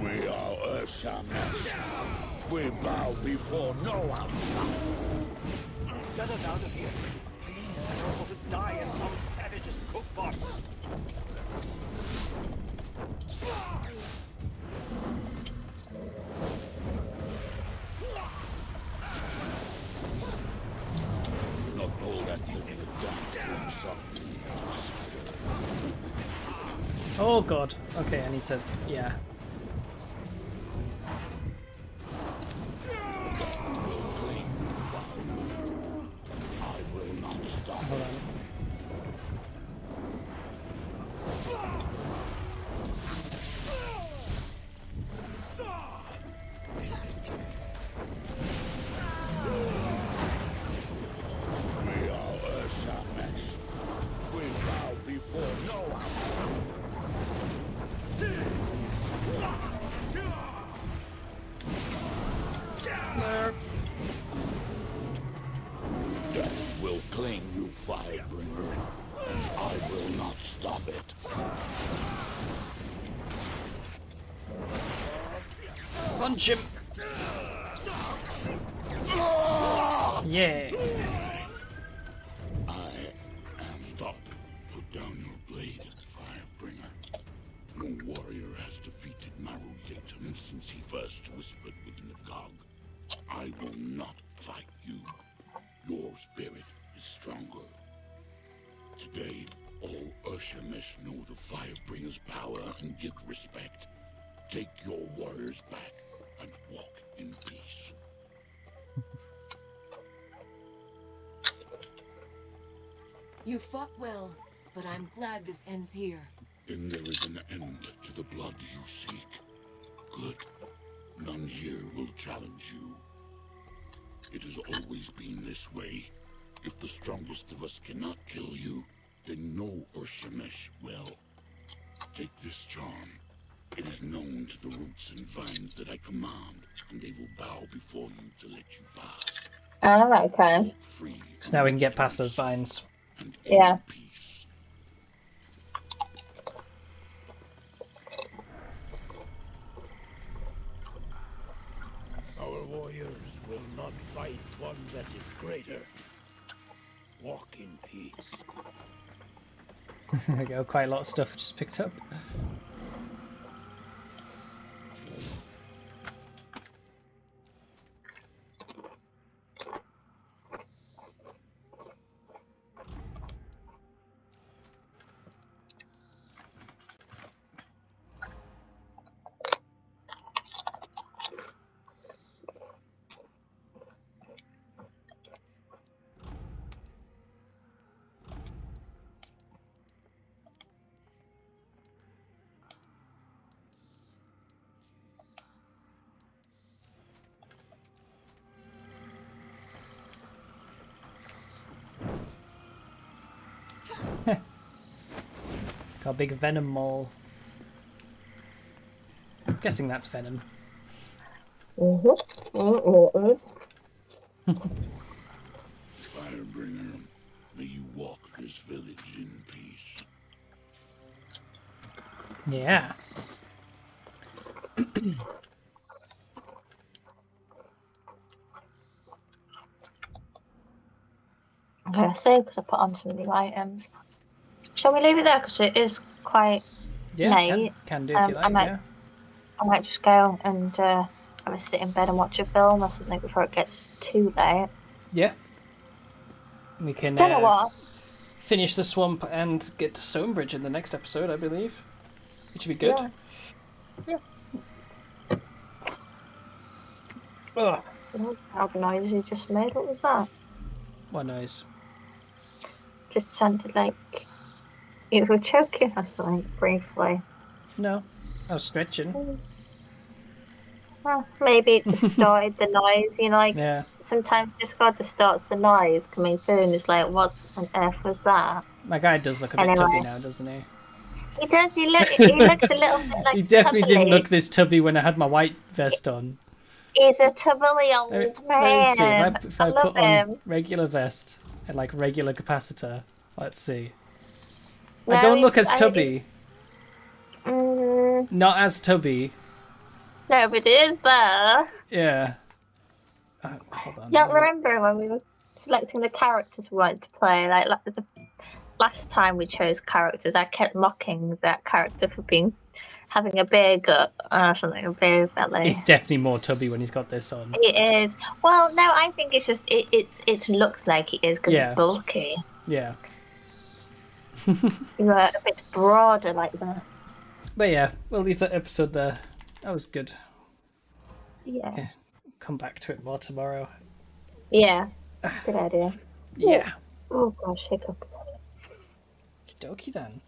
We are Urshamas. We bow before no outside. Get us out of here. Please, I don't want to die in some savage's cookpot. Not all that living done to him softly. Oh god. Okay, I need to. Yeah. Hold on. We are Urshamas. We bow before no Death will claim you, Firebringer, and I will not stop it. Punch him! Yeah. Stop. Put down your blade, Firebringer. No warrior has defeated Maru Yatum since he first whispered within the Gog. I will not fight you. Your spirit is stronger. Today, all Urshamesh know the Firebringer's power and give respect. Take your warriors back and walk in peace. You fought well, but I'm glad this ends here. Then there is an end to the blood you seek. Good. None here will challenge you. It has always been this way. If the strongest of us cannot kill you, then no Urshamesh will. Take this charm. It is known to the roots and vines that I command, and they will bow before you to let you pass. Alright, okay. So now we can get past those vines. Yeah. Our warriors will not fight one that is greater. Walk in peace. There we go, quite a lot of stuff just picked up. Got a big venom mole. I'm guessing that's venom. Firebringer, may you walk this village in peace. Yeah. I'm going to say because I put on some new items. Shall we leave it there? Because it is quite late. Can do if you like, yeah. I might just go and have a sit in bed and watch a film or something before it gets too late. Yeah. We can Don't know what. finish the swamp and get to Stonebridge in the next episode, I believe. It should be good. Yeah. Ugh. How noise you just made? What was that? What noise? Just sounded like you were choking or something briefly. No, I was stretching. Well, maybe it distorted the noise. You know, like Yeah. sometimes Discord distorts the noise coming through, and it's like, what on earth was that? My guy does look a bit tubby now, doesn't he? He does. He looks a little bit like He definitely tubbly. didn't look this tubby when I had my white vest on. He's a tubbly old Let me man. see. If I love put on him. regular vest and like regular capacitor, let's see. No, I don't look as tubby. Mm, Not as tubby. no, but it is there. Yeah. Hold on. Yeah, remember when we were selecting the characters we wanted to play? Like the last time we chose characters, I kept mocking that character for having a beer gut or something, a beer belly. It's definitely more tubby when he's got this on. It is. Well, no, I think it's just it looks like it is because it's bulky. Yeah. You're a bit broader like that. But yeah, we'll leave that episode there. That was good. Yeah. Come back to it more tomorrow. Yeah. Good idea. Yeah. Oh gosh, hiccups. Okie dokie then.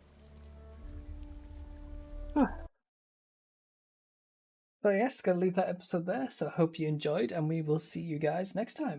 So yes, gonna leave that episode there. So I hope you enjoyed, and we will see you guys next time.